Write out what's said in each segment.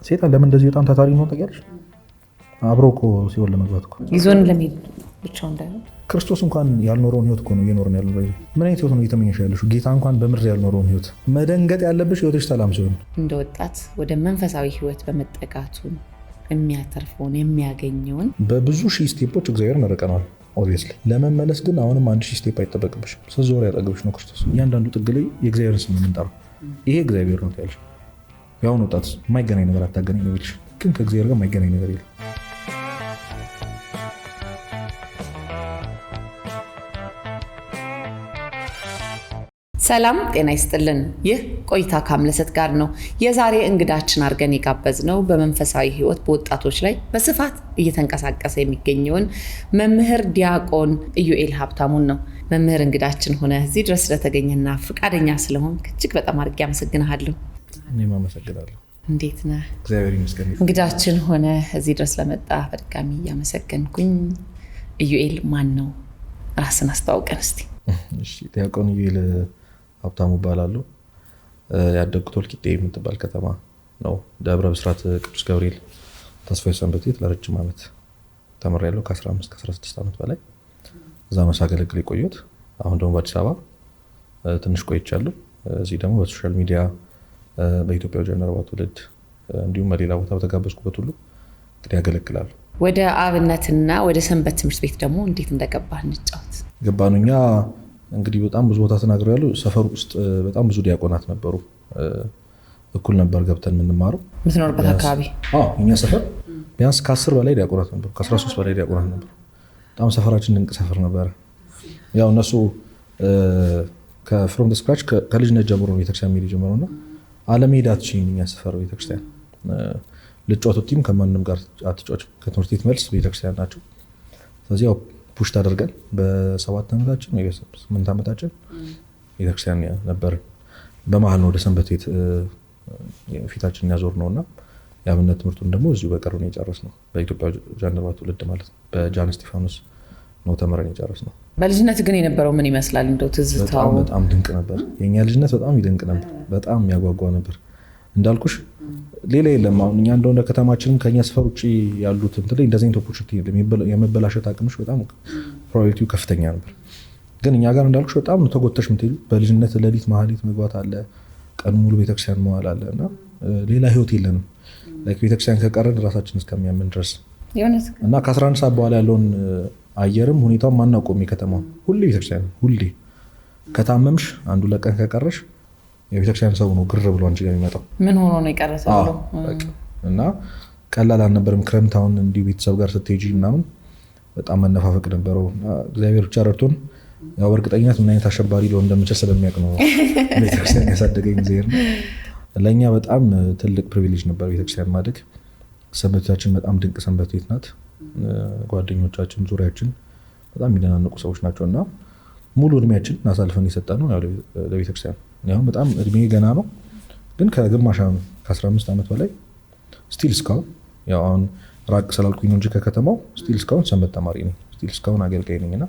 ሴጣን ለምን እንደዚህ በጣም ታታሪ ነው ታውቂያለሽ? አብሮ እኮ ሲወል ለመግባት እኮ ይዞን ለሚሄድ ብቻው እንዳይሆን ክርስቶስ እንኳን ያልኖረውን ህይወት እኮ ነው እየኖርን ያለው። ምን አይነት ህይወት ነው እየተመኘሽ ያለሽው? ጌታ እንኳን በምድር ያልኖረውን ህይወት መደንገጥ ያለብሽ ህይወትሽ ሰላም ሲሆን፣ እንደ ወጣት ወደ መንፈሳዊ ህይወት በመጠጋቱን የሚያተርፈውን የሚያገኘውን በብዙ ሺህ ስቴፖች እግዚአብሔር መረቀናል። ኦብቪየስሊ ለመመለስ ግን አሁንም 1000 ስቴፕ አይጠበቅብሽም። ስትዞር ያጠገብሽ ነው ክርስቶስ። እያንዳንዱ ጥግ ላይ የእግዚአብሔርን ስም የምንጠራው ይሄ እግዚአብሔር ነው ያለሽ። ያውን ወጣት የማይገናኝ ነገር አታገናኝ ነው ይልሽ፣ ግን ከእግዚአብሔር ጋር የማይገናኝ ነገር የለም። ሰላም ጤና ይስጥልን። ይህ ቆይታ ከአምለሰት ጋር ነው። የዛሬ እንግዳችን አድርገን የጋበዝነው በመንፈሳዊ ህይወት በወጣቶች ላይ በስፋት እየተንቀሳቀሰ የሚገኘውን መምህር ዲያቆን ኢዩኤል ሀብታሙን ነው። መምህር እንግዳችን ሆነ እዚህ ድረስ ስለተገኘና ፈቃደኛ ስለሆን እጅግ በጣም አድርጌ አመሰግናለሁ። እኔም አመሰግናለሁ። እንዴት ነህ? እግዚአብሔር ይመስገን። እንግዳችን ሆነ እዚህ ድረስ ለመጣ በድጋሚ እያመሰገንኩኝ። ኢዩኤል ማን ነው? ራስን አስተዋውቀን እስቲ። እሺ፣ ዲያቆን ኢዩኤል ሀብታሙ እባላለሁ። ያደግኩት ወልቂጤ የምትባል ከተማ ነው። ደብረ ብስራት ቅዱስ ገብርኤል ተስፋዬ ሰንበት ቤት ለረጅም ዓመት ተምሬያለሁ። ከ15-16 ዓመት በላይ እዛ ነው ሳገለግል የቆየሁት። አሁን ደግሞ በአዲስ አበባ ትንሽ ቆይቻለሁ። እዚህ ደግሞ በሶሻል ሚዲያ በኢትዮጵያ ጀነራል ትውልድ እንዲሁም በሌላ ቦታ በተጋበዝኩበት ሁሉ እንግዲህ ያገለግላለሁ። ወደ አብነትና ወደ ሰንበት ትምህርት ቤት ደግሞ እንዴት እንደገባህ እንጫወት። ገባኑ እኛ እንግዲህ በጣም ብዙ ቦታ ተናግሬያለሁ። ሰፈር ውስጥ በጣም ብዙ ዲያቆናት ነበሩ። እኩል ነበር ገብተን የምንማረው። የምትኖርበት አካባቢ? እኛ ሰፈር ቢያንስ ከ10 በላይ ዲያቆናት ነበሩ፣ ከ13 በላይ ዲያቆናት ነበሩ። በጣም ሰፈራችን ድንቅ ሰፈር ነበረ። ያው እነሱ ከፍሮም ስክራች ከልጅነት ጀምሮ ቤተክርስቲያን ሚሄድ ጀምሮ እና አለመሄድ አትችይም። እኛ ሰፈር ቤተክርስቲያን ልጫወቱቲም ከማንም ጋር አትጫወችም። ከትምህርት ቤት መልስ ቤተክርስቲያን ናቸው። ስለዚህ ያው ፑሽ ታደርገን በ7 ዓመታችን ወይ በ8 ዓመታችን ቤተክርስቲያን ነበር። በመሀል ነው ወደ ሰንበት ቤት ፊታችን ያዞር ነውና የአብነት ትምህርቱን ደግሞ እዚሁ በቅርብ ነው የጨረስነው። በኢትዮጵያ ጀነራል ትውልድ ማለት ነው። በጃን እስጢፋኖስ ነው ተመረን የጨረስነው። በልጅነት ግን የነበረው ምን ይመስላል? እንደው ትዝታው በጣም ድንቅ ነበር። የኛ ልጅነት በጣም ይደንቅ ነበር። በጣም የሚያጓጓ ነበር። እንዳልኩሽ ሌላ የለም። አሁን እኛ እንደሆነ ከተማችንም ከኛ ሰፈር ውጭ ያሉት እንትን ላይ እንደዚህ ኦፖርቹኒቲ የመበላሸት አቅምሽ በጣም ፕሮባቢሊቲው ከፍተኛ ነበር። ግን እኛ ጋር እንዳልኩሽ በጣም ተጎተሽ የምትሄጂው በልጅነት ሌሊት ማህሌት መግባት አለ፣ ቀን ሙሉ ቤተክርስቲያን መዋል አለ እና ሌላ ህይወት የለንም። ቤተክርስቲያን ከቀረን ራሳችን እስከሚያምን ድረስ እና ከ11 ሰዓት በኋላ ያለውን አየርም ሁኔታውን ማናውቀውም። የከተማው ሁሌ ቤተክርስቲያን፣ ሁሌ ከታመምሽ አንዱ ለቀን ከቀረሽ የቤተክርስቲያን ሰው ነው ግር ብሎ አንቺ ጋር የሚመጣው። ምን ሆኖ ነው የቀረሰው እና ቀላል አልነበረም። ክረምት አሁን እንዲሁ ቤተሰብ ጋር ስትሄጂ ምናምን በጣም መነፋፈቅ ነበረው። እግዚአብሔር ብቻ ረድቶን ያው በእርግጠኝነት ምን አይነት አሸባሪ ሊሆን እንደምችል ስለሚያውቅ ነው ቤተክርስቲያን ያሳደገኝ እግዚአብሔር ነው። ለእኛ በጣም ትልቅ ፕሪቪሌጅ ነበር ቤተክርስቲያን ማደግ። ሰንበት ቤታችን በጣም ድንቅ ሰንበት ቤት ናት። ጓደኞቻችን ዙሪያችን በጣም የሚደናነቁ ሰዎች ናቸው እና ሙሉ እድሜያችን አሳልፈን የሰጠነው ለቤተክርስቲያን። ያው በጣም እድሜ ገና ነው፣ ግን ከግማሽ ከ15 ዓመት በላይ ስቲል እስካሁን ያው አሁን ራቅ ስላልኩኝ ነው እንጂ ከከተማው ስቲል እስካሁን ሰንበት ተማሪ ነኝ፣ ስቲል እስካሁን አገልጋይ ነኝ እና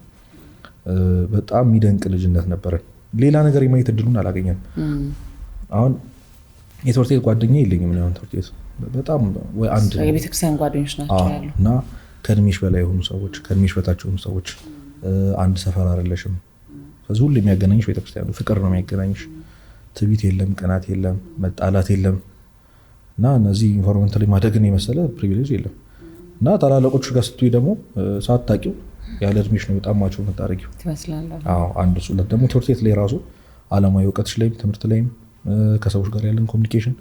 በጣም የሚደንቅ ልጅነት ነበረን። ሌላ ነገር የማየት እድሉን አላገኘም። አሁን የትምህርት ቤት ጓደኛ የለኝም። አሁን ትምህርት ቤት በጣም ወይ አንድ የቤተክርስቲያን ጓደኞች ናቸው ያሉ እና ከእድሜሽ በላይ የሆኑ ሰዎች፣ ከእድሜሽ በታች የሆኑ ሰዎች አንድ ሰፈር አይደለሽም። ስለዚህ ሁሉ የሚያገናኝሽ ቤተክርስቲያን ነው። ፍቅር ነው የሚያገናኝሽ። ትዕቢት የለም፣ ቅናት የለም፣ መጣላት የለም እና እነዚህ ኢንቫይሮንመንት ላይ ማደግን የመሰለ ፕሪቪሌጅ የለም እና ታላላቆች ጋር ስትይ ደግሞ ሳታውቂው ያለ እድሜሽ ነው በጣም ማቸው የምታደርጊው ትመስላለህ። አንድ እሱ ደግሞ ትምህርት ቤት ላይ ራሱ አለማዊ እውቀትሽ ላይም ትምህርት ላይም ከሰዎች ጋር ያለን ኮሚኒኬሽን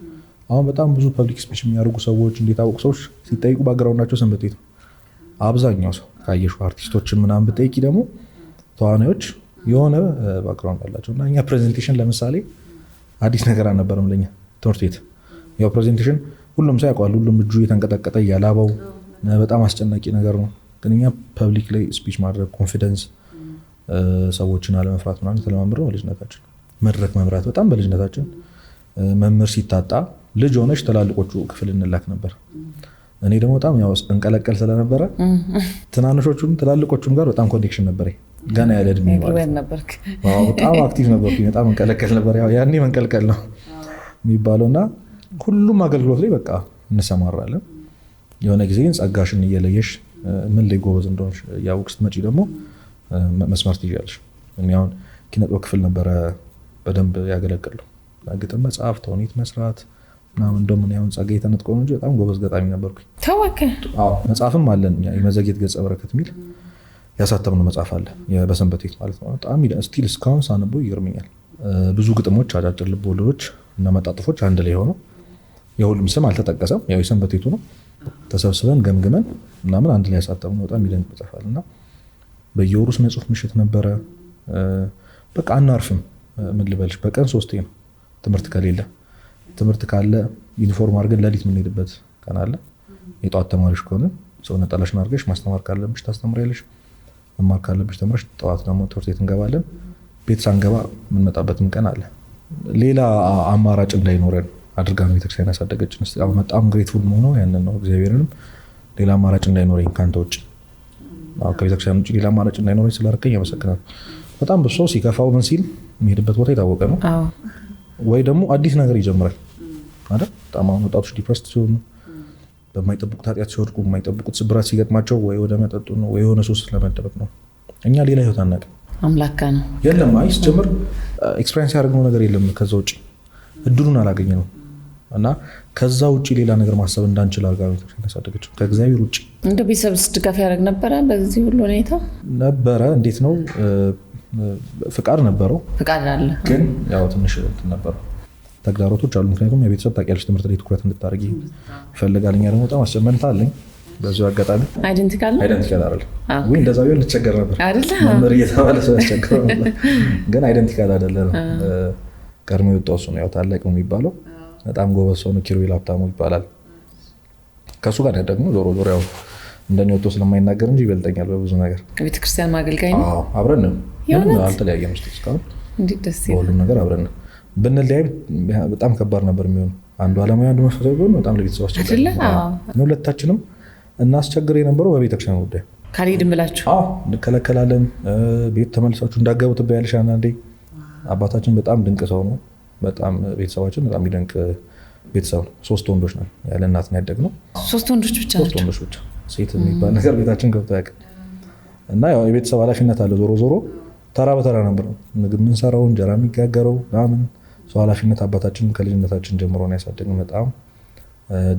አሁን በጣም ብዙ ፐብሊክ ስፒች የሚያደርጉ ሰዎች እንዲታወቁ ሰዎች ሲጠይቁ ባግራውንዳቸው ሰንበት ቤት ነው። አብዛኛው ሰው ካየሹ አርቲስቶችን ምናምን ብጠይቂ ደግሞ ተዋናዮች የሆነ ባክግራውንድ አላቸው እና እኛ ፕሬዘንቴሽን ለምሳሌ አዲስ ነገር አልነበረም ለኛ ትምህርት ቤት። ያው ፕሬዘንቴሽን ሁሉም ሰው ያውቀዋል። ሁሉም እጁ የተንቀጠቀጠ እያላበው በጣም አስጨናቂ ነገር ነው። ግን እኛ ፐብሊክ ላይ ስፒች ማድረግ ኮንፊደንስ፣ ሰዎችን አለመፍራት ምናምን የተለማመድነው በልጅነታችን። መድረክ መምራት በጣም በልጅነታችን። መምህር ሲታጣ ልጅ ሆነሽ ትላልቆቹ ክፍል እንላክ ነበር። እኔ ደግሞ በጣም ያው እንቀለቀል ስለነበረ ትናንሾቹም ትላልቆቹም ጋር በጣም ኮኔክሽን ነበር። ገና ያለ እድሜ በጣም አክቲቭ ነበርኩኝ። በጣም እንቀለቀል ነበር። ያኔ መንቀልቀል ነው የሚባለው እና ሁሉም አገልግሎት ላይ በቃ እንሰማራለን። የሆነ ጊዜ ጸጋሽን እየለየሽ ምን ላይ ጎበዝ እንደሆንሽ እያወቅሽ ስትመጪ ደግሞ መስመር ትይዣለሽ። እኔ አሁን ኪነጥበብ ክፍል ነበረ በደንብ ያገለግለው ግጥም መጽሐፍ፣ ተውኔት መስራት ምናምን። እንደውም እኔ አሁን ጸጋዬ ተነጥቆ ነው እንጂ በጣም ጎበዝ ገጣሚ ነበርኩኝ። መጽሐፍም አለን የመዘግየት ገጸ በረከት የሚል ያሳተምነው መጽሐፍ አለ በሰንበት ቤት ማለት ነው። በጣም ስቲል እስካሁን ሳነበው ይገርመኛል። ብዙ ግጥሞች፣ አጫጭር ልብ ወለዶች እና መጣጥፎች አንድ ላይ ሆነው የሁሉም ስም አልተጠቀሰም፣ ያው የሰንበት ቤቱ ነው። ተሰብስበን ገምግመን ምናምን አንድ ላይ ያሳተምነው በጣም ይደንቅ መጽሐፍ አለና በየወሩ ስነ ጽሁፍ ምሽት ነበረ። በቃ አናርፍም። ምን ልበልሽ በቀን 3 ነው ትምህርት ከሌለ። ትምህርት ካለ ዩኒፎርም አድርገን ሌሊት የምንሄድበት ቀን አለ። የጠዋት ተማሪዎች ከሆነ ሰው ነጠላሽን አድርገሽ ማስተማር ካለብሽ ታስተምሪያለሽ፣ መማር ካለብሽ ተምረሽ ጠዋት ደግሞ ትምህርት ቤት እንገባለን። ቤት ሳንገባ የምንመጣበትም ቀን አለ። ሌላ አማራጭ እንዳይኖረን አድርጋ ነው ቤተክርስቲያን ያሳደገችን። በጣም ግሬትፉል መሆነው ያንን ነው። እግዚአብሔርንም ሌላ አማራጭ እንዳይኖረኝ ከአንተ ውጭ ከቤተክርስቲያን ውጭ ሌላ አማራጭ እንዳይኖረኝ ስላደረገኝ ያመሰግናል። በጣም ብዙ ሰው ሲከፋው ምን ሲል የሚሄድበት ቦታ የታወቀ ነው። ወይ ደግሞ አዲስ ነገር ይጀምራል አይደል? በጣም አሁን ወጣቶች ዲፕረስድ ሲሆኑ፣ በማይጠብቁት ኃጢአት ሲወድቁ፣ የማይጠብቁት ስብራት ሲገጥማቸው ወይ ወደ መጠጡ ነው ወይ የሆነ ሱስ ለመደበቅ ነው። እኛ ሌላ ህይወት አናውቅም። አምላካ ነው የለም። አይ ሲጀምር ኤክስፔሪንስ ያደረግነው ነገር የለም። ከዛ ውጭ እድሉን አላገኘነው እና ከዛ ውጭ ሌላ ነገር ማሰብ እንዳንችል አድርጋ ቤተክርስቲያን ያሳደገችው ከእግዚአብሔር ውጭ። እንደ ቤተሰብስ ድጋፍ ያደርግ ነበረ? በዚህ ሁሉ ሁኔታ ነበረ። እንዴት ነው? ፍቃድ ነበረው። ፍቃድ አለ፣ ግን ያው ትንሽ ነበረው ተግዳሮቶች አሉ። ምክንያቱም የቤተሰብ ታውቂያለሽ ትምህርት ላይ ትኩረት እንድታደርጊ ይፈልጋል። እኛ ደግሞ በጣም አስጨመንታ አለኝ። በዚሁ አጋጣሚ አይደንቲካል አይደል? ወይ እንደዛ ቢሆን ልቸገር ነበር መምህር እየተባለ ሰው ያስቸግረው ነበር። ግን አይደንቲካል አይደለም። ቀድሞ የወጣው እሱ ነው። ያው ታላቅ ነው የሚባለው። በጣም ጎበዝ ሰው ነው። ኪሩቤል ሀብታሙ ይባላል። ከእሱ ጋር ደግሞ ዞሮ ዞሮ ያው እንደኔ ወጥቶ ስለማይናገር እንጂ ይበልጠኛል በብዙ ነገር። ቤተክርስቲያን ማገልጋይ ነው። አብረን ነው አልተለያየም። እስካሁን በሁሉም ነገር አብረን ነው። ብንለያይ በጣም ከባድ ነበር የሚሆነው። አንዱ ዓለማዊ አንዱ መንፈሳዊ ቢሆን በጣም ለቤተሰብ አስቸጋሪ ነው። ሁለታችንም እናስቸግር የነበረው በቤተክርስቲያን ጉዳይ። ካልሄድን ብላችሁ እንከለከላለን። ቤት ተመልሳችሁ እንዳገቡ ትባያለሽ አንዳንዴ። አባታችን በጣም ድንቅ ሰው ነው። በጣም ቤተሰባችን በጣም የሚደንቅ ቤተሰብ ነው። 3 ወንዶች ነን። ያለ እናት ነው ያደግነው። 3 ወንዶች ብቻ ናቸው። 3 ወንዶች ብቻ። ሴት የሚባል ነገር ቤታችን ገብቶ አያውቅም። እና ያው የቤተሰብ ኃላፊነት አለ። ዞሮ ዞሮ ተራ በተራ ነበር ምግብ የምንሰራው፣ እንጀራ የሚጋገረው ምናምን። ሰው ኃላፊነት አባታችን ከልጅነታችን ጀምሮ ነው ያሳደገን። በጣም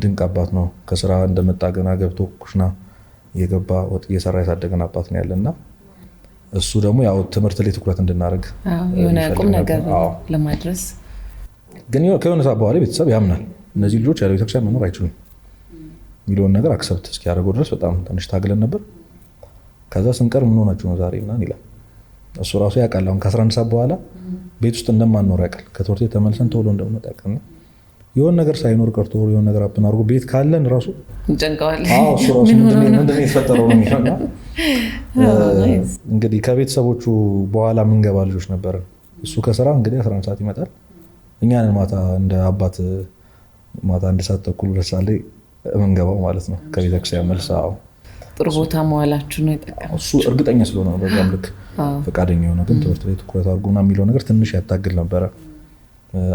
ድንቅ አባት ነው። ከስራ እንደመጣ ገና ገብቶ ኩሽና እየገባ ወጥ እየሰራ ያሳደገን አባት ነው ያለና እሱ ደግሞ ያው ትምህርት ላይ ትኩረት እንድናደርግ የሆነ ቁም ነገር ለማድረስ ግን ከሆነ ሰዓት በኋላ ቤተሰብ ያምናል እነዚህ ልጆች ያለ ቤተክርስቲያን መኖር አይችሉም የሚለውን ነገር አክሰፕት እስኪያደርገው ድረስ በጣም ትንሽ ታግለን ነበር። ከዛ ስንቀር ምን ሆናችሁ ነው ዛሬ ምናምን ይላል። እሱ ራሱ ያውቃል። አሁን ከ11 ሰዓት በኋላ ቤት ውስጥ እንደማንኖር ያውቃል። ከትምህርት ቤት ተመልሰን ቶሎ እንደምንወጣ ያውቃል። የሆነ ነገር ሳይኖር ቀርቶ የሆነ ነገር አፕን አድርጎ ቤት ካለን ራሱ እንጨንቀዋለን። እሱ ራሱ ምንድን ነው የተፈጠረው ነው የሚሆና እንግዲህ ከቤተሰቦቹ በኋላ ምንገባ ልጆች ነበረን። እሱ ከስራ እንግዲህ 11 ሰዓት ይመጣል። እኛን ማታ እንደ አባት ማታ 1 ሰዓት ተኩል 2 ሰዓት ላይ የምንገባው ማለት ነው ከቤተክርስቲያን መልስ። ጥሩ ቦታ መዋላችሁ ነው የጠቀመው እሱ እርግጠኛ ስለሆነ ነው። በዛም ልክ ፈቃደኛ የሆነ ግን ትምህርት ላይ ትኩረት አድርጎና የሚለው ነገር ትንሽ ያታግል ነበረ።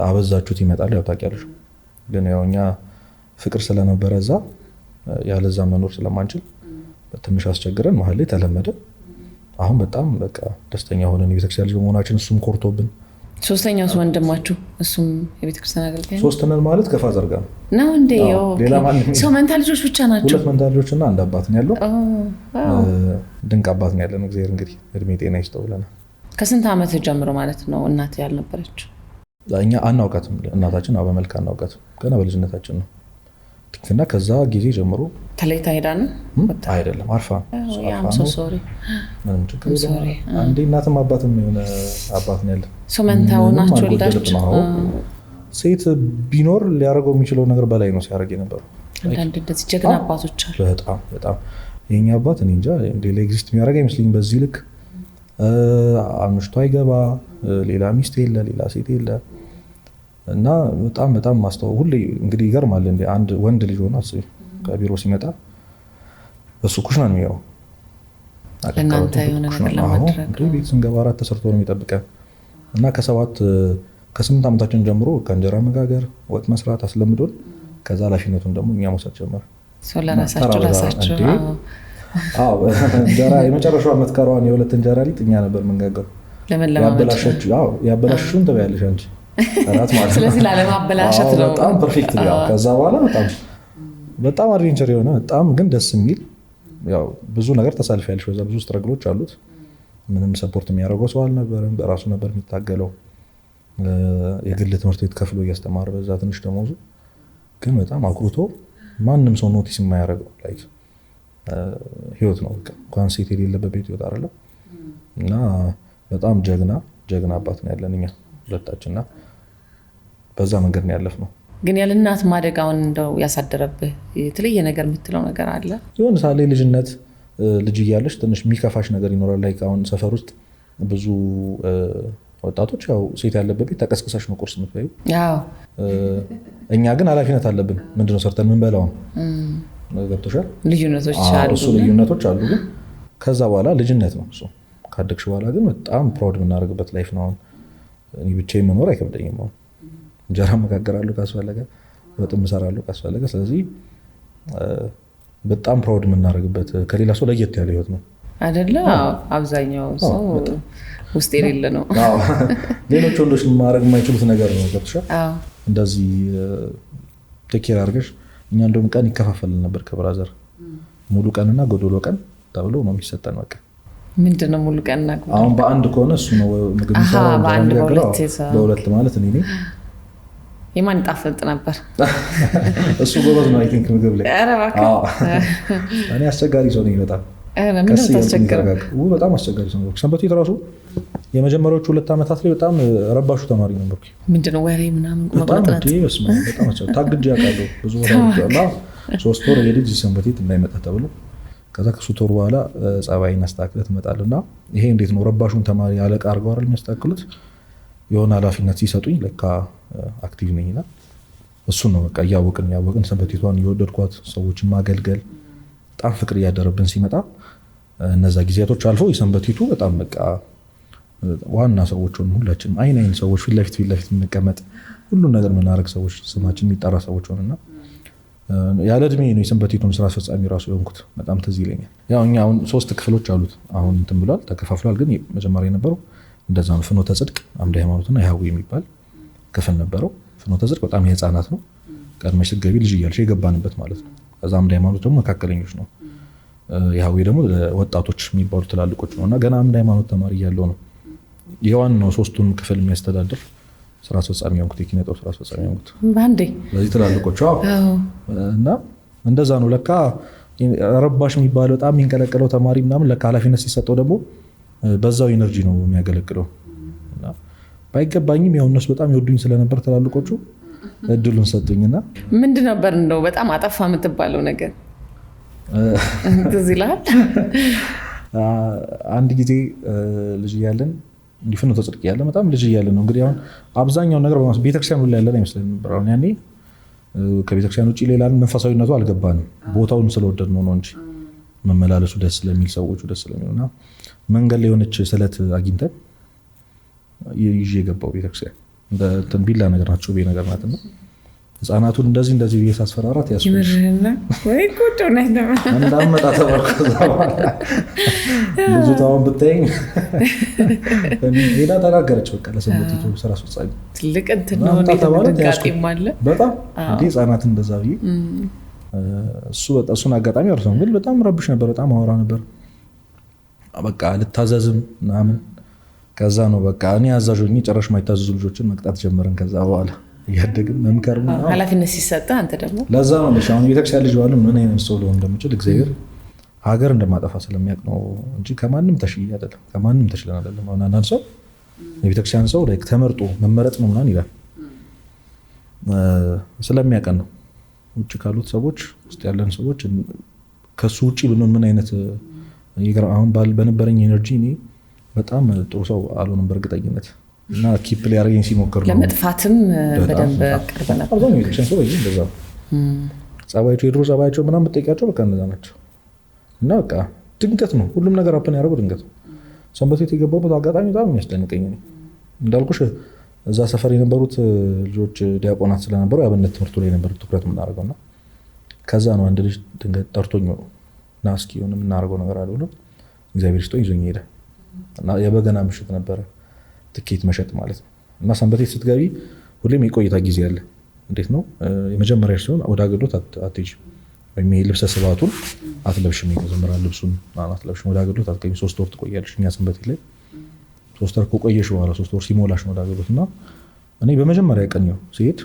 አበዛችሁት ይመጣል ያው ታውቂያለሽ። ግን ያው እኛ ፍቅር ስለነበረ እዛ ያለዛ መኖር ስለማንችል ትንሽ አስቸግረን መሀል ላይ ተለመደ። አሁን በጣም በቃ ደስተኛ ሆነን የቤተክርስቲያን ልጅ በመሆናችን እሱም ኮርቶብን። ሶስተኛውስ ወንድማችሁ እሱም የቤተክርስቲያን አገልጋይ ነው? 3 ነን ማለት ከፋዘር ጋር ነው እንዴ? ሰው መንታ ልጆች ብቻ ናቸው? 2 መንታ ልጆች እና 1 አባት ነው ያለው። ድንቅ አባት ነው ያለን። እግዚአብሔር እንግዲህ እድሜ ጤና ይስጠው ብለናል። ከስንት ዓመት ጀምሮ ማለት ነው እናት ያልነበረችው? እኛ አናውቃትም። እናታችን በመልክ አናውቃትም። ገና በልጅነታችን ነው እና ከዛ ጊዜ ጀምሮ ተለይታ ሄዳ ነው አይደለም አርፋ ምንም ችግር የለም። አንዴ እናትም አባትም የሆነ አባት ነው ያለን። መንታ ሆናችሁ ወልዳችሁ ሴት ቢኖር ሊያደርገው የሚችለው ነገር በላይ ነው ሲያደርግ የነበረው። አንዳንድ እንደዚህ ጀግና አባቶች አሉ። በጣም በጣም የኛ አባት እኔ እንጃ ሌላ ኤግዚስት የሚያደርግ አይመስለኝም። በዚህ ልክ አምሽቶ አይገባ፣ ሌላ ሚስት የለ፣ ሌላ ሴት የለ እና በጣም በጣም ማስተዋል ሁሌ እንግዲህ ይገርማል። እንደ አንድ ወንድ ልጅ ሆኖ አስቢ ከቢሮ ሲመጣ እሱ ኩሽና ነው የሚያው ለእናንተ የሆነ ነገር ለማድረግ ቤት ስንገባ 4 ተሰርቶ ነው የሚጠብቀን እና ከ8 ዓመታችን ጀምሮ ከእንጀራ መጋገር ወጥ መስራት አስለምዶን ከዛ ኃላፊነቱን ደግሞ እኛ መውሰድ ጀመረ። ለራሳችሁ እንጀራ የመጨረሻው ዓመት ከሯን የሁለት እንጀራ ሊጥ እኛ ነበር የምንጋገረው። ያበላሸሽውን ትበያለሽ አንቺ እራት ማለት ነው። ስለዚህ ላለማበላሸት ነው። በጣም ፐርፌክት ነው። ከዛ በኋላ በጣም አድቬንቸር የሆነ በጣም ግን ደስ የሚል ያው ብዙ ነገር ተሳልፊያለሽ። በዛ ብዙ ስትረግሎች አሉት። ምንም ሰፖርት የሚያደርገው ሰው አልነበረም። በራሱ ነበር የሚታገለው። የግል ትምህርት ቤት ከፍሎ እያስተማረ በዛ ትንሽ ደሞዙ ግን በጣም አኩርቶ ማንም ሰው ኖቲስ የማያደርገው ላይክ ህይወት ነው። እንኳን ሴት የሌለበት ቤት ይወጣ አይደለም። እና በጣም ጀግና አባት ነው ያለን እኛ ሁለታችንና በዛ መንገድ ነው ያለፍነው። ግን ያለ እናት ማደጋውን እንደው ያሳደረብህ የተለየ ነገር የምትለው ነገር አለ? የሆነ ሳለ ልጅነት ልጅ እያለሽ ትንሽ የሚከፋሽ ነገር ይኖራል። ላይክ አሁን ሰፈር ውስጥ ብዙ ወጣቶች ያው ሴት ያለበት ቤት ተቀስቅሳሽ ነው ቁርስ የምትበይው። እኛ ግን ኃላፊነት አለብን። ምንድነው ሰርተን የምንበላው? ገብቶሻል? ልዩነቶች አሉ። ግን ከዛ በኋላ ልጅነት ነው እሱ። ካደግሽ በኋላ ግን በጣም ፕራውድ የምናደርግበት ላይፍ ነው። አሁን እኔ ብቻዬን መኖር አይከብደኝም። አሁን እንጀራ መጋገራለሁ ካስፈለገ፣ ወጥም እሰራለሁ ካስፈለገ። ስለዚህ በጣም ፕራውድ የምናደርግበት ከሌላ ሰው ለየት ያለ ህይወት ነው አይደለ? አብዛኛው ሰው ውስጥ የሌለ ነው። ሌሎች ወንዶች ማድረግ የማይችሉት ነገር ነው። ገብቶሻል? እንደዚህ ቴኬር አድርገሽ እኛ እንደውም ቀን ይከፋፈልን ነበር ከብራዘር። ሙሉ ቀንና ጎዶሎ ቀን ተብሎ ነው የሚሰጠን። በቃ ምንድነው ሙሉ ቀንና ጎዶሎ? አሁን በአንድ ከሆነ እሱ ነው ምግብ ይሰራል። በሁለት ማለት እኔ ነኝ። የማን ጣፍጥ ነበር? እሱ ጎበዝ ነው አይ ቲንክ ምግብ ላይ። እኔ አስቸጋሪ ሰው ነኝ በጣም። በጣም አስቸጋሪ ሰው ነው። ሰንበት ቤት ራሱ የመጀመሪያዎቹ 2 ዓመታት ላይ በጣም ረባሹ ተማሪ ነበርኩ። ምንድነው ወሬ ምናምን በጣም ታግጄ አውቃለሁ። ብዙ ቦታ 3 ወር የልጅ ሰንበት ቤት እንዳይመጣ ተብሎ ከዛ ከ3 ወር በኋላ ጸባይን አስተካክለህ ትመጣለና ይሄ እንዴት ነው ረባሹን ተማሪ አለቃ አድርገው አይደል የሚያስተካክሉት? የሆነ ኃላፊነት ሲሰጡኝ ለካ አክቲቭ ነኝና እሱን ነው በቃ እያወቅን ሰንበት ቤቷን እየወደድኳት ሰዎችን ማገልገል በጣም ፍቅር እያደረብን ሲመጣ እነዛ ጊዜያቶች አልፎ የሰንበት ቤቱ በጣም በቃ ዋና ሰዎች ሆን ሁላችንም አይን ሰዎች ፊት ለፊት የምንቀመጥ ሁሉን ነገር የምናደርግ ሰዎች ስማችን የሚጠራ ሰዎች ሆንና ያለ እድሜ ነው የሰንበት ቤቱን ስራ አስፈጻሚ ራሱ የሆንኩት። በጣም ትዝ ይለኛል። ያው እኛ አሁን 3 ክፍሎች አሉት። አሁን እንትን ብሏል ተከፋፍሏል። ግን መጀመሪያ የነበረው እንደዛ ነው። ፍኖተ ጽድቅ፣ አምደ ሃይማኖትና የሃዊ የሚባል ክፍል ነበረው። ፍኖተ ጽድቅ በጣም የህፃናት ነው። ቀድመሽ ስትገቢ ልጅ እያልሽ የገባንበት ማለት ነው። ከዛ አምደ ሃይማኖት ደግሞ መካከለኞች ነው። የሃዊ ደግሞ ወጣቶች የሚባሉ ትላልቆች ነው። እና ገና አምደ ሃይማኖት ተማሪ እያለሁ ነው የዋናው 3ቱን ክፍል የሚያስተዳድር ስራ አስፈጻሚ ሆንኩት። የኪነ ጥበብ ስራ አስፈጻሚ ሆንኩት ባንዴ። ስለዚህ ትላልቆቹ እና እንደዛ ነው ለካ ረባሽ የሚባለው በጣም የሚንቀለቀለው ተማሪ ምናምን ለካ ኃላፊነት ሲሰጠው ደግሞ በዛው ኢነርጂ ነው የሚያገለግለው። እና ባይገባኝም ያው እነሱ በጣም ይወዱኝ ስለነበር ትላልቆቹ እድሉን ሰጡኝና ምንድን ነበር እንደው በጣም አጠፋ የምትባለው ነገር ትዝ ይልሃል? አንድ ጊዜ ልጅ እያለን እንዲህ ፍኖተ ጽድቅ እያለን በጣም ልጅ እያለን ነው እንግዲህ አሁን አብዛኛው ነገር ቤተክርስቲያን ላይ ያለን አይመስለንም ነበር። አሁን ያኔ ከቤተክርስቲያን ውጭ ሌላ መንፈሳዊነቱ አልገባንም። ቦታውን ስለወደድ ነው እንጂ መመላለሱ ደስ ስለሚል ሰዎቹ ደስ ስለሚሉና መንገድ ላይ የሆነች ስለት አግኝተን ይዤ የገባው ቤተክርስቲያን እንትን ቢላ ነገር ናቸው ቤ ነገር ናትና ህፃናቱን እንደዚህ ብዬ ሳስፈራራት ያስኩሽ ወይ ቁጭ ነው እንዳመጣ ተባልኩ። ልጅቷን ብታይኝ ሌላ ተናገረች። በቃ ለሰንበት ቤቱ ስራ አስፈጻሚ ትልቅ እንትን ነው ድንጋጤም አለ በጣም እንዴ ህፃናትን እንደዛ ብዬ እሱን አጋጣሚ አርሰው ግን በጣም ረብሽ ነበር። በጣም አወራ ነበር በቃ ልታዘዝም ምናምን። ከዛ ነው በቃ እኔ አዛዥ ሆኜ ጨራሽ ማይታዘዙ ልጆችን መቅጣት ጀመርን። ከዛ በኋላ እያደግን መምከር ነው ኃላፊነት ሲሰጥ አንተ ደግሞ ለዛ ነው ልጅ አሁን ቤተክርስቲያን ልጅ ባለ ምን አይነት ሰው ሊሆን እንደምችል እግዚአብሔር ሀገር እንደማጠፋ ስለሚያውቅ ነው እንጂ ከማንም ተሽዬ አይደለም፣ ከማንም ተሽለን አይደለም። አሁን አንዳንድ ሰው የቤተክርስቲያን ሰው ላይ ተመርጦ መመረጥ ነው ምናምን ይላል። ስለሚያውቅ ነው ውጭ ካሉት ሰዎች ውስጥ ያለን ሰዎች ከሱ ውጭ ብንሆን ምን አይነት አሁን በነበረኝ ኤነርጂ እኔ በጣም ጥሩ ሰው አልሆንም በእርግጠኝነት። እና ኪፕ ሊያደርገኝ ሲሞክር ነው ለመጥፋትም በደንብ ቅርብ ነበር። አብዛኛው ቤተክርስቲያን ሰው እንደዛ ጸባያቸው የድሮ ጸባያቸው ምናምን ብትጠይቃቸው በቃ እንደዛ ናቸው። እና በቃ ድንገት ነው ሁሉም ነገር አፕን ያደረገው ድንገት ነው። ሰንበት ቤት የገባሁበት አጋጣሚ በጣም የሚያስደንቀኝ ነው። እንዳልኩሽ እዛ ሰፈር የነበሩት ልጆች ዲያቆናት ስለነበሩ የአብነት ትምህርቱ ላይ ነበር ትኩረት የምናደርገውና ከዛ ነው አንድ ልጅ ድንገት ጠርቶኝ ና እስኪ የሆነ የምናደርገው ነገር አለ ብሎ እግዚአብሔር ይስጦኝ ይዞኝ ሄደ እና የበገና ምሽት ነበረ ትኬት መሸጥ ማለት ነው። እና ሰንበቴ ስትገቢ ሁሌም የቆይታ ጊዜ አለ። እንዴት ነው የመጀመሪያ ሲሆን ወደ አገልግሎት አትሄጂም ወይም ልብሰ ስብዓቱን አትለብሽም፣ የመጀመሪያ ልብሱን አትለብሽም፣ ወደ አገልግሎት አትገቢም። 3 ወር ትቆያለሽ። እኛ ሰንበቴ ላይ 3 ወር ከቆየሽ በኋላ 3 ወር ሲሞላሽ ነው ወደ አገልግሎት። እና እኔ በመጀመሪያ ቀን ነው ሲሄድ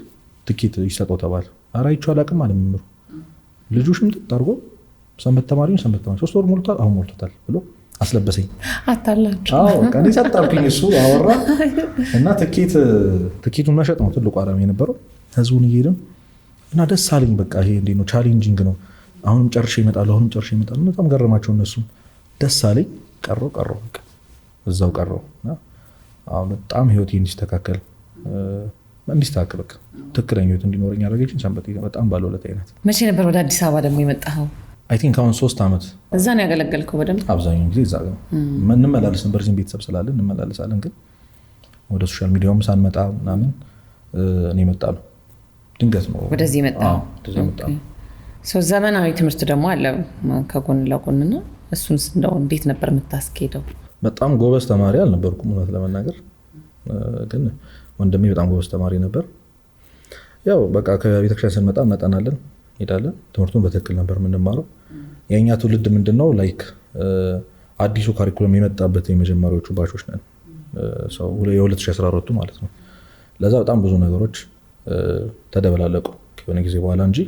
ትኬት ይሰጠው ተባለ። ኧረ አይቼው አላውቅም አለ መምህሩ። ልጁ ሽምጥጥ አድርጎ ሰንበት ተማሪውን ሰንበት ተማሪ 3 ወር ሞልቷል አሁን ሞልቶታል ብሎ አስለበሰኝ። አታላችሁ? አዎ ቀን ይሰጣልኩኝ። እሱ አወራ እና ትኬቱን መሸጥ ነው ትልቁ ዓላማ የነበረው። ህዝቡን እየሄድን እና ደስ አለኝ። በቃ ይሄ እንዴት ነው ቻሌንጂንግ ነው። አሁንም ጨርሼ እመጣለሁ። በጣም ገረማቸው እነሱ። ደስ አለኝ። ቀረው በቃ እዛው ቀረው እና አሁን በጣም ህይወቴ እንዲስተካከል በቃ ትክክለኛ ህይወት እንዲኖረኝ ያደረገችኝ ሰንበቴ በጣም ባለውለታዬ ናት። መቼ ነበር ወደ አዲስ አበባ ደግሞ የመጣኸው? አይ ቲንክ አሁን 3 ዓመት እዛ ነው ያገለገልከው በደንብ? አብዛኛውን ጊዜ እዛ ነው እንመላለስ ነበር። እዚህም ቤተሰብ ስላለን እንመላለሳለን። ግን ወደ ሶሻል ሚዲያውም ሳንመጣ ምናምን እኔ መጣ ነው ድንገት ነው ወደዚህ መጣው። ዘመናዊ ትምህርት ደግሞ አለ ከጎን ለጎንና እሱንስ እንደው እንዴት ነበር የምታስኬደው? በጣም ጎበዝ ተማሪ አልነበርኩም እውነት ለመናገር፣ ግን ወንድሜ በጣም ጎበዝ ተማሪ ነበር። ያው በቃ ከቤተክርስቲያን ስንመጣ እናጠናለን፣ ሄዳለን። ትምህርቱን በትክክል ነበር የምንማረው። የኛ ትውልድ ምንድነው ላይክ አዲሱ ካሪኩለም የመጣበት የመጀመሪያዎቹ ባቾች ነን። የ2014 ማለት ነው። ለዛ በጣም ብዙ ነገሮች ተደበላለቁ ከሆነ ጊዜ በኋላ እንጂ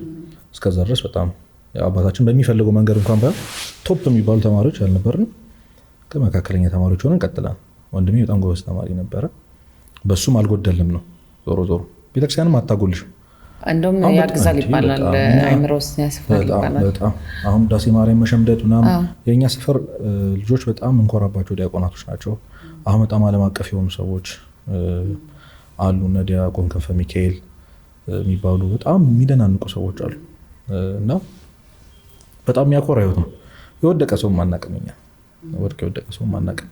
እስከዛ ድረስ በጣም አባታችን በሚፈልገው መንገድ እንኳን ባይሆን ቶፕ የሚባሉ ተማሪዎች አልነበርንም። ከመካከለኛ ተማሪዎች ሆነን ቀጥላል። ወንድሜ በጣም ጎበዝ ተማሪ ነበረ። በሱም አልጎደልም ነው። ዞሮ ቤተክርስቲያንም አታጎልሽም። እንደውም ያግዛል ይባላል፣ አይምሮስ ያስፋል ይባላል። በጣም አሁን ዳሴ ማርያም መሸምደድ ምናምን የኛ ሰፈር ልጆች በጣም እንኮራባቸው ዲያቆናቶች ናቸው። አሁን በጣም ዓለም አቀፍ የሆኑ ሰዎች አሉ። እነ ዲያቆን ከፈ ሚካኤል የሚባሉ በጣም የሚደናንቁ ሰዎች አሉ። እና በጣም የሚያኮራ ህይወት ነው። የወደቀ ሰው ማናቀም፣ እኛ የወደቀ ሰው ማናቀም።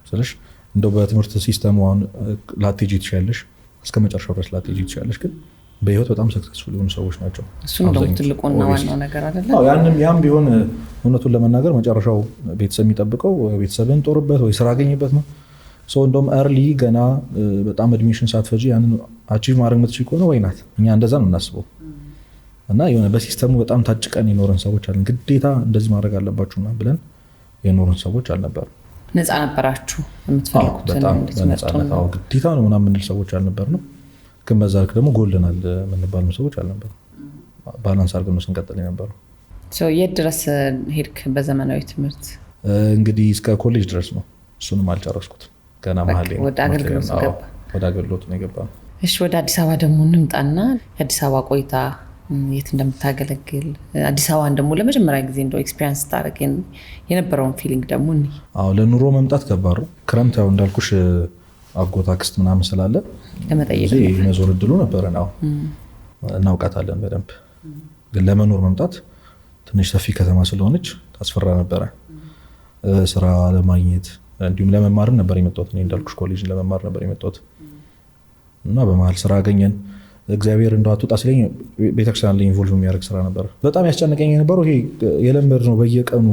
ስለዚህ እንደው በትምህርት ሲስተሙ አሁን ላትሄጂ ትችያለሽ፣ እስከ መጨረሻው ድረስ ላትሄጂ ትችያለሽ፣ ግን በህይወት በጣም ሰክሰስፉል የሆኑ ሰዎች ናቸው። እሱ ነው ትልቁና ዋናው ነገር አይደለም? አዎ ያም ቢሆን እውነቱን ለመናገር መጨረሻው ቤተሰብ የሚጠብቀው ቤተሰብን ጦርበት ወይ ስራ አገኝበት ነው። እንደውም እርሊ ገና በጣም ኤድሚሽን ሳትፈጂ ያንን አቺቭ ማድረግ የምትችል ከሆነ ወይ ናት። እኛ እንደዛ ነው እናስበው። እና የሆነ በሲስተሙ በጣም ታጭቀን የኖረን ሰዎች አለን። ግዴታ እንደዚህ ማድረግ አለባችሁና ብለን የኖረን ሰዎች አልነበርም። ነፃ ነበራችሁ የምትፈልጉትን በነፃነት ግዴታ ነው ምናምን የምንል ሰዎች አልነበርንም። ግን በዛ ልክ ደግሞ ጎልናል የምንባልም ሰዎች አልነበርም። ባላንስ አድርገን ነው ስንቀጥል የነበረው። የት ድረስ ሄድክ በዘመናዊ ትምህርት? እንግዲህ እስከ ኮሌጅ ድረስ ነው። እሱንም አልጨረስኩትም ገና መሀል ላይ ወደ አገልግሎት ነው የገባነው። እሺ ወደ አዲስ አበባ ደግሞ እንምጣና የአዲስ አበባ ቆይታ የት እንደምታገለግል አዲስ አበባን ደግሞ ለመጀመሪያ ጊዜ እንደው ኤክስፒሪየንስ ታደርግ የነበረውን ፊሊንግ ደግሞ ለኑሮ መምጣት ከባድ ነው። ክረምት ያው እንዳልኩሽ አጎት አክስት ምናምን ስላለ ለመጠየቅ የመዞር እድሉ ነበረ ነው እናውቃታለን በደንብ። ግን ለመኖር መምጣት ትንሽ ሰፊ ከተማ ስለሆነች ታስፈራ ነበረ። ስራ ለማግኘት እንዲሁም ለመማርም ነበር የመጣሁት። እኔ እንዳልኩሽ ኮሌጅ ለመማር ነበር የመጣሁት እና በመሀል ስራ አገኘን። እግዚአብሔር እንደው አትወጣ ሲለኝ ቤተክርስቲያን ላይ ኢንቮልቭ የሚያደርግ ስራ ነበር። በጣም ያስጨነቀኝ የነበረው ይሄ የለመድነው በየቀኑ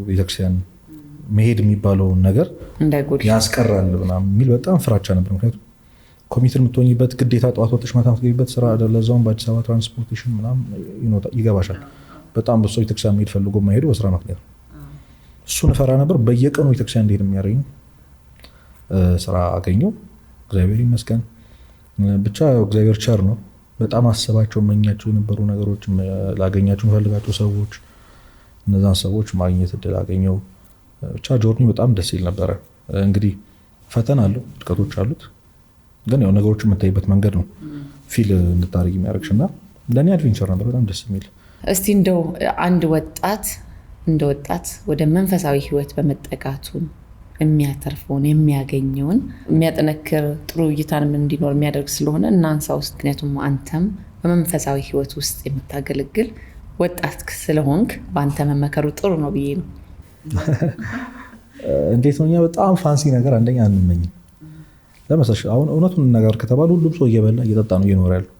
ቤተክርስቲያን መሄድ የሚባለውን ነገር ያስቀራል ምናምን የሚል በጣም ፍራቻ ነበር። ምክንያቱም ኮሚትር የምትሆኝበት ግዴታ ጠዋት ወጥተሽ ማታ የምትገቢበት ስራ ለዛውም በአዲስ አበባ ትራንስፖርቴሽን ምናምን ይገባሻል። በጣም ብዙ ሰው ቤተክርስቲያን መሄድ ፈልጎ የማይሄዱ በስራ ምክንያት ነው። እሱን እፈራ ነበር። በየቀኑ ቤተክርስቲያን እንድሄድ የሚያደርገኝ ስራ አገኘው። እግዚአብሔር ይመስገን። ብቻ እግዚአብሔር ቸር ነው። በጣም አስባቸው መኛቸው የነበሩ ነገሮች ላገኛቸው የምፈልጋቸው ሰዎች እነዛን ሰዎች ማግኘት እድል አገኘው። ብቻ ጆርኒ በጣም ደስ ይል ነበረ። እንግዲህ ፈተና አለው፣ ድቀቶች አሉት፣ ግን ያው ነገሮች የምታይበት መንገድ ነው ፊል እንድታደርጊ የሚያደርግሽና ለእኔ አድቬንቸር ነበር በጣም ደስ የሚል። እስቲ እንደው አንድ ወጣት እንደ ወጣት ወደ መንፈሳዊ ህይወት በመጠጋቱን የሚያተርፈውን የሚያገኘውን የሚያጠነክር ጥሩ እይታንም እንዲኖር የሚያደርግ ስለሆነ እናንሳ ውስጥ ምክንያቱም አንተም በመንፈሳዊ ህይወት ውስጥ የምታገለግል ወጣት ስለሆንክ በአንተ መመከሩ ጥሩ ነው ብዬ ነው። እንዴት ነው? እኛ በጣም ፋንሲ ነገር አንደኛ አንመኝም። ለመሰለሽ አሁን እውነቱን ነገር ከተባለ ሁሉም ሰው እየበላ እየጠጣ ነው እየኖረ ያለው።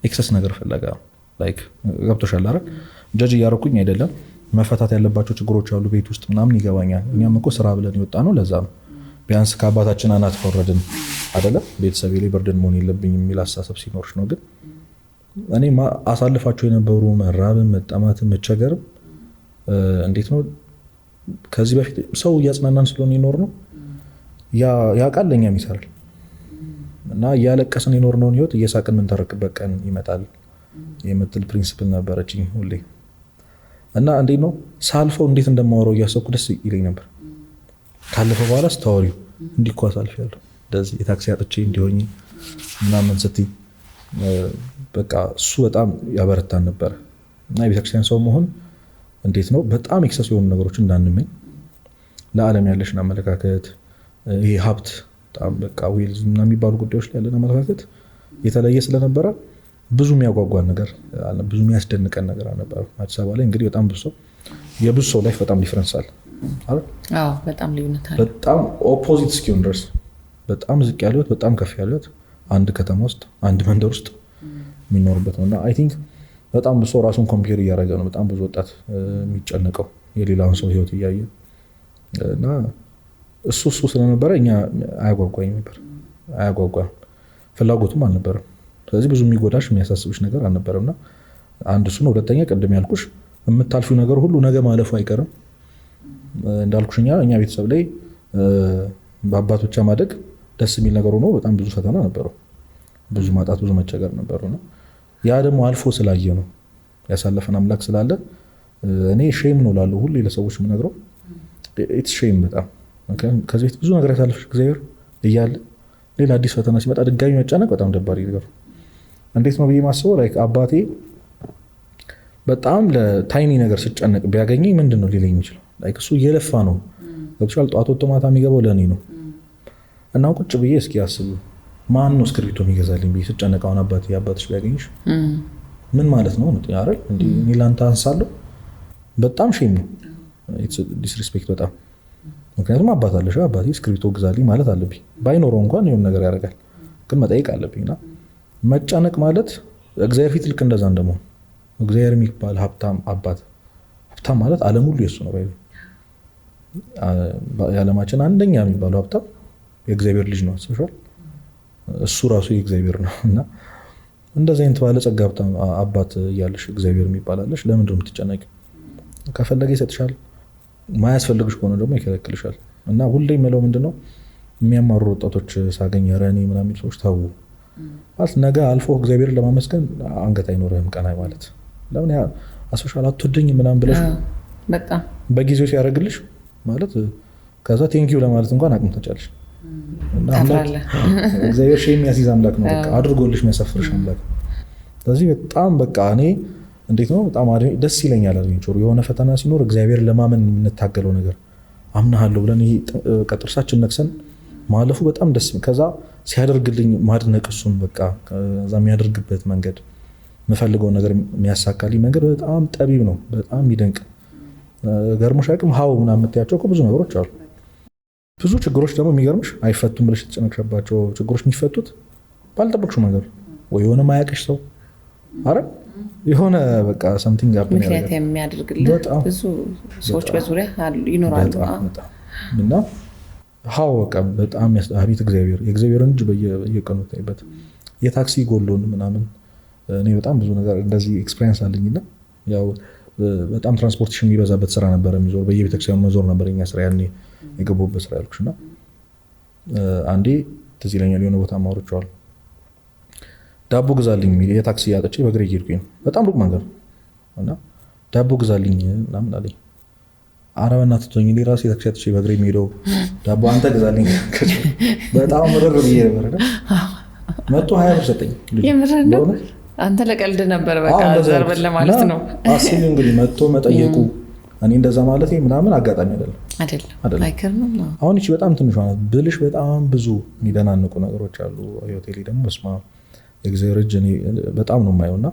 ኤክሰስ ነገር ፍለጋ ላይክ ገብቶሻል አይደል? ጀጅ እያደረኩኝ አይደለም። መፈታት ያለባቸው ችግሮች አሉ ቤት ውስጥ ምናምን ይገባኛል። እኛም እኮ ስራ ብለን የወጣ ነው ለዛ ነው። ቢያንስ ከአባታችን አናት ከወረድን አይደለም ቤተሰቤ ላይ በርደን መሆን የለብኝም የሚል አስተሳሰብ ሲኖርሽ ነው። ግን እኔ አሳልፋቸው የነበሩ መራብም መጠማትም መቸገርም እንዴት ነው ከዚህ በፊት ሰው እያጽናናን ስለሆነ ይኖር ነው ያ ቃል ለእኛም ይሰራል እና እያለቀስን የኖርነውን ህይወት እየሳቅን የምንተረክበት ቀን ይመጣል የምትል ፕሪንሲፕል ነበረችኝ ሁሌ እና እንዴት ነው ሳልፈው እንዴት እንደማወራው እያሰብኩ ደስ ይለኝ ነበር። ካለፈው በኋላ ስታወሪው እንዲህ እኮ አሳልፌያለሁ እንደዚህ የታክሲ አጥቼ እንዲሆኝ ምናምን ስትይ በቃ እሱ በጣም ያበረታን ነበር እና የቤተክርስቲያን ሰው መሆን እንዴት ነው በጣም ኤክሰስ የሆኑ ነገሮችን እንዳንመኝ ለዓለም ያለሽን አመለካከት ይሄ ሀብት በጣም በቃ ዌልዝ እና የሚባሉ ጉዳዮች ላይ ያለን አመለካከት የተለየ ስለነበረ ብዙ የሚያጓጓን ነገር አለ፣ ብዙ የሚያስደንቀን ነገር አልነበረ። አዲስ አበባ ላይ እንግዲህ በጣም ብዙ ሰው የብዙ ሰው ላይፍ በጣም ዲፈረንስ አለ አይደል? አዎ በጣም ልዩነት አለ። በጣም ኦፖዚት እስኪሆን ድረስ በጣም ዝቅ ያለ ህይወት በጣም ከፍ ያለ ህይወት አንድ ከተማ ውስጥ አንድ መንደር ውስጥ የሚኖርበት ነው እና አይ ቲንክ በጣም ብዙ ሰው ራሱን ኮምፔር እያደረገ ነው። በጣም ብዙ ወጣት የሚጨነቀው የሌላውን ሰው ህይወት እያየ እና እሱ ስለነበረ እኛ አያጓጓኝ ነበር፣ አያጓጓም፣ ፍላጎቱም አልነበረም። ስለዚህ ብዙ የሚጎዳሽ የሚያሳስብሽ ነገር አልነበረምና አንድ እሱ ነው። ሁለተኛ ቅድም ያልኩሽ የምታልፊው ነገር ሁሉ ነገ ማለፉ አይቀርም እንዳልኩሽ እኛ ቤተሰብ ላይ በአባት ብቻ ማደግ ደስ የሚል ነገር ሆኖ በጣም ብዙ ፈተና ነበረው፣ ብዙ ማጣት፣ ብዙ መቸገር ነበረውና ያ ደግሞ አልፎ ስላየ ነው ያሳለፈን አምላክ ስላለ እኔ ሼም ነው ላለው ሁሉ ለሰዎች የምነግረው ኢትስ ሼም በጣም ከዚህ በፊት ብዙ ነገር ያሳለፈሽ እግዚአብሔር እያለ ሌላ አዲስ ፈተና ሲመጣ ድጋሚ መጨነቅ በጣም ደባሪ ነገር። እንዴት ነው ብዬ ማስበው ላይክ አባቴ በጣም ለታይኒ ነገር ስጨነቅ ቢያገኘኝ ምንድን ነው ሊለኝ የሚችለው? ላይክ እሱ እየለፋ ነው ገብቶሻል። ጠዋት ወጥቶ ማታ የሚገባው ለእኔ ነው እና ቁጭ ብዬ እስኪ አስቡ ማን ነው እስክሪብቶ የሚገዛልኝ ብዬ ስጨነቅ አሁን አባትሽ ቢያገኝሽ ምን ማለት ነው አይደል? እኔ ላንተ አንሳለሁ። በጣም ሼም ነው፣ ዲስሪስፔክት በጣም ምክንያቱም አባት አለሽ፣ አባቴ እስክሪብቶ ግዛልኝ ማለት አለብኝ። ባይኖረው እንኳን የሆነ ነገር ያደርጋል፣ ግን መጠየቅ አለብኝና መጨነቅ ማለት እግዚአብሔር ፊት ልክ እንደዛ እንደመሆን እግዚአብሔር የሚባል ሀብታም አባት፣ ሀብታም ማለት ዓለም ሁሉ የሱ ነው። የዓለማችን አንደኛ የሚባለው ሀብታም የእግዚአብሔር ልጅ ነው። አስበሽዋል? እሱ ራሱ የእግዚአብሔር ነው እና እንደዚህ አይነት ባለጸጋ ሀብታም አባት እያለሽ እግዚአብሔር የሚባላለሽ ለምንድን ነው የምትጨነቂው? ከፈለገ ይሰጥሻል፣ ማያስፈልግሽ ከሆነ ደግሞ ይከለክልሻል። እና ሁሌ የምለው ምንድነው የሚያማሩ ወጣቶች ሳገኝ ኧረ እኔ ምናምን ሰዎች ታው ማለት ነገ አልፎ እግዚአብሔርን ለማመስገን አንገት አይኖርህም ቀናይ ማለት ለምን ያ አስበሻል አትወደኝ ምናምን ብለሽ በጣም በጊዜው ሲያደርግልሽ ማለት ከዛ ቴንኪው ለማለት እንኳን አቅም ተቻለሽ እና እግዚአብሔር ሼም ያሲዝ አምላክ ነው። በቃ አድርጎልሽ የሚያሳፍርሽ አምላክ። ስለዚህ በጣም በቃ እኔ እንዴት ነው በጣም ደስ ይለኛል። አድቬንቸሩ የሆነ ፈተና ሲኖር እግዚአብሔር ለማመን የምንታገለው ነገር አምናለሁ ብለን ይሄ ጥርሳችን ነክሰን ማለፉ በጣም ደስ ከዛ ሲያደርግልኝ ማድነቅ እሱን በቃ ከዛ የሚያደርግበት መንገድ የምፈልገው ነገር የሚያሳካልኝ መንገድ በጣም ጠቢብ ነው። በጣም ይደንቅ ገርሞሽ አቅም ሀው ምናምን የምትያቸው ብዙ ነገሮች አሉ። ብዙ ችግሮች ደግሞ የሚገርምሽ አይፈቱም ብለሽ የተጨነቅሽባቸው ችግሮች የሚፈቱት ባልጠበቅሽው ነገር ወይ የሆነ ማያውቅሽ ሰው አረ የሆነ በቃ ሰምቲንግ ምክንያት የሚያደርግልህ ብዙ ሰዎች በዙሪያ ይኖራሉ እና ሀው በቃ በጣም አቤት እግዚአብሔር የእግዚአብሔርን እጅ በየቀኑ ታይበት የታክሲ ጎሎን ምናምን እኔ በጣም ብዙ ነገር እንደዚህ ኤክስፒሪየንስ አለኝና ያው በጣም ትራንስፖርቴሽን የሚበዛበት ስራ ነበር። የሚዞር በየቤተክርስቲያኑ መዞር ነበር የኛ ስራ ያኔ የገቡበት ስራ ያልኩሽና አንዴ ትዝ ይለኛል የሆነ ቦታ ማውርቻለሁ ዳቦ ግዛልኝ የሚል የታክሲ ያጠቼ በእግሬ እየሄድኩኝ በጣም ሩቅ መንገድ እና ዳቦ ግዛልኝ ምናምን አለኝ። ኧረ በእናትህ ተወኝ እኔ ራሴ ታክሲ አጥቼ በእግሬ የሚሄደው ዳቦ አንተ ግዛልኝ በጣም ምርር ብዬ ነበር። መቶ 20 ብር ሰጠኝ። አንተ ለቀልድ ነበር በቃ ዘርበን ለማለት ነው። አስቢ እንግዲህ መቶ መጠየቁ እኔ እንደዛ ማለት ምናምን አጋጣሚ አይደለም አይከርም። አሁን እቺ በጣም ትንሿ ናት ብልሽ በጣም ብዙ የሚደናንቁ ነገሮች አሉ። ሆቴሌ ደግሞ በስማ የእግዚአብሔር እጅ እኔ በጣም ነው የማየውና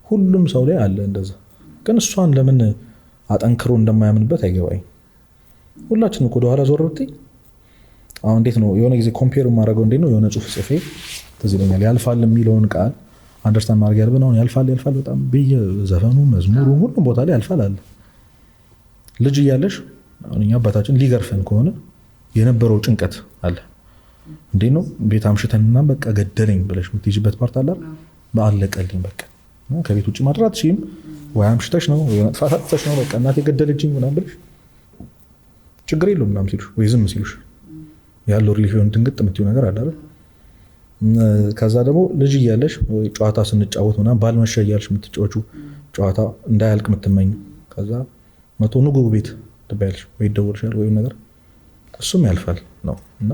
ሁሉም ሰው ላይ አለ እንደዛ። ግን እሷን ለምን አጠንክሮ እንደማያምንበት አይገባኝ። ሁላችንም ወደ ኋላ ዞር ብትይ አሁን እንዴት ነው የሆነ ጊዜ ኮምፔር የማደርገው እንዴት ነው የሆነ ጽሁፍ ጽፌ ትዝ ይለኛል ያልፋል የሚለውን ቃል አንደርስታንድ ማድረግ ያለብን አሁን ያልፋል በጣም በየዘፈኑ መዝሙሩ ሁሉም ቦታ ላይ ያልፋል አለ። ልጅ እያለሽ አሁን እኛ አባታችን ሊገርፈን ከሆነ የነበረው ጭንቀት አለ። እንዴት ነው ቤት አምሽተንና በቃ ገደለኝ ብለሽ የምትይዥበት ፓርት አለ አለቀልኝ በቃ ከቤት ውጭ ማድራት ሲም ወይ አምሽተሽ ነው ወይ መጥፋት አጥተሽ ነው በቃ እናቴ ገደለችኝ ምናምን ብለሽ ችግር የለውም ምናምን ሲሉሽ ወይ ዝም ሲሉሽ ያለው ሪሊጅን ድንግጥ የምትይው ነገር አለ አይደል? ከዛ ደግሞ ልጅ እያለሽ ጨዋታ ስንጫወት ምናምን ባልመሸ እያልሽ የምትጫወቹ ጨዋታ እንዳያልቅ የምትመኝ ከዛ መቶ ንጉ ቤት ትባያለሽ ወይ ይደወልሻል ወይ ነገር እሱም ያልፋል ነው እና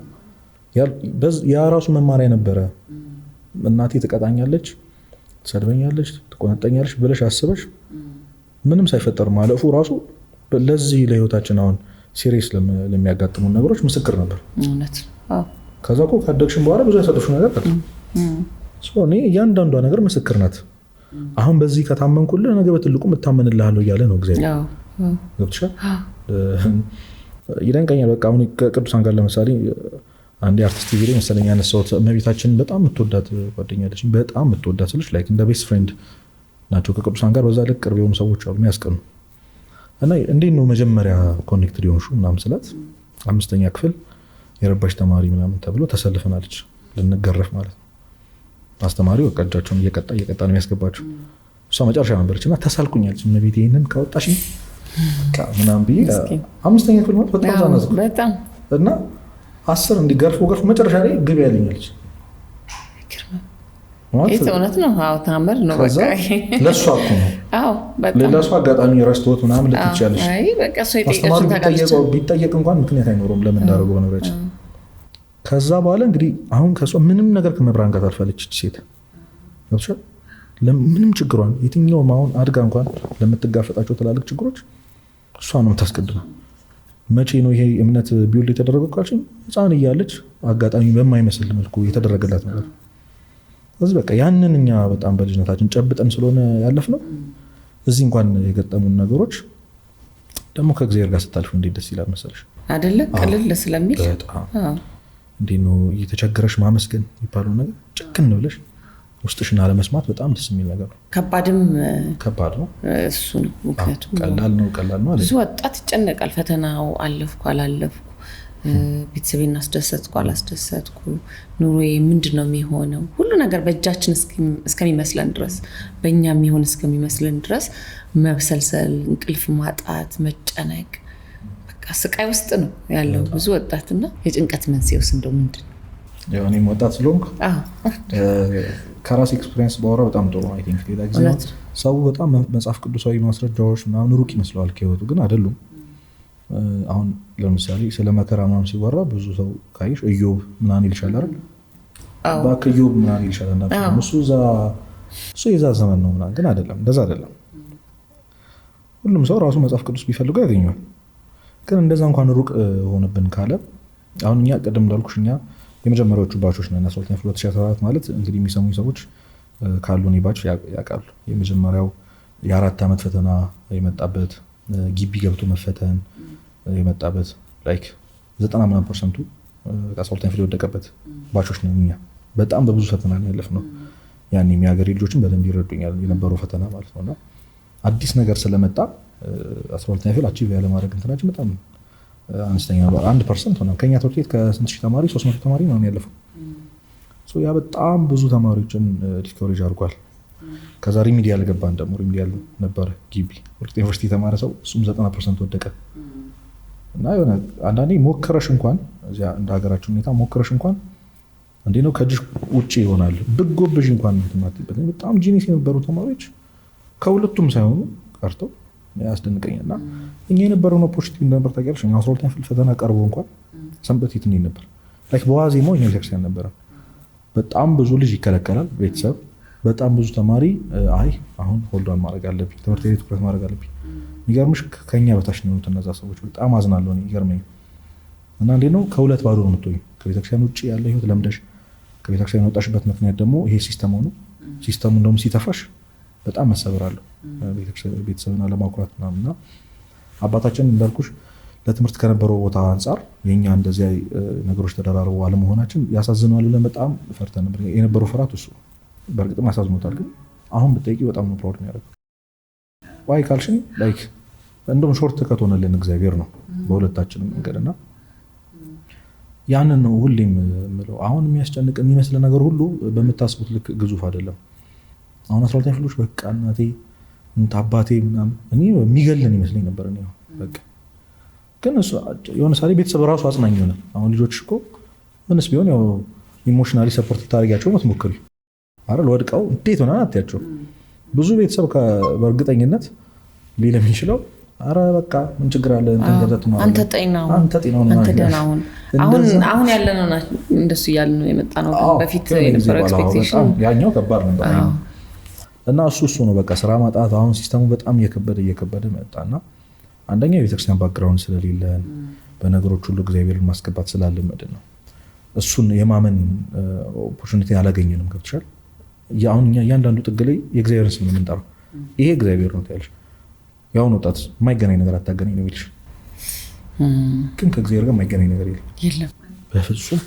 ያ ራሱ መማሪያ ነበረ። እናቴ ትቀጣኛለች፣ ትሰድበኛለች፣ ትቆነጠኛለች ብለሽ አስበሽ ምንም ሳይፈጠር ማለፉ ራሱ ለዚህ ለህይወታችን አሁን ሲሪየስ ለሚያጋጥሙ ነገሮች ምስክር ነበር። እውነት ከዛ እኮ ካደግሽም በኋላ ብዙ ያሳለፍሽ ነገር አለ። እኔ እያንዳንዷ ነገር ምስክር ናት። አሁን በዚህ ከታመንኩልህ ነገ በትልቁ እታመንልሃለሁ እያለ ነው እግዚአብሔር። ገብቶሻል? ይደንቀኛል። በቃ አሁን ከቅዱሳን ጋር ለምሳሌ አንድ አርቲስት ቪዲዮ መሰለኝ ያነሳሁት እመቤታችንን በጣም የምትወዳት ጓደኛ አለችኝ። በጣም የምትወዳት ስልሽ ላይክ እንደ ቤስት ፍሬንድ ናቸው ከቅዱሳን ጋር በዛ ልክ ቅርብ የሆኑ ሰዎች አሉ የሚያስቀኑ እና እንዴት ነው መጀመሪያ ኮኔክትድ የሆንሹ ምናምን ስላት 5ኛ ክፍል የረባሽ ተማሪ ምናምን ተብሎ ተሰልፈናለች ልንገረፍ ማለት ነው። አስተማሪው በቃ እጃቸውን እየቀጣ ነው የሚያስገባቸው። እሷ መጨረሻ ነበረች እና ተሳልኩኛለች እመቤቴ ይህንን ካወጣሽኝ ምናምን ብዬ 5ኛ ክፍል ማለት በጣም ዛናዝ እና 10 እንዲገርፉ መጨረሻ ላይ ግብ ያለኛለች። እውነት ነው። አዎ ታምር ነው። በቃ ለእሷ እኮ ነው። አዎ በጣም ለእሷ አጋጣሚ ረስቶት ምናምን ልትቻለች። አይ በቃ እሷ ቢጠየቅ እንኳን ምክንያት አይኖረውም ለምን እንዳደረገው ነገሮች። ከዛ በኋላ እንግዲህ አሁን ከእሷ ምንም ነገር ከመብራን ጋር ታልፋለች ሴት ገብቶሻል። ምንም ችግሯን የትኛውም አሁን አድጋ እንኳን ለምትጋፈጣቸው ትላልቅ ችግሮች እሷ ነው የምታስቀድመው። መቼ ነው ይሄ እምነት ቢውል የተደረገው ካልሽኝ ህፃን እያለች አጋጣሚ በማይመስል መልኩ የተደረገላት ነገር። ስለዚህ በቃ ያንን እኛ በጣም በልጅነታችን ጨብጠን ስለሆነ ያለፍነው እዚህ እንኳን የገጠሙን ነገሮች ደግሞ ከእግዚአብሔር ጋር ስታልፉ እንዴት ደስ ይላል መሰለሽ አይደለ? ቅልል ስለሚል እንዴት ነው እየተቸገረሽ ማመስገን የሚባለው ነገር ጭክን ብለሽ ውስጥሽን አለመስማት በጣም ደስ የሚል ነገር ነው። ከባድ ነው እሱ ነው። ምክንያቱም ቀላል ነው አለ ብዙ ወጣት ይጨነቃል። ፈተናው አለፍኩ አላለፍኩ፣ ቤተሰቤን አስደሰትኩ አላስደሰትኩ፣ ኑሮዬ ምንድነው የሚሆነው፣ ሁሉ ነገር በእጃችን እስከሚመስለን ድረስ በእኛ የሚሆን እስከሚመስለን ድረስ መብሰልሰል፣ እንቅልፍ ማጣት፣ መጨነቅ በቃ ስቃይ ውስጥ ነው ያለው ብዙ ወጣትና የጭንቀት መንስኤውስ እንደው ምንድነው? ያው እኔም ወጣት ስለሆንኩ ከራሴ ኤክስፒሪየንስ ባወራ በጣም ጥሩ ነው። አይ ቲንክ ሌላ ጊዜ ሰው በጣም መጽሐፍ ቅዱሳዊ ማስረጃዎች ምናምን ሩቅ ይመስለዋል ከህይወቱ ግን አይደሉም። አሁን ለምሳሌ ስለ መከራ ምናምን ሲወራ ብዙ ሰው ካይሽ ኢዮብ ምናምን ይልሻል አይደል? እባክህ ኢዮብ ምናምን ይልሻል እና እሱ የዛ ዘመን ነው ምናምን ግን አይደለም፣ እንደዛ አይደለም። ሁሉም ሰው ራሱ መጽሐፍ ቅዱስ ቢፈልገው ያገኘዋል። ግን እንደዛ እንኳን ሩቅ ሆነብን ካለ አሁን እኛ ቀደም እንዳልኩሽ እኛ የመጀመሪያዎቹ ባቾች ነን። 2014 ማለት እንግዲህ የሚሰሙኝ ሰዎች ካሉ እኔ ባች ያውቃሉ። የመጀመሪያው የ4 ዓመት ፈተና የመጣበት ግቢ ገብቶ መፈተን የመጣበት ላይክ 90% 12ኛ ክፍል የወደቀበት ባቾች ነን እኛ። በጣም በብዙ ፈተና ነው ያለፍነው። ያኔ የሚያገሬ ልጆችን በደንብ ይረዱኛል የነበረው ፈተና ማለት ነውና አዲስ ነገር ስለመጣ 12ኛ ክፍል አቺቭ ያለ ማድረግ እንትናችን በጣም አነስተኛ ነው። 1% ሆነ ከኛ ትምህርት ቤት ከስንት ሺህ ተማሪ 300 ተማሪ ነው ያለፈው። ያ በጣም ብዙ ተማሪዎችን ዲስኮሬጅ አድርጓል። ከዛ ሪሚዲያል ገባን ደግሞ ሪሚዲያል ነበር ግቢ ወልቂጤ ዩኒቨርሲቲ የተማረ ሰው እሱም 90% ወደቀ። እና የሆነ አንዳንዴ ሞክረሽ እንኳን እዚያ እንደ ሀገራችን ሁኔታ ሞክረሽ እንኳን እንዴት ነው ከእጅሽ ውጭ ይሆናል ብጎብዥ እንኳን እንትማትበት በጣም ጂኒስ የነበሩ ተማሪዎች ከሁለቱም ሳይሆኑ ቀርተው ያስደንቀኛልና እኛ የነበረው ኦፖርቹኒቲ ነበር ታውቂያለሽ። 12ኛ ክፍል ፈተና ቀርቦ እንኳን ሰንበት ይትን ነበር ላይክ በዋዜማው እኛ ቤተክርስቲያን ነበረ። በጣም ብዙ ልጅ ይከለከላል ቤተሰብ፣ በጣም ብዙ ተማሪ አይ አሁን ሆልዶን ማድረግ አለብኝ ትምህርት ቤት ትኩረት ማድረግ አለብኝ። የሚገርምሽ ከኛ በታች ነው እነዛ ሰዎች በጣም አዝናለሁ እኔ ይገርመኝ። እና እንዴት ነው ከሁለት ባዶ ነው የምትሆኝ ከቤተክርስቲያን ውጭ ያለ ህይወት ለምደሽ ከቤተክርስቲያን የወጣሽበት ምክንያት ደግሞ ይሄ ሲስተም ሆኖ ሲስተሙ እንደውም ሲተፋሽ በጣም መሰበራለሁ ቤተሰብና ለማኩራት ምናምንና አባታችን እንዳልኩሽ ለትምህርት ከነበረው ቦታ አንጻር የኛ እንደዚህ ነገሮች ተደራርበው አለመሆናችን ያሳዝነዋል ብለን በጣም ፈርተን ነበር። የነበረው ፍርሃት እሱ በእርግጥም ያሳዝኖታል። ግን አሁን ብጠይቂ በጣም ነው ፕራውድ የሚያደርገው። ዋይ ካልሽኝ ላይክ እንደውም ሾርት ከት ሆነልን እግዚአብሔር ነው በሁለታችንም መንገድና ያንን ነው ሁሌም የምለው። አሁን የሚያስጨንቅ የሚመስል ነገር ሁሉ በምታስቡት ልክ ግዙፍ አይደለም። አሁን 12ኛ ክፍሎች በቃ እናቴ እንት አባቴ ምናምን እኔ የሚገልን ይመስለኝ ነበር እኔ በቃ። ግን እሱ የሆነ ሳሌ ቤተሰብ ራሱ አጽናኝ ሆነ። አሁን ልጆች እኮ ምንስ ቢሆን ያው ኢሞሽናሊ ሰፖርት ልታደርጊያቸው ምትሞክሪ አይደል? ወድቀው እንዴት ሆነ አትያቸው። ብዙ ቤተሰብ በእርግጠኝነት ሊል የሚችለው አረ በቃ ምን ችግር አለ አንተ ጤናው አንተ ደህናውን አሁን ያለነው እንደሱ እያልን ነው የመጣ ነው። በፊት የነበረው ኤክስፔክቴሽን ያኛው ከባድ ነበር እና እሱ ነው በቃ ስራ ማጣት። አሁን ሲስተሙ በጣም እየከበደ መጣና አንደኛ የቤተክርስቲያን ባክግራውንድ ስለሌለን በነገሮች ሁሉ እግዚአብሔርን ማስገባት ስላለመድን ነው። እሱን የማመን ኦፖርቹኒቲ አላገኘንም። ገብቶሻል? አሁን እያንዳንዱ ጥግ ላይ የእግዚአብሔርን ስም የምንጠራው ይሄ እግዚአብሔር ነው ትያለሽ። ያሁን ወጣት የማይገናኝ ነገር አታገናኝ ነው ይልሽ። ግን ከእግዚአብሔር ጋር የማይገናኝ ነገር የለም። በፍጹም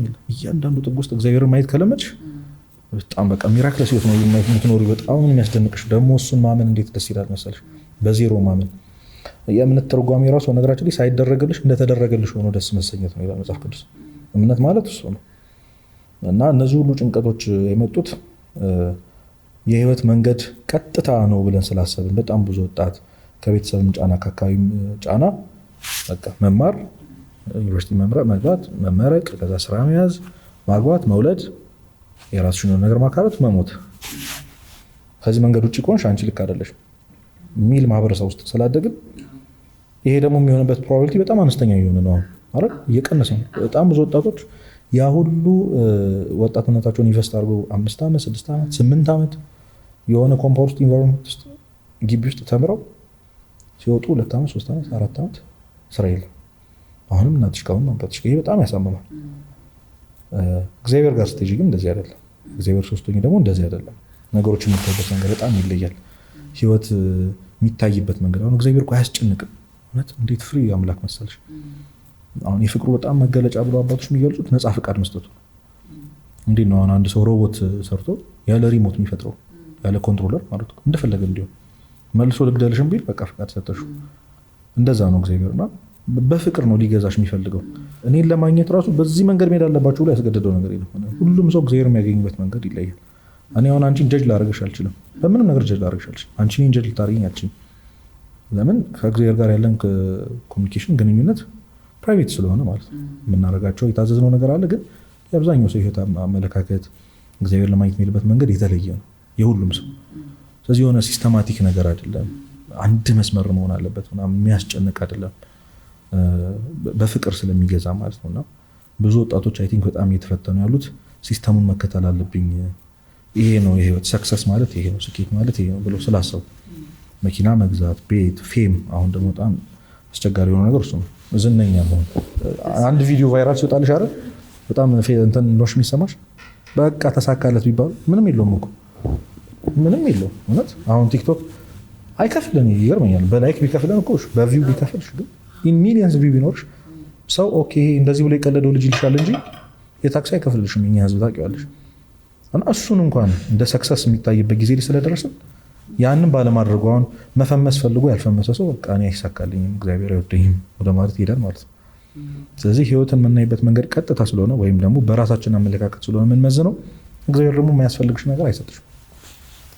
የለም። እያንዳንዱ ጥግ ውስጥ እግዚአብሔርን ማየት ከለመድሽ በጣም በቃ ሚራክለስ ህይወት ነው የምትኖሪው። በጣም የሚያስደንቅሽ ደግሞ እሱን ማመን እንዴት ደስ ይላል መሰለሽ። በዜሮ ማመን የእምነት ተርጓሚ ራሱ ነገራችን ላይ ሳይደረግልሽ እንደተደረገልሽ ሆኖ ደስ መሰኘት ነው ይላል መጽሐፍ ቅዱስ። እምነት ማለት እሱ ነው። እና እነዚህ ሁሉ ጭንቀቶች የመጡት የህይወት መንገድ ቀጥታ ነው ብለን ስላሰብን በጣም ብዙ ወጣት ከቤተሰብም ጫና ከአካባቢም ጫና በቃ መማር፣ ዩኒቨርሲቲ መግባት፣ መመረቅ፣ ከዛ ስራ መያዝ፣ ማግባት፣ መውለድ፣ የራስሽን ነገር ማካበት፣ መሞት፣ ከዚህ መንገድ ውጭ ከሆንሽ አንቺ ልክ አይደለሽም የሚል ማህበረሰብ ውስጥ ስላደግን ይሄ ደግሞ የሚሆንበት ፕሮባቢሊቲ በጣም አነስተኛ እየሆነ ነው አይደል? እየቀነሰ ነው። በጣም ብዙ ወጣቶች ያ ሁሉ ወጣትነታቸውን ኢንቨስት አድርገው 5 ዓመት 6 ዓመት 8 ዓመት የሆነ ኮምፓውንድ ኢንቫይሮንመንት ውስጥ ግቢ ውስጥ ተምረው ሲወጡ 2 ዓመት 3 ዓመት 4 ዓመት ስራ የለም። አሁንም እናትሽ ካሁን ማምጣትሽ ይሄ በጣም ያሳምማል። እግዚአብሔር ጋር ስትሄጂ ግን እንደዚህ አይደለም። እግዚአብሔር ሶስቶኝ ደግሞ እንደዚህ አይደለም። ነገሮች የሚታዩበት መንገድ በጣም ይለያል። ህይወት የሚታይበት መንገድ አሁን እግዚአብሔር እኮ አያስጨንቅም። እውነት እንዴት ፍሪ አምላክ መሰለሽ። አሁን የፍቅሩ በጣም መገለጫ ብሎ አባቶች የሚገልጹት ነፃ ፍቃድ መስጠቱ። እንዴት ነው አሁን አንድ ሰው ሮቦት ሰርቶ ያለ ሪሞት የሚፈጥረው ያለ ኮንትሮለር ማለት ነው እንደፈለገ እንዲሆን መልሶ ልግደልሽም ቢል በቃ ፍቃድ ሰጠሽው። እንደዛ ነው እግዚአብሔርና በፍቅር ነው ሊገዛሽ የሚፈልገው። እኔን ለማግኘት ራሱ በዚህ መንገድ መሄድ አለባችሁ ብሎ ያስገደደው ነገር የለም። ሁሉም ሰው እግዚአብሔር የሚያገኝበት መንገድ ይለያል። እኔ አሁን አንቺን ጀጅ ላደርግሽ አልችልም። በምንም ነገር ጀጅ ላደርግሽ አልችልም። አንቺ እኔን ጀጅ ልታደርጊኝ አልችልም። ለምን? ከእግዚአብሔር ጋር ያለን ኮሚኒኬሽን ግንኙነት ፕራይቬት ስለሆነ ማለት ነው። የምናደርጋቸው የታዘዝነው ነገር አለ። ግን የአብዛኛው ሰው ህይወት አመለካከት እግዚአብሔር ለማግኘት የሚሄድበት መንገድ የተለየ ነው የሁሉም ሰው። ስለዚህ የሆነ ሲስተማቲክ ነገር አይደለም። አንድ መስመር መሆን አለበት ምናምን የሚያስጨንቅ አይደለም። በፍቅር ስለሚገዛ ማለት ነውና ብዙ ወጣቶች አይ ቲንክ በጣም እየተፈተኑ ያሉት ሲስተሙን መከተል አለብኝ፣ ይሄ ነው የህይወት ሰክሰስ ማለት ይሄ ነው፣ ስኬት ማለት ይሄ ነው ብሎ ስላሰቡ መኪና መግዛት፣ ቤት፣ ፌም። አሁን ደግሞ በጣም አስቸጋሪ የሆነ ነገር እሱ ነው። ዝነኛ መሆን። አንድ ቪዲዮ ቫይራል ሲወጣልሽ አይደል በጣም እንትን ኖሽ የሚሰማሽ በቃ ተሳካለት ቢባሉ ምንም የለውም እኮ ምንም የለውም። እውነት አሁን ቲክቶክ አይከፍለን ይገርመኛል። በላይክ ቢከፍለን እኮ በቪው ቢከፍልሽ ግን ኢን ሚሊየንስ ቪው ቢኖርሽ ሰው ኦኬ እንደዚህ ብሎ የቀለደው ልጅ ይልሻል እንጂ የታክሲ አይከፍልልሽም። የኛ ህዝብ ታውቂዋለሽ። እና እሱን እንኳን እንደ ሰክሰስ የሚታይበት ጊዜ ላይ ስለደረስን ያንን ባለማድረጉ አሁን መፈመስ ፈልጎ ያልፈመሰ ሰው በቃ እኔ አይሳካልኝም እግዚአብሔር አይወደኝም ወደ ማለት ይሄዳል ማለት ነው። ስለዚህ ህይወትን የምናይበት መንገድ ቀጥታ ስለሆነ ወይም ደግሞ በራሳችን አመለካከት ስለሆነ የምንመዝነው እግዚአብሔር ደግሞ የማያስፈልግሽ ነገር አይሰጥሽም።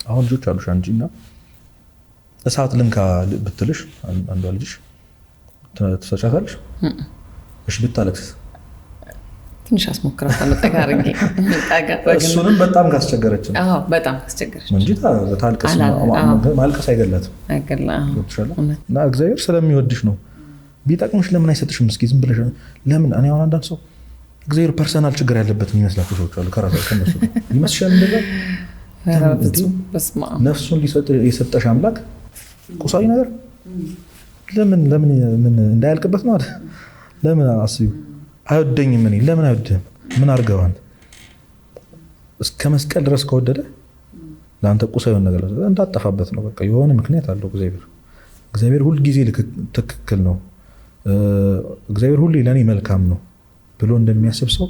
አሁን ልጆች አሉሽ አንቺ እና እሳት ልንካ ብትልሽ አንዷ ልጅሽ ትሰጫታለሽ? እሺ ብታለቅስ ትንሽ አስሞክራት አመጣጋርኝ እሱንም በጣም ካስቸገረች ነው። አዎ በጣም ካስቸገረች እንጂ ታልቅስ ማልቀስ አይገላትም። እና እግዚአብሔር ስለሚወድሽ ነው። ቢጠቅምሽ ለምን አይሰጥሽም? እስኪ ዝም ብለሽ ለምን? እኔ አሁን አንዳንድ ሰው እግዚአብሔር ፐርሰናል ችግር ያለበት የሚመስላቸው ሰዎች አሉ። ከራሳቸው ከነሱ ይመስልሻል እንደዛ? ነፍሱን የሰጠሽ አምላክ ቁሳዊ ነገር ለምን እንዳያልቅበት ነው አይደል? ለምን አስዩ። አይወደኝም እኔ ለምን አይወድህም? ምን አድርገዋል? እስከ መስቀል ድረስ ከወደደ ለአንተ ቁሳዊ ነገር እንዳጠፋበት ነው። በቃ የሆነ ምክንያት አለው እግዚአብሔር። እግዚአብሔር ሁል ጊዜ ትክክል ነው፣ እግዚአብሔር ሁሌ ለእኔ መልካም ነው ብሎ እንደሚያስብ ሰው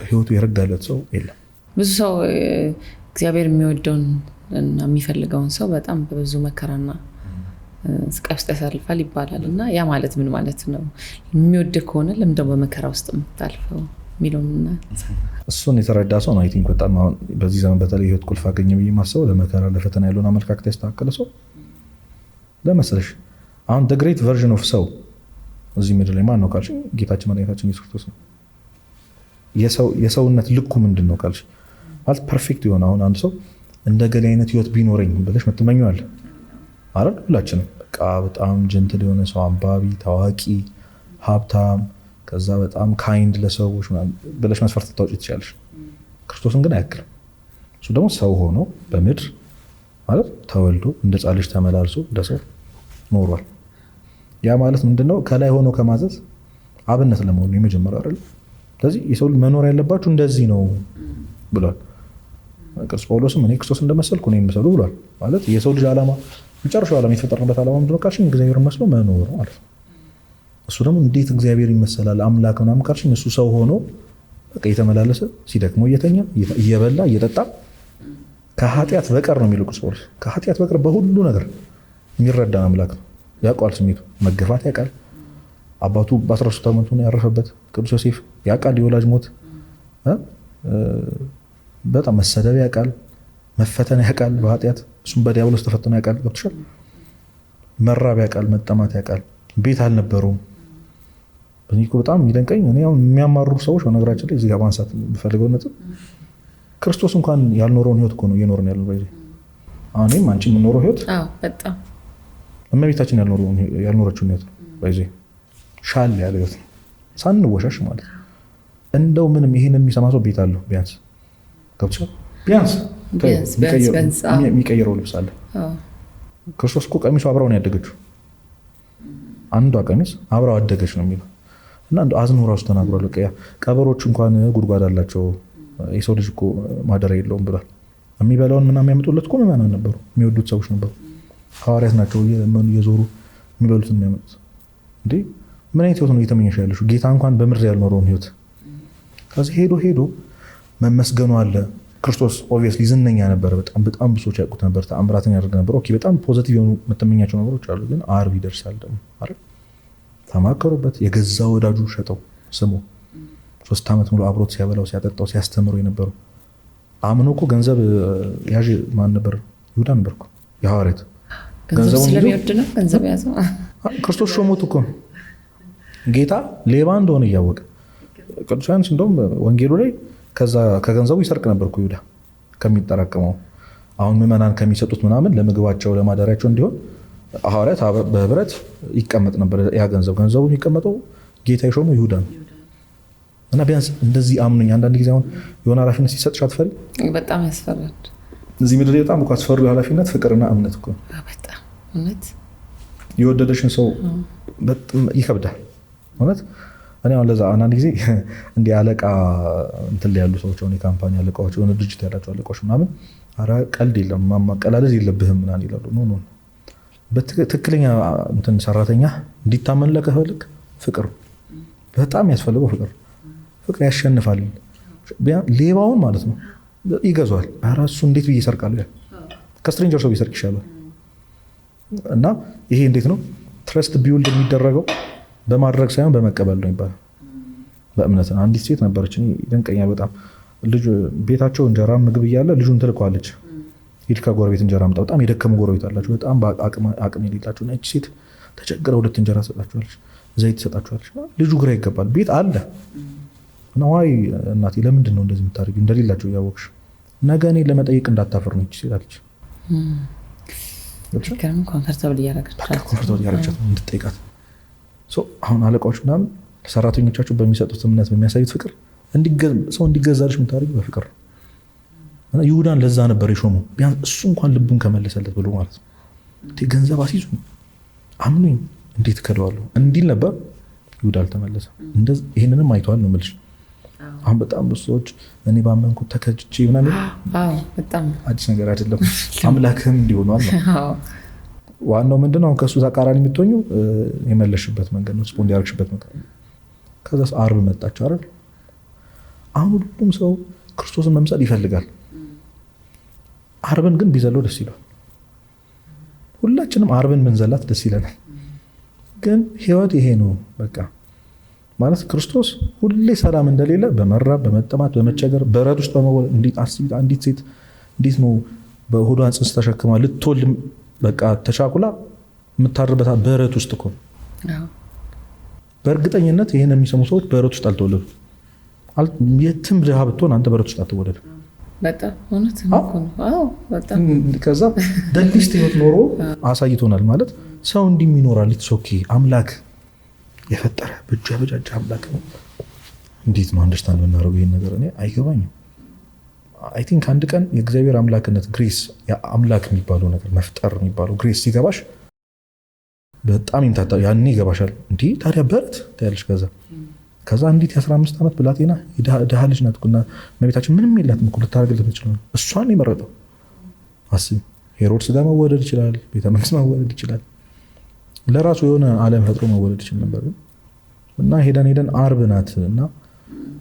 ህይወቱ የረጋለት ሰው የለም። ብዙ ሰው እግዚአብሔር የሚወደውን እና የሚፈልገውን ሰው በጣም በብዙ መከራና ስቃይ ውስጥ ያሳልፋል ይባላል እና ያ ማለት ምን ማለት ነው? የሚወድ ከሆነ ለምንድነው በመከራ ውስጥ የምታልፈው የሚለውና እሱን የተረዳ ሰው ነው። አይ ቲንክ በጣም አሁን በዚህ ዘመን በተለይ ህይወት ቁልፍ አገኘ ብዬ ማሰበው ለመከራ ለፈተና ያለውን አመለካከት ያስተካከለ ሰው ለመሰለሽ አሁን the great version of ሰው እዚህ ምድር ላይ ማን ነው ካልሽ ጌታችን መድኃኒታችን ኢየሱስ ክርስቶስ ነው። የሰውነት ልኩ ምንድን ነው ካልሽ ማለት ፐርፌክት የሆነ አሁን አንድ ሰው እንደ ገሌ አይነት ህይወት ቢኖረኝ ብለሽ የምትመኘው አለ አይደል? ሁላችንም በቃ በጣም ጀንትል የሆነ ሰው፣ አንባቢ፣ ታዋቂ፣ ሀብታም፣ ከዛ በጣም ካይንድ ለሰዎች ብለሽ መስፈርት ታውጪ ትችላለሽ። ክርስቶስን ግን አያክልም። እሱ ደግሞ ሰው ሆኖ በምድር ማለት ተወልዶ እንደ ሕፃን ልጅ ተመላልሶ እንደ ሰው ኖሯል። ያ ማለት ምንድነው? ከላይ ሆኖ ከማዘዝ አብነት ለመሆኑ የመጀመሪያው አይደል? ስለዚህ የሰው ልጅ መኖር ያለባችሁ እንደዚህ ነው ብሏል። ቅዱስ ጳውሎስም እኔ ክርስቶስ እንደመሰልኩ እኔን ምሰሉ ብሏል። ማለት የሰው ልጅ ዓላማ መጨረሻው ዓላማ የተፈጠረበት ዓላማ ምንድነው ካልሽኝ እግዚአብሔር መስሎ መኖር ማለት ነው። እሱ ደግሞ እንዴት እግዚአብሔር ይመሰላል አምላክ ምናምን ካልሽኝ እሱ ሰው ሆኖ በቃ እየተመላለሰ ሲደክመው እየተኛ እየበላ እየጠጣ ከኃጢአት በቀር ነው የሚለው ቅዱስ ጳውሎስ። ከኃጢአት በቀር በሁሉ ነገር የሚረዳ አምላክ ነው። ያውቃል፣ ስሜቱ መገፋት ያውቃል። አባቱ በ13 ዓመቱ ነው ያረፈበት ቅዱስ ዮሴፍ ያውቃል። የወላጅ ሞት በጣም መሰደብ ያውቃል። መፈተን ያውቃል በኃጢአት እሱም በዲያብሎስ ተፈተነ ያውቃል። ገብቶሻል? መራብ ያውቃል፣ መጠማት ያውቃል። ቤት አልነበረውም። በዚህ እኮ በጣም የሚደንቀኝ እኔ አሁን የሚያማሩ ሰዎች በነገራችን ላይ እዚህ ጋር ማንሳት የምፈልገው ነጥብ ክርስቶስ እንኳን ያልኖረውን ህይወት እኮ ነው እየኖርን ያለው። በዚህ አሁን እኔም አንቺ የምንኖረው ህይወት በጣም እመቤታችን ያልኖረችውን ህይወት ነው። በዚህ ሻል ያለ ህይወት ነው ሳንወሻሽ ማለት ነው። እንደው ምንም ይሄንን የሚሰማ ሰው ቤት አለው ቢያንስ። ገብቶሻል? ቢያንስ የሚቀይረው ልብስ አለ። ክርስቶስ እኮ ቀሚሱ አብራውን ያደገችው አንዷ ቀሚስ አብራው አደገች ነው የሚለው እና አዝኖ ራሱ ተናግሯል። በቃ ቀበሮች እንኳን ጉድጓድ አላቸው የሰው ልጅ እኮ ማደሪያ የለውም ብሏል። የሚበላውን ምናምን የሚያመጡለት እኮ ምዕመናን ነበሩ፣ የሚወዱት ሰዎች ነበሩ። ሐዋርያት ናቸው እየዞሩ የሚበሉት የሚያመጡት። እንዴ ምን አይነት ህይወት ነው እየተመኘሽ ያለሽው? ጌታ እንኳን በምድር ያልኖረውን ህይወት ከዚህ ሄዶ መመስገኑ አለ። ክርስቶስ ኦብቪየስሊ ዝነኛ ነበር። በጣም ብዙ ሰዎች ያውቁት ነበር። ተአምራትን ያደርግ ነበር። ኦኬ በጣም ፖዚቲቭ የሆኑ የምትመኛቸው ነገሮች አሉ። ግን ዓርብ ይደርሳል ደግሞ አይደል? ተማከሩበት። የገዛ ወዳጁ ሸጠው ስሙ 3 ዓመት ሙሉ አብሮት ሲያበላው ሲያጠጣው ሲያስተምሩ የነበረው አምኖ እኮ ገንዘብ ያዥ ማን ነበር? ይሁዳ ነበር እኮ የሐዋርያት ገንዘብ ስለሚወድ ነው ገንዘብ ያዘው። ክርስቶስ ሾሞት እኮ ጌታ ሌባ እንደሆነ እያወቀ ቅዱስ ዮሐንስ እንደውም ወንጌሉ ላይ ከገንዘቡ ይሰርቅ ነበር እኮ ይሁዳ ከሚጠራቀመው። አሁን ምዕመናን ከሚሰጡት ምናምን ለምግባቸው ለማደሪያቸው እንዲሆን ሐዋርያት በህብረት ይቀመጥ ነበር። ያ ገንዘቡ የሚቀመጠው ጌታ የሾመው ይሁዳ ነው። እና ቢያንስ እንደዚህ አምኑኝ። አንዳንድ ጊዜ አሁን የሆነ ኃላፊነት ሲሰጥሽ አትፈሪ? በጣም ያስፈራል። እዚህ ምድር በጣም እኮ አስፈሪ ኃላፊነት ፍቅርና እምነት እኮ በጣም እውነት የወደደሽን ሰው በጣም ይከብዳል እውነት። እኔ አሁን ለዛ አንዳንድ ጊዜ እንደ አለቃ እንትን ላይ ያሉ ሰዎች አሁን የካምፓኒ አለቃዎች የሆነ ድርጅት ያላቸው አለቃዎች ምናምን ኧረ ቀልድ የለም ማቀላለድ የለብህም ምናምን ይላሉ። ኖ በትክክለኛ እንትን ሰራተኛ እንዲታመንልህ ከፈልክ ፍቅር በጣም ያስፈልገው ፍቅር ያሸንፋል። ሌባውን ማለት ነው ይገዛዋል። ኧረ እሱ እንዴት ብዬ እሰርቃለሁ? ከስትሬንጀር ሰው ቢሰርቅ ይሻላል። እና ይሄ እንዴት ነው ትረስት ቢውልድ የሚደረገው? በማድረግ ሳይሆን በመቀበል ነው ይባላል። በእምነት ነው። አንዲት ሴት ነበረች ይደንቀኛል በጣም ልጅ ቤታቸው እንጀራ ምግብ እያለ ልጁን ትልከዋለች። ሂድ ከጎረቤት እንጀራ አምጣ። በጣም የደከሙ ጎረቤት አላቸው፣ በጣም አቅም የሌላቸው። እቺ ሴት ተቸግራ 2 እንጀራ ትሰጣቸዋለች፣ ዘይት ትሰጣቸዋለች። ልጁ ግራ ይገባል። ቤት አለ እና ዋይ እናቴ ለምንድን ነው እንደዚህ የምታደርጊው? እንደሌላቸው እያወቅሽ ነገ እኔ ለመጠየቅ እንዳታፈር ነው እቺ ሴት አለች። ኮንፈርታብል እያደረገቻት እንድትጠይቃት። አሁን አለቃዎች ምናምን ሰራተኞቻቸው በሚሰጡት እምነት በሚያሳዩት ፍቅር ሰው እንዲገዛልሽ የምታደርጊው በፍቅር ነው። ይሁዳን ለዛ ነበር የሾመው። ቢያንስ እሱ እንኳን ልቡን ከመለሰለት ብሎ ማለት ነው። ገንዘብ አስይዙ አምኑኝ እንዴት ከደዋለሁ እንዲል ነበር። ይሁዳ አልተመለሰም። ይህንንም አይተዋል ነው የምልሽ። አሁን በጣም ብዙ ሰዎች እኔ ባመንኩት ተከጅቼ ምናምን በጣም አዲስ ነገር አይደለም። አምላክህም እንዲሆኗል ነው ዋናው ምንድነው አሁን ከሱ ተቃራኒ የምትሆኙ የመለሽበት መንገድ ነው፣ ስፖንድ ያርግሽበት መንገድ። ከዛስ ዓርብ መጣች አይደል? አሁን ሁሉም ሰው ክርስቶስን መምሰል ይፈልጋል። ዓርብን ግን ቢዘለው ደስ ይላል። ሁላችንም ዓርብን ብንዘላት ደስ ይለናል። ግን ህይወት ይሄ ነው በቃ ማለት ክርስቶስ ሁሌ ሰላም እንደሌለ በመራብ በመጠማት በመቸገር በረት ውስጥ በመወለድ አንዲት ሴት እንዴት ነው በሆዷን ጽንስ ተሸክማ ልትወልድ በቃ ተቻኩላ የምታርበት በረት ውስጥ እኮ። በእርግጠኝነት ይሄን የሚሰሙ ሰዎች በረት ውስጥ አልተወለዱ። የትም ድሃ ብትሆን አንተ በረት ውስጥ አትወለድም። በጣም እውነት ነው። በጣም ከዛ ደሊስት ህይወት ኖሮ አሳይቶናል። ማለት ሰው እንዲህ ይኖራል። ኦኬ አምላክ የፈጠረ በእጁ ያበጃጀ አምላክ ነው። እንዴት ነው አንደርስታንድ የምናደርገው ይሄን ነገር? እኔ አይገባኝም። አይ ቲንክ አንድ ቀን የእግዚአብሔር አምላክነት ግሬስ አምላክ የሚባለው ነገር መፍጠር የሚባለው ግሬስ ሲገባሽ በጣም ይምታታ ያኔ ይገባሻል። እንዲህ ታዲያ በረት ታያለሽ። ከዛ እንዴት የ15 ዓመት ብላቴና ድሃ ልጅ ናት እና እመቤታችን ምንም የላትም እኮ ልታደርግለት የምትችለው እሷን የመረጠው። አስቢ፣ ሄሮድስ ጋር መወለድ ይችላል፣ ቤተ መንግስት መወለድ ይችላል፣ ለራሱ የሆነ ዓለም ፈጥሮ መወለድ ይችል ነበር። እና ሄደን ዓርብ ናት እና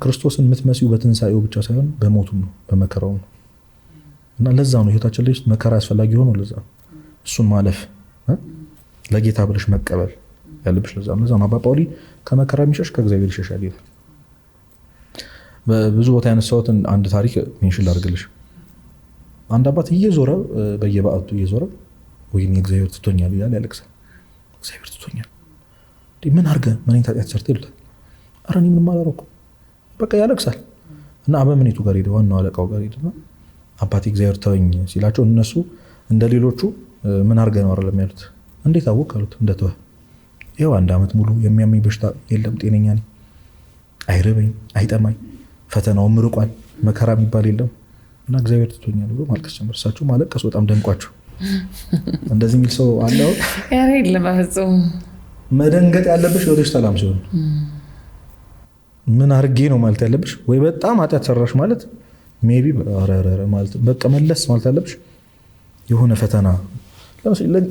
ክርስቶስን የምትመሲው በትንሳኤው ብቻ ሳይሆን በሞቱም ነው በመከራው ነው። እና ለዛ ነው ህይወታችን ላይ መከራ አስፈላጊ ሆኖ ለዛ እሱን ማለፍ ለጌታ ብለሽ መቀበል ያለብሽ ለዛ ነው። አባ ጳውሊ ከመከራ የሚሸሽ ከእግዚአብሔር ይሸሻል ይላል። በብዙ ቦታ ያነሳሁትን አንድ ታሪክ ሜንሽን ላድርግልሽ። አንድ አባት እየዞረ በየበዓቱ እየዞረ ወይኔ እግዚአብሔር ትቶኛል ይላል፣ ያለቅሳል። እግዚአብሔር ትቶኛል ምን አድርገህ ምን ኃጢአት ሰርተህ ይሉታል። ኧረ እኔ ምንም አላደረኩም በቃ ያለቅሳል። እና አበምኔቱ ጋር ሄደ፣ ዋናው አለቃው ጋር ሄደና አባቴ እግዚአብሔር ተወኝ ሲላቸው እነሱ እንደ ሌሎቹ ምን አድርገህ ነው አይደለም ያሉት። እንዴት አወቅ አሉት። እንደተወ ይኸው 1 ዓመት ሙሉ የሚያመኝ በሽታ የለም፣ ጤነኛ ነኝ፣ አይርበኝ አይጠማኝ፣ ፈተናውም ርቋል፣ መከራ የሚባል የለም እና እግዚአብሔር ትቶኛል ብሎ ማልቀስ ጀመር። እሳቸው ማለቀሱ በጣም ደንቋቸው። እንደዚህ የሚል ሰው አለ የለም። መደንገጥ ያለብሽ ወደሽ ሰላም ሲሆን ምን አድርጌ ነው ማለት ያለብሽ። ወይ በጣም ኃጢአት ሰራሽ ማለት ሜይ ቢ ማለት በቃ መለስ ማለት ያለብሽ የሆነ ፈተና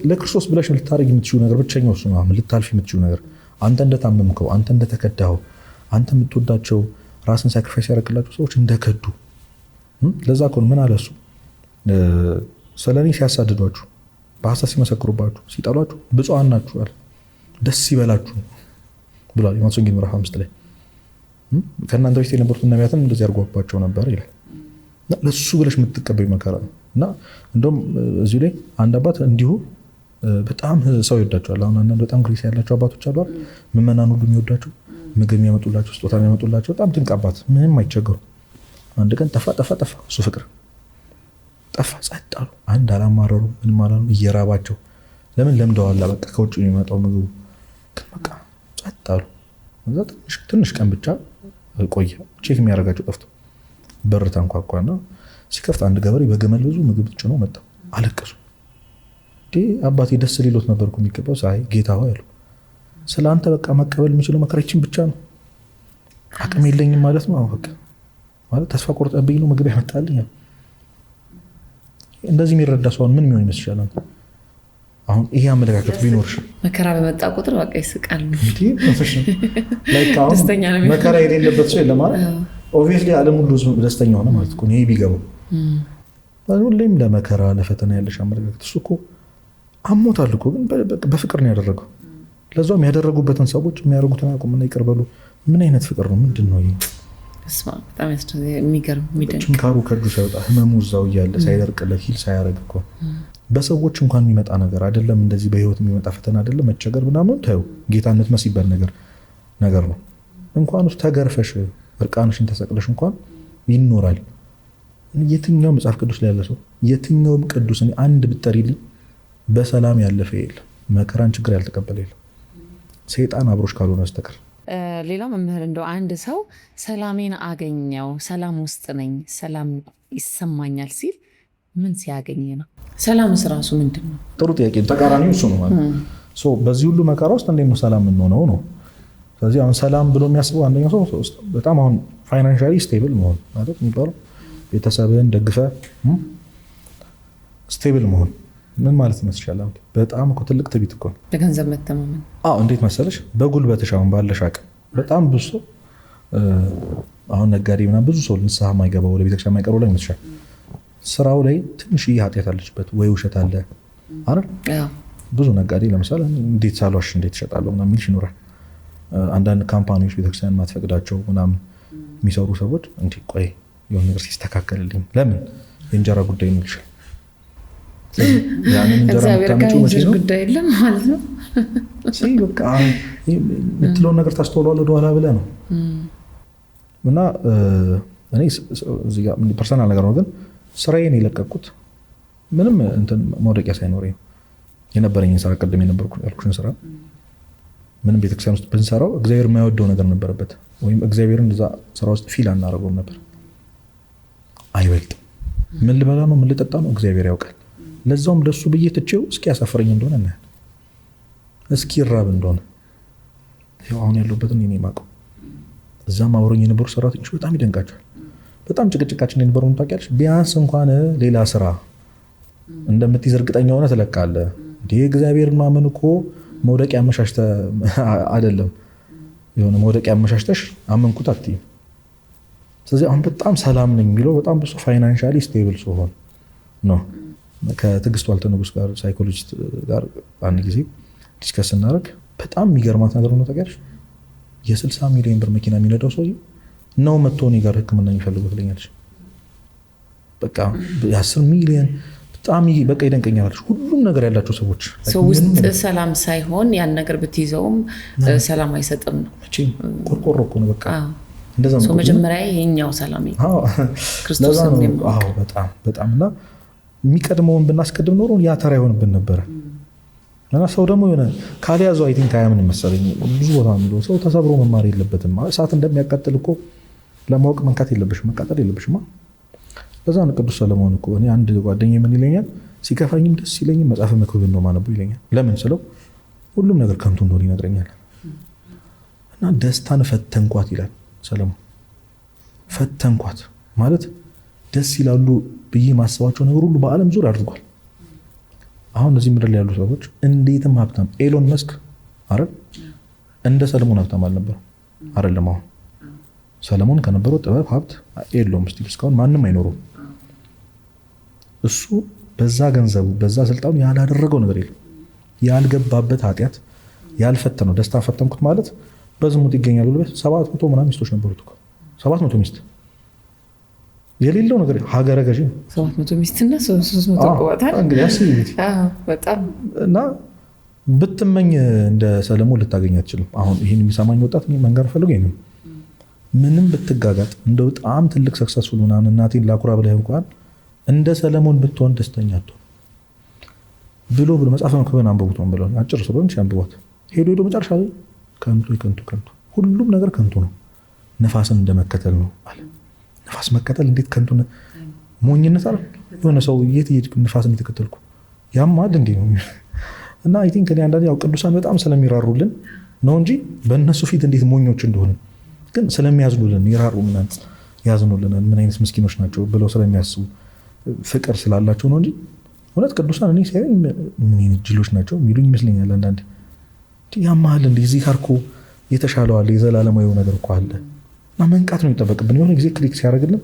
ለክርስቶስ ብለሽ ልታደርግ የምትችው ነገር ብቸኛው እሱ ነው። ልታልፍ የምትችው ነገር አንተ እንደታመምከው፣ አንተ እንደተከዳኸው፣ አንተ የምትወዳቸው ራስን ሳክሪፋይስ ያደረግላቸው ሰዎች እንደከዱ። ለዛ እኮ ምን አለ እሱ ስለኔ ሲያሳድዷችሁ፣ በሐሰት ሲመሰክሩባችሁ፣ ሲጠሏችሁ ብፁዓን ናችሁ አለ፣ ደስ ይበላችሁ ብሏል። ዮሐንስ ወንጌል ምዕራፍ 5 ላይ ከእናንተ በፊት የነበሩትን ነቢያትን እንደዚህ አድርጓባቸው ነበር ይላል። ለሱ ብለሽ የምትቀበዩ መከራ ነው። እና እንደውም እዚሁ ላይ አንድ አባት እንዲሁ በጣም ሰው ይወዳቸዋል። አሁን አንዳንድ በጣም ግሬስ ያላቸው አባቶች አሉ አይደል? ምዕመናን ሁሉ የሚወዳቸው፣ ምግብ የሚያመጡላቸው፣ ስጦታ የሚያመጡላቸው በጣም ድንቅ አባት፣ ምንም አይቸገሩ። አንድ ቀን ጠፋ እሱ ፍቅር ጠፋ። ጸጥ አሉ። አንድ አላማረሩ፣ ምንም አላሉ። እየራባቸው ለምን ለምደዋላ በቃ ከውጭ የሚመጣው ምግቡ በቃ ጸጥ አሉ። እዛ ትንሽ ቀን ብቻ ቆየ። ቼክ የሚያደርጋቸው ጠፍቶ በር ታንኳኳና ሲከፍት አንድ ገበሬ በገመል ብዙ ምግብ ጭኖ መጣ። አለቀሱ። አባቴ ደስ ሊሎት ነበርኩ የሚገባው ሳይ ጌታ ሆይ አሉ፣ ስለ አንተ በቃ መቀበል የሚችለው መከራችን ብቻ ነው፣ አቅም የለኝም ማለት ነው። በቃ ማለት ተስፋ ቆርጠብኝ ነው ምግብ ያመጣልኝ። እንደዚህ የሚረዳ ሰው ምን የሚሆን ይመስልሻል? አሁን ይሄ አመለካከት ቢኖርሽ መከራ በመጣ ቁጥር በቃ ይስቃል። ደስተኛ ነው። መከራ የሌለበት ሰው የለም ማለት ኦብቪየስሊ ዓለም ሁሉ ደስተኛ ሆነ ማለት እኮ ይሄ ቢገባው። ሁሌም ለመከራ ለፈተና ያለሽ አመለካከት እሱ እኮ አሞታል እኮ ግን በፍቅር ነው ያደረገው። ለዛውም ያደረጉበትን ሰዎች የሚያደርጉትን አቁምና ይቅር በሉ። ምን አይነት ፍቅር ነው? ምንድን ነው ይሄ? በጣም የሚገርም የሚደንቅ ችንካሩ ከእጁ ሳይወጣ ህመሙ እዛው እያለ ሳይደርቅለት ሂል ሳያደርግ እኮ በሰዎች እንኳን የሚመጣ ነገር አይደለም። እንደዚህ በህይወት የሚመጣ ፈተና አይደለም። መቸገር ምናምን ታዩ ጌታነት መስይበት ነገር ነው። እንኳን ውስጥ ተገርፈሽ እርቃንሽን ተሰቅለሽ እንኳን ይኖራል። የትኛው መጽሐፍ ቅዱስ ላይ ያለ ሰው የትኛውም ቅዱስ አንድ ብትጠሪልኝ በሰላም ያለፈ የለም። መከራን ችግር ያልተቀበለ የለም ሰይጣን አብሮሽ ካልሆነ በስተቀር። ሌላው መምህር እንደው አንድ ሰው ሰላሜን አገኘው፣ ሰላም ውስጥ ነኝ፣ ሰላም ይሰማኛል ሲል ምን ሲያገኝ ነው? ሰላምስ ራሱ ምንድን ነው? ጥሩ ጥያቄ። ተቃራኒው እሱ ነው ማለት በዚህ ሁሉ መከራ ውስጥ እንዴት ነው ሰላም የምንሆነው ነው። ስለዚህ አሁን ሰላም ብሎ የሚያስበው አንደኛው ሰው በጣም አሁን ፋይናንሻሊ ስቴብል መሆን ማለት የሚባለው ቤተሰብህን ደግፈ ስቴብል መሆን ምን ማለት ይመስልሻል? በጣም እኮ ትልቅ ትዕቢት እኮ ነው። በገንዘብ መተማመን። እንዴት መሰለሽ? በጉልበትሽ አሁን ባለሽ አቅም በጣም ብዙ ሰው አሁን ነጋዴ ምናምን ብዙ ሰው ንስሐ የማይገባው ወደ ቤተክርስቲያን የማይቀርበው ላይ ይመስልሻል? ስራው ላይ ትንሽ ኃጢአት አለችበት ወይ ውሸት አለ አይደል? ብዙ ነጋዴ ለምሳሌ እንዴት ሳሏሽ እንዴት ይሸጣለሁ ምናምን የሚልሽ ይኖራል። አንዳንድ ካምፓኒዎች ቤተክርስቲያን ማትፈቅዳቸው ምናምን የሚሰሩ ሰዎች እንዲህ ቆይ የሆነ ነገር ሲስተካከልልኝ ለምን የእንጀራ ጉዳይ ነው ይልሻል። ያንን እንጀራ የምታመጪው መቼ ነው? ጉዳይ የለም ማለት ነው። በቃ የምትለውን ነገር ታስተውለዋለህ ወደኋላ ብለህ ነው። እና እኔ እዚህ ጋር ፐርሰናል ነገር ነው፣ ግን ስራዬን የለቀኩት ምንም እንትን መውደቂያ ሳይኖረኝ ነው። የነበረኝን ስራ ቅድም ያልኩሽን ስራ ምንም ቤተክርስቲያን ውስጥ ብንሰራው እግዚአብሔር የማይወደው ነገር ነበረበት፣ ወይም እግዚአብሔርን እዛ ስራ ውስጥ ፊል አናደርገውም ነበር። አይበልጥም። ምን ልበላ ነው ምን ልጠጣ ነው እግዚአብሔር ያውቃል። ለዛውም ለሱ ብዬ ትቼው እስኪ ያሳፍረኝ እንደሆነ እናያለን፣ እስኪ ራብ እንደሆነ ይኸው አሁን ያለሁበትን እኔ የማውቀው። እዛም አብረኝ የነበሩ ሰራተኞች በጣም ይደንቃቸዋል። በጣም ጭቅጭቃችን የነበረው ታውቂያለሽ። ቢያንስ እንኳን ሌላ ስራ እንደምትይዝ እርግጠኛ ሆነ ትለቃለህ። እግዚአብሔርን ማመን እኮ መውደቂያ አመሻሽተህ አይደለም፣ የሆነ መውደቂያ አመሻሽተሽ አመንኩት አትይም። ስለዚህ አሁን በጣም ሰላም ነኝ የሚለው በጣም ብዙ ፋይናንሻሊ ስቴብል ሲሆን ነው። ከትዕግስቱ ዋልተንጉስ ጋር ሳይኮሎጂስት ጋር አንድ ጊዜ ዲስከስ ስናደርግ በጣም የሚገርማት ነገር ነው ታውቂያለሽ። የ60 ሚሊዮን ብር መኪና የሚነዳው ሰውዬ ነው መጥቶ እኔ ጋር ሕክምና የሚፈልገው ትለኛለች። በቃ የ10 ሚሊዮን በጣም በቃ ይደንቀኛል። ሁሉም ነገር ያላቸው ሰዎች ውስጥ ሰላም ሳይሆን ያን ነገር ብትይዘውም ሰላም አይሰጥም ነው። መቼም ቆርቆሮ እኮ ነው በቃ እንደዛ ነው። መጀመሪያ የኛው ሰላም ክርስቶስ ነው። በጣም እና የሚቀድመውን ብናስቀድም ኖሮ ያ ተራ ይሆንብን ነበረ። እና ሰው ደግሞ የሆነ ካልያዘው አይ ቲንክ አያምን መሰለኝ። ብዙ ቦታ የሚለው ሰው ተሰብሮ መማር የለበትም። እሳት እንደሚያቃጥል እኮ ለማወቅ መንካት የለብሽም፣ መቃጠል የለብሽማ። ለዛ ነው ቅዱስ ሰለሞን እኮ እኔ አንድ ጓደኛዬ ምን ይለኛል፣ ሲከፋኝም ደስ ይለኝም መጽሐፈ መክብብን ነው ማነበው ይለኛል። ለምን ስለው ሁሉም ነገር ከንቱ እንደሆነ ይነግረኛል። እና ደስታን ፈተንኳት ይላል ሰለሞን። ፈተንኳት ማለት ደስ ይላሉ ብዬ ማሰባቸው ነገር ሁሉ በዓለም ዙር አድርጓል። አሁን እዚህ ምድር ላይ ያሉ ሰዎች እንዴትም ሀብታም ኤሎን መስክ አይደል እንደ ሰለሞን ሀብታም አልነበረም አይደለም። አሁን ሰለሞን ከነበረው ጥበብ ሀብት የለውም ስቲል እስካሁን ማንም አይኖረውም። እሱ በዛ ገንዘቡ በዛ ስልጣኑ ያላደረገው ነገር የለም። ያልገባበት ኃጢአት ያልፈተነው ደስታ ፈተንኩት ማለት በዝሙት ይገኛል ብሎ 700 ምናምን ሚስቶች ነበሩት እኮ 700 ሚስት የሌለው ነገር ሀገረ ገዢ ነው። 700 ሚስትና 300 ቆጣል እንግዲህ አስቢት። በጣም እና ብትመኝ እንደ ሰለሞን ልታገኝ አትችልም። አሁን ይሄን የሚሰማኝ ወጣት እኔ መንገር ፈልጎ ይሄን ምንም ብትጋጋጥ እንደው በጣም ትልቅ ሰክሰስፉል ምናምን እናቴን ላኩራ ብለህ እንኳን እንደ ሰለሞን ብትሆን ደስተኛ አትሆን ብሎ መጽሐፈ መክብብን አንብቡት ነው ብለው አጭር ስለሆነ አንብቧት። ሄዶ መጨረሻ ከንቱ ሁሉም ነገር ከንቱ ነው፣ ነፋስን እንደመከተል ነው አለ። ነፋስ መከተል እንዴት ከንቱ ሞኝነት አለ። የሆነ ሰው የት ነፋስን እየተከተልኩ ያማል እንዴ ነው። እና አይ ቲንክ እኔ አንዳንዴ ያው ቅዱሳን በጣም ስለሚራሩልን ነው እንጂ በእነሱ ፊት እንዴት ሞኞች እንደሆነ ግን ስለሚያዝኑልን ይራሩ ምናምን ያዝኑልናል። ምን አይነት ምስኪኖች ናቸው ብለው ስለሚያስቡ ፍቅር ስላላቸው ነው እንጂ እውነት ቅዱሳን እኔ ሳይሆን ምን አይነት ጅሎች ናቸው የሚሉኝ ይመስለኛል አንዳንዴ። ያማል እንዴ እዚህ ጋር እኮ የተሻለው አለ፣ የዘላለማዊ ነገር እኮ አለ። እና መንቃት ነው የሚጠበቅብን። የሆነ ጊዜ ክሊክ ሲያደርግልን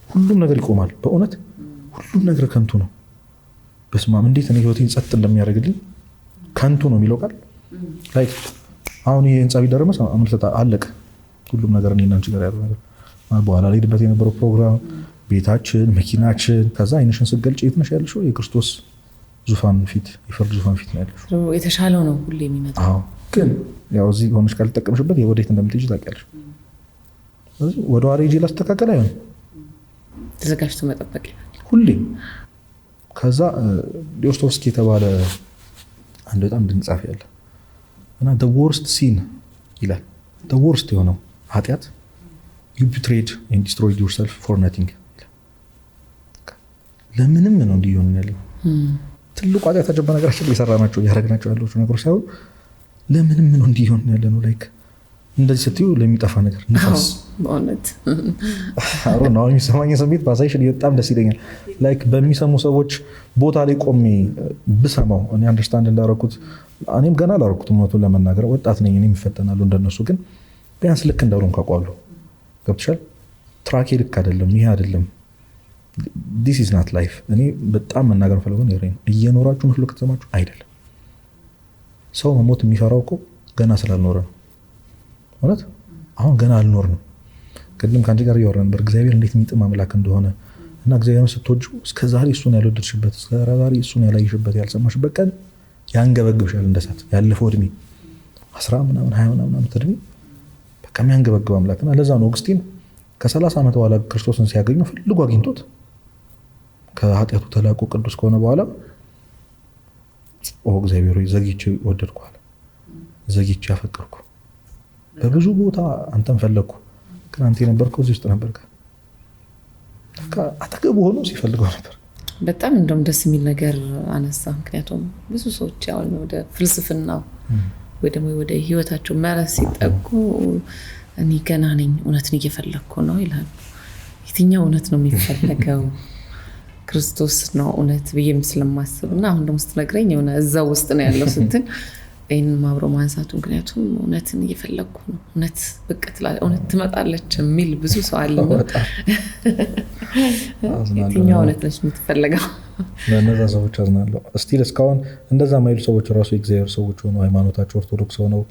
ሁሉም ነገር ይቆማል። በእውነት ሁሉም ነገር ከንቱ ነው። በስመ አብ እንዴት እኔ ህይወቴን ጸጥ እንደሚያደርግልኝ ከንቱ ነው የሚለው ቃል ላይክ አሁን ይሄ ህንፃ ቢደረመስ አመልሰታ አለቀ ሁሉም ነገር እኔና አንቺ ጋር ያለው ነገር በኋላ ላይ ሄድበት የነበረው ፕሮግራም ቤታችን፣ መኪናችን ከዛ አይነሽን ስገልጭ የት ነሽ ያለሽው የክርስቶስ ዙፋን ፊት የፍርድ ዙፋን ፊት ነው ያለሽው። የተሻለው ነው ሁሌ የሚመጣው። አዎ ግን ያው እዚህ ሆነሽ ካልተጠቀምሽበት ወዴት እንደምትሄጂ ታውቂያለሽ። ስለዚህ ወደ ኋላ ሄጄ ላስተካከል አይሆንም፣ ተዘጋጅቶ መጠበቅ ሁሌ። ከዛ ዶስቶቭስኪ የተባለ አንድ በጣም ድንቅ ጻፊ ያለ እና the worst sin ይላል። the worst የሆነው ኃጢአት you betrayed and destroyed yourself for nothing። ለምንም ነው እንዲሆን ያለው ትልቁ ኃጢአት አጀባ ነገራችን እየሰራናቸው ያደረግናቸው ያለው ነገሮች ሳይሆን ለምንም ነው እንዲሆን ያለ ነው። ላይክ እንደዚህ ስትዩ ለሚጠፋ ነገር ንፋስ በእውነት አሁን ነው የሚሰማኝ ስሜት ባሳይሽ በጣም ደስ ይለኛል። ላይክ በሚሰሙ ሰዎች ቦታ ላይ ቆሜ ብሰማው እኔ አንደርስታንድ እንዳደረኩት እኔም ገና አላደረኩትም እውነቱን ለመናገር ወጣት ነኝ እኔም ይፈተናሉ እንደነሱ ግን ቢያንስ ልክ እንዳልሆንኩ አውቃለሁ። ገብቶሻል? ትራኬ ልክ አይደለም ይሄ አይደለም this is not life። እኔ በጣም መናገር ፈልገው ነው እየኖራችሁ መስሎ ከተሰማችሁ አይደለም። ሰው መሞት የሚፈራው እኮ ገና ስላልኖረ ነው። ማለት አሁን ገና አልኖርንም። ቅድም ከአንቺ ጋር እያወራን ነበር እግዚአብሔር እንዴት የሚጥም አምላክ እንደሆነ እና እግዚአብሔርን ስትወጂው እስከዛሬ እሱን ያልወደድሽበት እስከዛሬ እሱን ያላየሽበት ያልሰማሽበት ቀን ያንገበግብሻል እንደ እሳት። ያለፈው እድሜ 10 ምናምን 20 ምናምን ዓመት እድሜ በቃ የሚያንገበግብ አምላክ እና ለዛ ነው ኦግስቲን ከ30 ዓመት በኋላ ክርስቶስን ሲያገኘው ፈልጎ አግኝቶት ከኃጢአቱ ተላቆ ቅዱስ ከሆነ በኋላ እግዚአብሔር ሆይ ዘግይቼ ወደድኩ አለ። ዘግይቼ አፈቀርኩ። በብዙ ቦታ አንተን ፈለግኩ ግን አንተ የነበርከው እዚህ ውስጥ ነበርክ። አጠገቡ ሆኖ ሲፈልገው ነበር። በጣም እንደውም ደስ የሚል ነገር አነሳ። ምክንያቱም ብዙ ሰዎች አሁን ወደ ፍልስፍናው ወይ ደግሞ ወደ ህይወታቸው መረስ ሲጠጉ እኔ ገና ነኝ እውነትን እየፈለግኩ ነው ይላሉ። የትኛው እውነት ነው የሚፈለገው? ክርስቶስ ነው እውነት ብዬም ስለማስብ እና አሁን ደግሞ ስትነግረኝ የሆነ እዛው ውስጥ ነው ያለው ስትል ይህን ማብሮ ማንሳቱ ምክንያቱም እውነትን እየፈለግኩ ነው እውነት ብቅ ትላለች እውነት ትመጣለች የሚል ብዙ ሰው አለ። የትኛው እውነት ነች የምትፈለገው? ለእነዛ ሰዎች አዝናለሁ። እስቲል እስካሁን እንደዛ ማይሉ ሰዎች ራሱ የእግዚአብሔር ሰዎች ሆነው ሃይማኖታቸው ኦርቶዶክስ ሆነው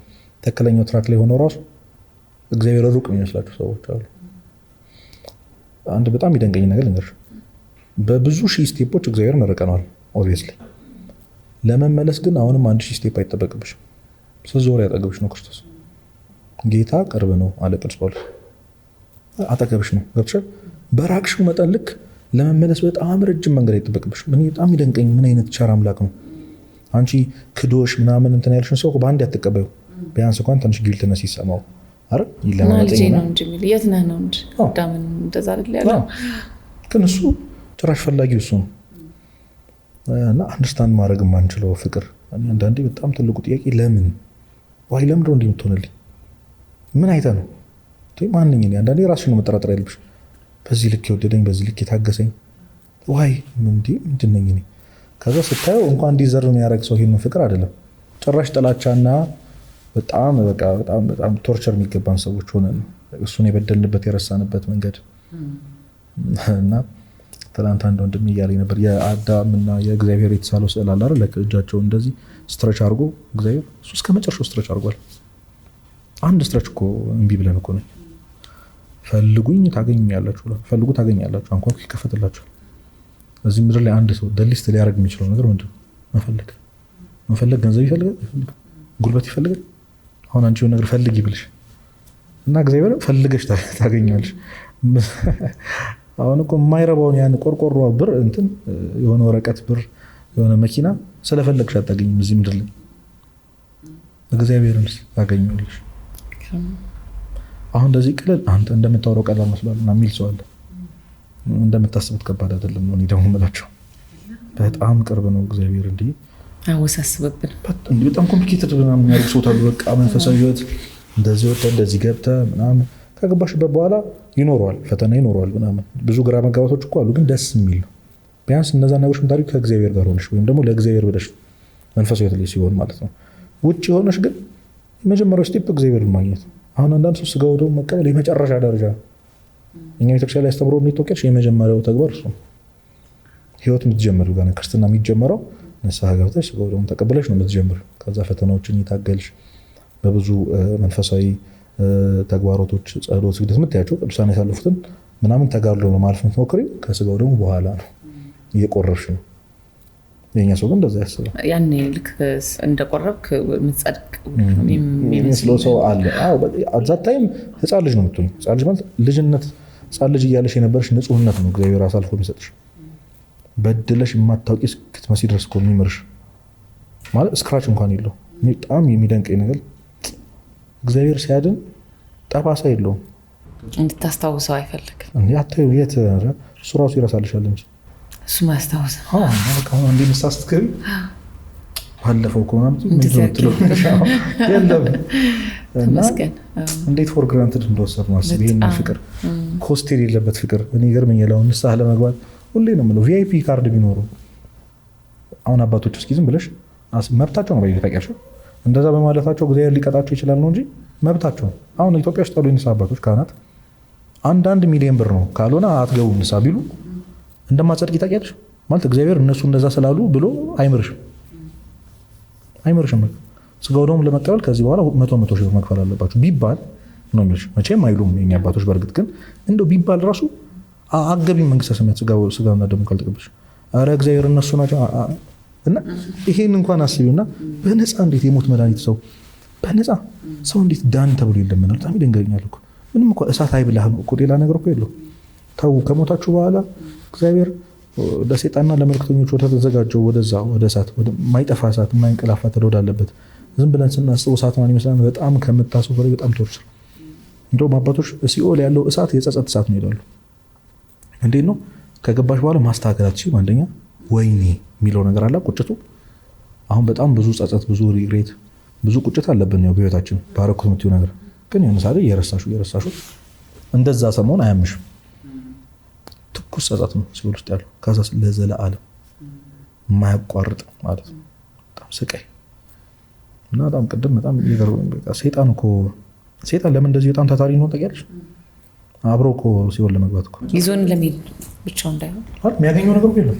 ትክክለኛው ትራክ ላይ ሆነው ራሱ እግዚአብሔር ሩቅ የሚመስላቸው ሰዎች አሉ። አንድ በጣም ይደንቀኝ ነገር ልንገርሽ። በብዙ ሺህ ስቴፖች እግዚአብሔርን ርቀናል ኦብቪየስሊ። ለመመለስ ግን አሁንም 1000 ስቴፕ አይጠበቅብሽም። ስትዞሪ ያጠገብሽ ነው ክርስቶስ። ጌታ ቅርብ ነው አለ ቅዱስ ጳውሎስ። አጠገብሽ ነው። ገብቶሻል? በራቅሽው መጠን ልክ ለመመለስ በጣም ረጅም መንገድ አይጠበቅብሽም። እኔ በጣም ይደንቀኝ ምን አይነት ቸር አምላክ ነው። አንቺ ክዶሽ ምናምን እንትን ያልሽን ሰው በአንድ ያትቀበዩ ቢያንስ እንኳን ትንሽ ጊልትነስ ይሰማው አይደል? ይለማመጠኝ ነው እንጂ የሚል የት ነህ ነው እንጂ ዳምን እንደዛ አይደል ያለው። ግን እሱ ጭራሽ ፈላጊው እሱ ነው እና አንደርስታንድ ማድረግ የማንችለው ፍቅር። አንዳንዴ በጣም ትልቁ ጥያቄ ለምን ዋይ ለምንድነው እንዲህ የምትሆንልኝ? ምን አይተህ ነው? ማንኝ እኔ አንዳንዴ ራስሽን ነው መጠራጠር ያለብሽ። በዚህ ልክ የወደደኝ በዚህ ልክ የታገሰኝ ዋይ ምንድን ነኝ እኔ? ከዛ ስታየው እንኳን እንዲዘርም የሚያደርግ ሰው ይሄን ፍቅር አይደለም ጭራሽ ጥላቻና በጣም በቃ በጣም ቶርቸር የሚገባን ሰዎች ሆነን እሱን የበደልንበት የረሳንበት መንገድ እና ትናንት አንድ ወንድም እያለኝ ነበር የአዳምና የእግዚአብሔር የተሳለው ስዕል አለ አይደል? እጃቸው እንደዚህ ስትረች አድርጎ እግዚአብሔር እሱ እስከ መጨረሻው ስትረች አድርጓል። አንድ ስትረች እኮ እምቢ ብለን እኮ ነው ፈልጉኝ ታገኙኛላችሁ ብሏል። ፈልጉ ታገኛላችሁ፣ አንኳኩ ይከፈትላችኋል። እዚህ ምድር ላይ አንድ ሰው ደሊስት ሊያደርግ የሚችለው ነገር ምንድን ነው? መፈለግ ገንዘብ ይፈልጋል፣ ጉልበት ይፈልጋል። አሁን አንቺ የሆነ ነገር ፈልጊ ብልሽ እና እግዚአብሔር ፈልገሽ ታገኛለሽ። አሁን እኮ የማይረባውን ያን ቆርቆሮ ብር እንትን የሆነ ወረቀት ብር የሆነ መኪና ስለፈለግሽ አታገኝም እዚህ ምድር ላይ። እግዚአብሔርን ታገኛለሽ። አሁን እንደዚህ ቅልል አንተ እንደምታወራው ቀላል መስሏል እና የሚል ሰው አለ። እንደምታስቡት ከባድ አይደለም ነው። እኔ ደግሞ የምላቸው በጣም ቅርብ ነው እግዚአብሔር። እንዲህ አወሳስብብን በጣም ኮምፕሊኬትድ ምናምን የሚያደርጉ ሰው አሉ። በቃ መንፈሳዊ ህይወት እንደዚህ ወጥተህ እንደዚህ ገብተህ ምናምን ከገባሽበት በኋላ ይኖረዋል፣ ፈተና ይኖረዋል ምናምን ብዙ ግራ መጋባቶች እኮ አሉ። ግን ደስ የሚል ነው። ቢያንስ እነዛ ነገሮች ምታሪው ከእግዚአብሔር ጋር ሆነሽ ወይም ደግሞ ለእግዚአብሔር ብለሽ መንፈሳዊ ህይወት ላይ ሲሆን ማለት ነው። ውጭ ሆነሽ ግን የመጀመሪያው ስቴፕ እግዚአብሔርን ማግኘት። አሁን አንዳንድ ሰው ስጋው ደግሞ መቀበል የመጨረሻ ደረጃ እኛ ቤተክርስቲያን ላይ አስተምሮ የሚተወቀሽ የመጀመሪያው ተግባር እሱ ነው። ህይወት የምትጀምሪው ጋር ክርስትና የሚጀምረው ንስሐ ገብተሽ ስጋው ደግሞ ተቀበለሽ ነው የምትጀምሪው። ከዛ ፈተናዎችን እየታገልሽ በብዙ መንፈሳዊ ተግባሮቶች ጸሎት፣ ስግደት የምታያቸው ቅዱሳን ያሳለፉትን ምናምን ተጋድሎ ነው ማለፍ የምትሞክሪው። ከስጋው ደግሞ በኋላ ነው እየቆረብሽ ነው። የኛ ሰው ግን እንደዛ ያስባል። ያኔ ልክ እንደቆረብክ የምትጸድቅ የሚመስለው ሰው አለ። አዛት ታይም ህፃን ልጅ ነው የምትሆኝ። ህፃን ልጅ ማለት ልጅነት፣ ህፃን ልጅ እያለሽ የነበረሽ ንጹህነት ነው እግዚአብሔር አሳልፎ የሚሰጥሽ። በድለሽ የማታውቂ እስክትመሲ ድረስ እኮ የሚምርሽ ማለት ስክራች እንኳን የለው። በጣም የሚደንቀኝ ነገር እግዚአብሔር ሲያድን ጠባሳ የለውም። እንድታስታውሰው አይፈልግም። አታዩ የት እሱ ራሱ ይረሳልሻል እንጂ እሱ ማስታወሰ እንዴ ንስሐ ስትገቢ ባለፈው ከሆነ የለም እንዴት ፎር ግራንትድ እንደወሰድ ነው አስብ። ይሄን ፍቅር ኮስት የሌለበት ፍቅር እኔ ይገርመኛል። አሁን ንስሐ ለመግባት ሁሌ ነው የምለው ቪአይፒ ካርድ ቢኖሩ አሁን አባቶች እስኪ ዝም ብለሽ መብታቸው ነው ታውቂያለሽ። እንደዛ በማለታቸው እግዚአብሔር ሊቀጣቸው ይችላል ነው እንጂ መብታቸው ነው። አሁን ኢትዮጵያ ውስጥ ያሉ የንስሐ አባቶች ካህናት 1 ሚሊዮን ብር ነው ካልሆነ አትገቡም ንስሐ ቢሉ እንደማጸድቂ ታውቂያለሽ። ማለት እግዚአብሔር እነሱ እንደዛ ስላሉ ብሎ አይምርሽም። ስጋው ደግሞ ለመቀበል ከዚህ በኋላ 100 ሺህ መክፈል አለባችሁ ቢባል ነው የሚልሽ። መቼም አይሉም የኛ አባቶች። በእርግጥ ግን እንደው ቢባል ራሱ አገቢም መንግስተ ሰማያት ስጋውና ደሙ ካልተቀበልሽ ኧረ እግዚአብሔር እነሱ ናቸው። እና ይሄን እንኳን አስቢውና በነፃ እንዴት የሞት መድኃኒት በነፃ ሰው እንዴት ዳን ተብሎ ይለምናል? በጣም ይደንገኛል እኮ። ምንም እኮ እሳት አይብላህ ነው እኮ ሌላ ነገር እኮ የለው። ተው ከሞታችሁ በኋላ እግዚአብሔር ለሰይጣንና ለመልክተኞች ወደ ተዘጋጀው ወደዛ ወደ እሳት ወደ ማይጠፋ እሳት ማይንቀላፋ ተወዳለበት ዝም ብለን ስናስበው እሳት ማን ይመስላል? በጣም ከምታስበው በላይ በጣም ቶርቸር። እንደውም አባቶች ሲኦል ያለው እሳት የጸጸት እሳት ነው ይላሉ። እንዴት ነው? ከገባሽ በኋላ ማስተካከላት ሲሆን አንደኛ ወይኔ የሚለው ነገር አለ ቁጭቱ። አሁን በጣም ብዙ ጸጸት፣ ብዙ ሪግሬት፣ ብዙ ቁጭት አለብን ያው በህይወታችን ባረኩት የምትይው ነገር ግን የሆነ ሳለ የረሳሹ እንደዛ ሰሞን አያምሽም። ትኩስ ጸጸት ነው ሲኦል ውስጥ ያለው። ከዛ ለዘለዓለም የማያቋርጥ ማለት ነው። በጣም ስቃይ እና በጣም ቅድም በጣም ሰይጣን እኮ ሰይጣን ለምን እንደዚህ በጣም ታታሪ ነው ታውቂያለሽ? አብሮ እኮ ሲኦል ለመግባት እኮ ይዞን ለሚል ብቻው እንዳይሆን የሚያገኘው ነገር የለም።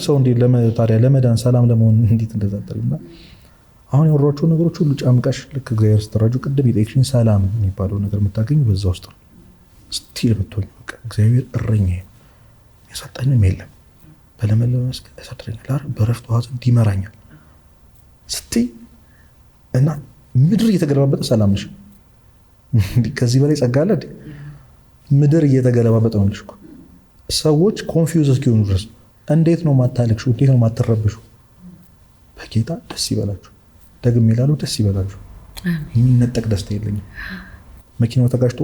ሰው እንዴት ታዲያ ለመዳን ሰላም ለመሆን እንዴት እንደዛ አጠሪና አሁን ያወሯቸው ነገሮች ሁሉ ጫምቃሽ ልክ እግዚአብሔር ስትራጁ ቅድም የጠየቅሽኝ ሰላም የሚባለው ነገር የምታገኙ በዛ ውስጥ ነው። ስቲል የምትሆኝ በቃ እግዚአብሔር እረኛዬ ያሳጣኝም የለም በለመለመ መስክ ያሳድረኛል በረፍት ውሃ ዘንድ ይመራኛል ስትይ እና ምድር እየተገለባበጠ ሰላም ነሽ። ከዚህ በላይ ጸጋ አለ? ምድር እየተገለባበጠ ነው ልሽ እኮ ሰዎች ኮንፊውዝ እስኪሆኑ ድረስ እንዴት ነው ማታለቅሹ? እንዴት ነው ማትረበሹ? በጌታ ደስ ይበላችሁ። ደግም ይላሉ ደስ ይበላችሁ። የሚነጠቅ ደስታ የለኝም። መኪናው ተጋጭቶ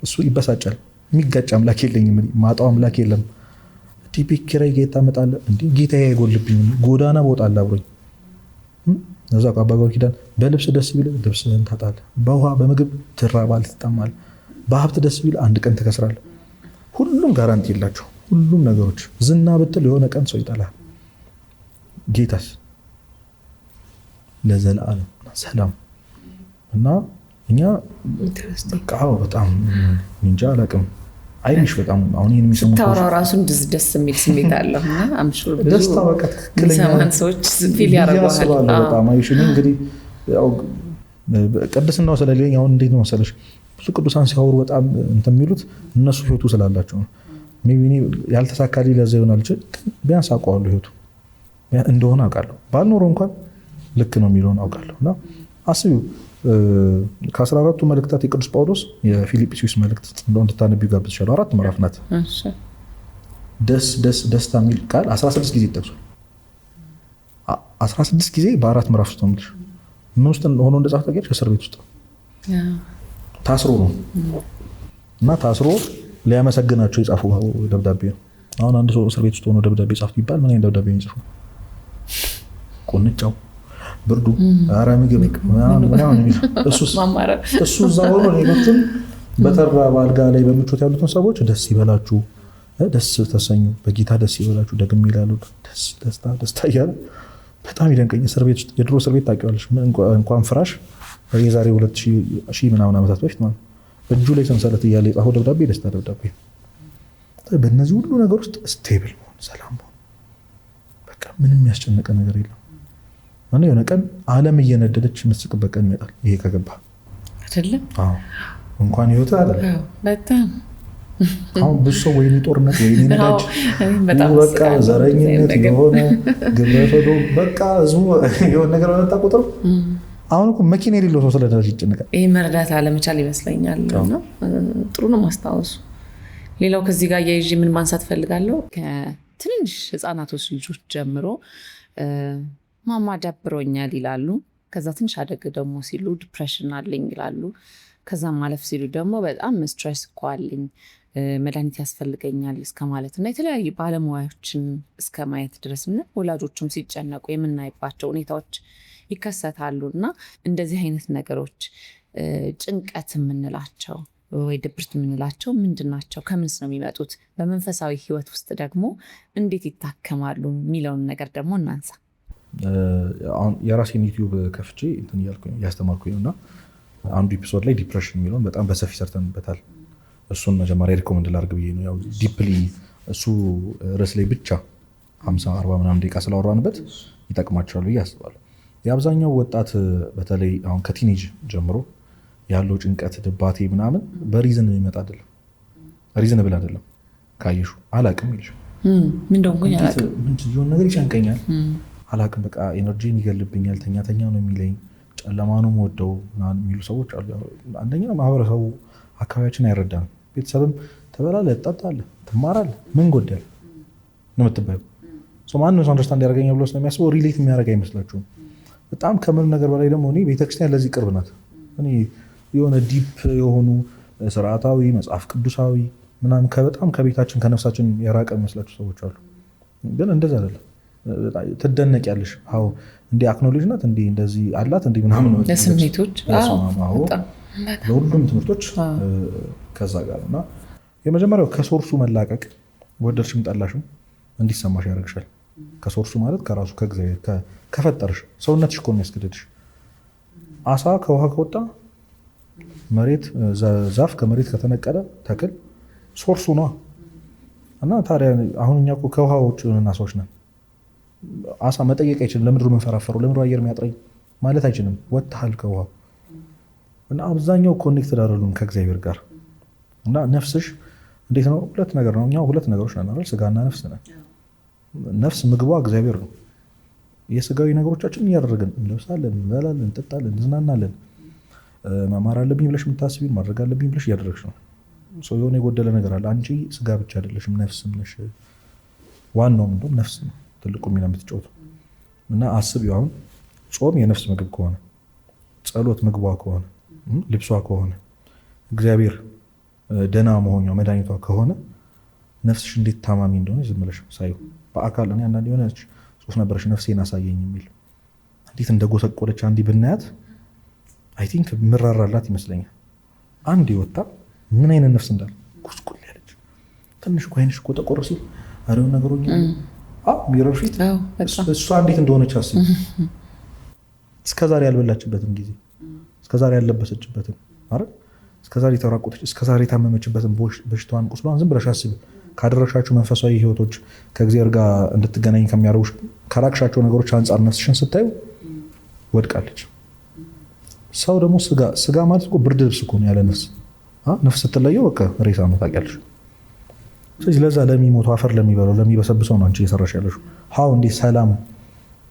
እሱ ይበሳጫል። የሚጋጭ አምላክ የለኝም። ማጣው አምላክ የለም። ቲፒክ ኪራይ ጌታ መጣለ እንዴ ጌታዬ አይጎልብኝም። ጎዳና በወጣለ አብሮኝ እዛ አባጋው ኪዳን በልብስ ደስ ቢል ልብስህን ታጣለህ፣ በውሃ በምግብ ትራባለህ፣ ትጠማለህ፣ በሀብት ደስ ቢል አንድ ቀን ትከስራለህ። ሁሉም ጋራንቲ የላቸው ሁሉም ነገሮች። ዝና ብትል የሆነ ቀን ሰው ይጠላል። ጌታስ ለዘላለም ሰላም እና እኛ በቃ በጣም እንጃ አላውቅም። አይንሽ በጣም አሁን ይሄን የሚሰሙ ታውራ ራሱን ደስ የሚል ስሜት አለው እና አምሹር ብዙ ደስታ በቃ ትክክለኛ ሰዎች ፊል ያደርጋሉ። በጣም አይሽ እንግዲህ ያው ቅድስናው ስለሌለኝ አሁን እንዴት ነው መሰለሽ ብዙ ቅዱሳን ሲያወሩ በጣም እንትን የሚሉት እነሱ ህይወቱ ስላላቸው ነው። ሜቢ እኔ ያልተሳካልኝ ለዛ ይሆናል እንጂ ቢያንስ አውቀዋለሁ ህይወቱ እንደሆነ አውቃለሁ። ባልኖረው እንኳን ልክ ነው የሚለውን አውቃለሁ። እና አስቢው ከ14ቱ መልእክታት የቅዱስ ጳውሎስ የፊልጵስዩስ መልእክት እንደው እንድታነቢው ጋብዝሻለሁ። 4 ምዕራፍ ናት። ደስታ የሚል ቃል 16 ጊዜ ይጠቅሷል። 16 ጊዜ በ4 ምዕራፍ ውስጥ ነው የምልሽ። ምን ውስጥ ሆኖ እንደጻፈ ታውቂያለሽ? እስር ቤት ውስጥ ታስሮ ነው እና ታስሮ ሊያመሰግናቸው የጻፈው ደብዳቤ ነው። አሁን አንድ ሰው እስር ቤት ውስጥ ሆኖ ደብዳቤ ጻፍ ቢባል ምን አይነት ደብዳቤ ነው የሚጽፈው? ቁንጫው ብርዱ ኧረ ምግብ እሱ እዛ ሆኖ ሌሎቹን በተራ ባልጋ ላይ በምቾት ያሉትን ሰዎች ደስ ይበላችሁ፣ ደስ ተሰኙ፣ በጌታ ደስ ይበላችሁ ደግም ይላሉ። ደስታ እያለ በጣም ይደንቀኝ። እስር ቤት ውስጥ የድሮ እስር ቤት ታውቂዋለሽ? እንኳን ፍራሽ የዛሬ 2000 ምናምን ዓመታት በፊት ማለት እጁ ላይ ሰንሰለት እያለ የጻፈው ደብዳቤ ደስታ ደብዳቤ። በእነዚህ ሁሉ ነገር ውስጥ ስቴብል መሆን፣ ሰላም መሆን፣ በቃ ምንም ያስጨነቀ ነገር የለም። እና የሆነ ቀን ዓለም እየነደደች የምትስቅበት ቀን ይመጣል። ይሄ ከገባ አይደለም? አዎ እንኳን ህይወት አይደለም በጣም አሁን ብዙ ሰው ወይኔ ጦርነት ወይኔ ነዳጅ በቃ ዘረኝነት የሆነ ግብረ ሰዶም በቃ ህዝቡ የሆነ ነገር በመጣ ቁጥር አሁን እኮ መኪና የሌለው ሰው ስለነዳጅ ይጨነቃል። ይህ መረዳት አለመቻል ይመስለኛል። እና ጥሩ ነው ማስታወሱ። ሌላው ከዚህ ጋር እያይዤ ምን ማንሳት ፈልጋለሁ፣ ከትንንሽ ህፃናቶች ልጆች ጀምሮ ማማ ደብሮኛል ይላሉ። ከዛ ትንሽ አደግ ደግሞ ሲሉ ዲፕሬሽን አለኝ ይላሉ። ከዛ ማለፍ ሲሉ ደግሞ በጣም ስትሬስ እኮ አለኝ፣ መድኃኒት ያስፈልገኛል እስከ ማለት እና የተለያዩ ባለሙያዎችን እስከ ማየት ድረስ እና ወላጆችም ሲጨነቁ የምናይባቸው ሁኔታዎች ይከሰታሉ እና እንደዚህ አይነት ነገሮች ጭንቀት የምንላቸው ወይ ድብርት የምንላቸው ምንድን ናቸው? ከምንስ ነው የሚመጡት? በመንፈሳዊ ህይወት ውስጥ ደግሞ እንዴት ይታከማሉ የሚለውን ነገር ደግሞ እናንሳ። የራሴን ዩቲዩብ ከፍቼ እንትን እያስተማርኩኝ እና አንዱ ኤፒሶድ ላይ ዲፕሬሽን የሚለውን በጣም በሰፊ ሰርተንበታል። እሱን መጀመሪያ ሪኮመንድ ላድርግ ብዬ ነው። ያው ዲፕሊ እሱ ርዕስ ላይ ብቻ 50-40 ምናምን ደቂቃ ስላወራንበት ይጠቅማቸዋል ብዬ አስባለሁ። የአብዛኛው ወጣት በተለይ አሁን ከቲኔጅ ጀምሮ ያለው ጭንቀት፣ ድባቴ ምናምን በሪዝን የሚመጣ አይደለም፣ ሪዝንብል አይደለም። ካየሹ አላቅም ይልሽ ምንድን ነገር ይጨንቀኛል አላቅም፣ በቃ ኤነርጂን ይገልብኛል፣ ተኛ ነው የሚለኝ፣ ጨለማ ነው የምወደው የሚሉ ሰዎች አሉ። አንደኛ ማህበረሰቡ አካባቢያችን አይረዳንም። ቤተሰብም ትበላለህ፣ ትጠጣለህ፣ ትማራለህ፣ ምን ጎደል ነው የምትባዩ። ማንም ሰው አንደርስታንድ ያደርገኛል ብሎ ስለሚያስበው ሪሌት የሚያደርግ አይመስላችሁም። በጣም ከምንም ነገር በላይ ደግሞ እኔ ቤተክርስቲያን ለዚህ ቅርብ ናት። እኔ የሆነ ዲፕ የሆኑ ስርዓታዊ መጽሐፍ ቅዱሳዊ ምናምን በጣም ከቤታችን ከነፍሳችን የራቀ የሚመስላችሁ ሰዎች አሉ። ግን እንደዛ አይደለም። ትደነቂያለሽ። አዎ እንዲህ አክኖሌጅ ናት፣ እንዲህ እንደዚህ አላት፣ እንዲህ ምናምን ነው ለስሜቶች ለሁሉም ትምህርቶች ከዛ ጋር እና የመጀመሪያው ከሶርሱ መላቀቅ ወደድሽም ጠላሽም እንዲሰማሽ ያደርግሻል። ከሶርሱ ማለት ከራሱ ከእግዚአብሔር ከፈጠርሽ ሰውነትሽ እኮ ነው የሚያስገድድሽ። አሳ ከውሃ ከወጣ መሬት ዛፍ ከመሬት ከተነቀለ ተክል ሶርሱ ነው እና ታዲያ አሁን እኛ እኮ ከውሃ ውጭ አሳዎች ነን። አሳ መጠየቅ አይችልም። ለምድሩ የምንፈራፈረው ለምድሩ አየር የሚያጥረኝ ማለት አይችልም። ወጥተሃል ከውሃ እና አብዛኛው ኮኔክትድ አይደሉም ከእግዚአብሔር ጋር እና ነፍስሽ እንዴት ነው? ሁለት ነገር ነው። እኛ ሁለት ነገሮች ነን አይደል? ስጋና ነፍስ ነን። ነፍስ ምግቧ እግዚአብሔር ነው። የስጋዊ ነገሮቻችን እያደረግን እንለብሳለን፣ እንበላለን፣ እንጠጣለን፣ እንዝናናለን። መማር አለብኝ ብለሽ የምታስቢውን ማድረግ አለብኝ ብለሽ እያደረግሽ ነው። ሰው የሆነ የጎደለ ነገር አለ። አንቺ ስጋ ብቻ አይደለሽም፣ ነፍስም ነሽ። ዋናውም እንደውም ነፍስ ነው ትልቁ ሚና የምትጫወተው እና አስቢው። አሁን ጾም የነፍስ ምግብ ከሆነ፣ ጸሎት ምግቧ ከሆነ፣ ልብሷ ከሆነ፣ እግዚአብሔር ደህና መሆኛ መድኃኒቷ ከሆነ ነፍስሽ እንዴት ታማሚ እንደሆነ ዝም ብለሽ ሳይው በአካል እኔ አንዳንድ የሆነች ሶስት ነበረች ነፍሴን አሳየኝ የሚል እንዴት እንደጎሰቆለች አንዲ ብናያት አይ ቲንክ ምራራላት ይመስለኛል። አንድ ይወጣ ምን አይነት ነፍስ እንዳለ ጉስቁል ያለች ትንሽ ኮይንሽ እኮ ጠቆር ሲል አሪው ነገሮኛ ሚረር ፊት እሷ እንዴት እንደሆነች አስቢ። እስከዛሬ ያልበላችበትን ጊዜ እስከዛሬ ያለበሰችበትን ማለት እስከዛሬ የተራቆተች እስከዛሬ የታመመችበትን በሽታዋን ቁስሏን ዝም ብለሽ አስቢ። ካደረግሻቸው መንፈሳዊ ህይወቶች ከእግዚአብሔር ጋር እንድትገናኝ ከሚያደርጉሽ ከራቅሻቸው ነገሮች አንጻር ነፍስሽን ስታዩ ወድቃለች። ሰው ደግሞ ስጋ ማለት እኮ ብርድ ልብስ እኮ ነው ያለ ነፍስ። ነፍስ ስትለየው በቃ ሬሳ ነው ታውቂያለሽ። ስለዚህ ለዛ ለሚሞተው አፈር ለሚበላው ለሚበሰብሰው ነው አንቺ እየሰራሽ ያለሽው። ሀው እንዴት ሰላም፣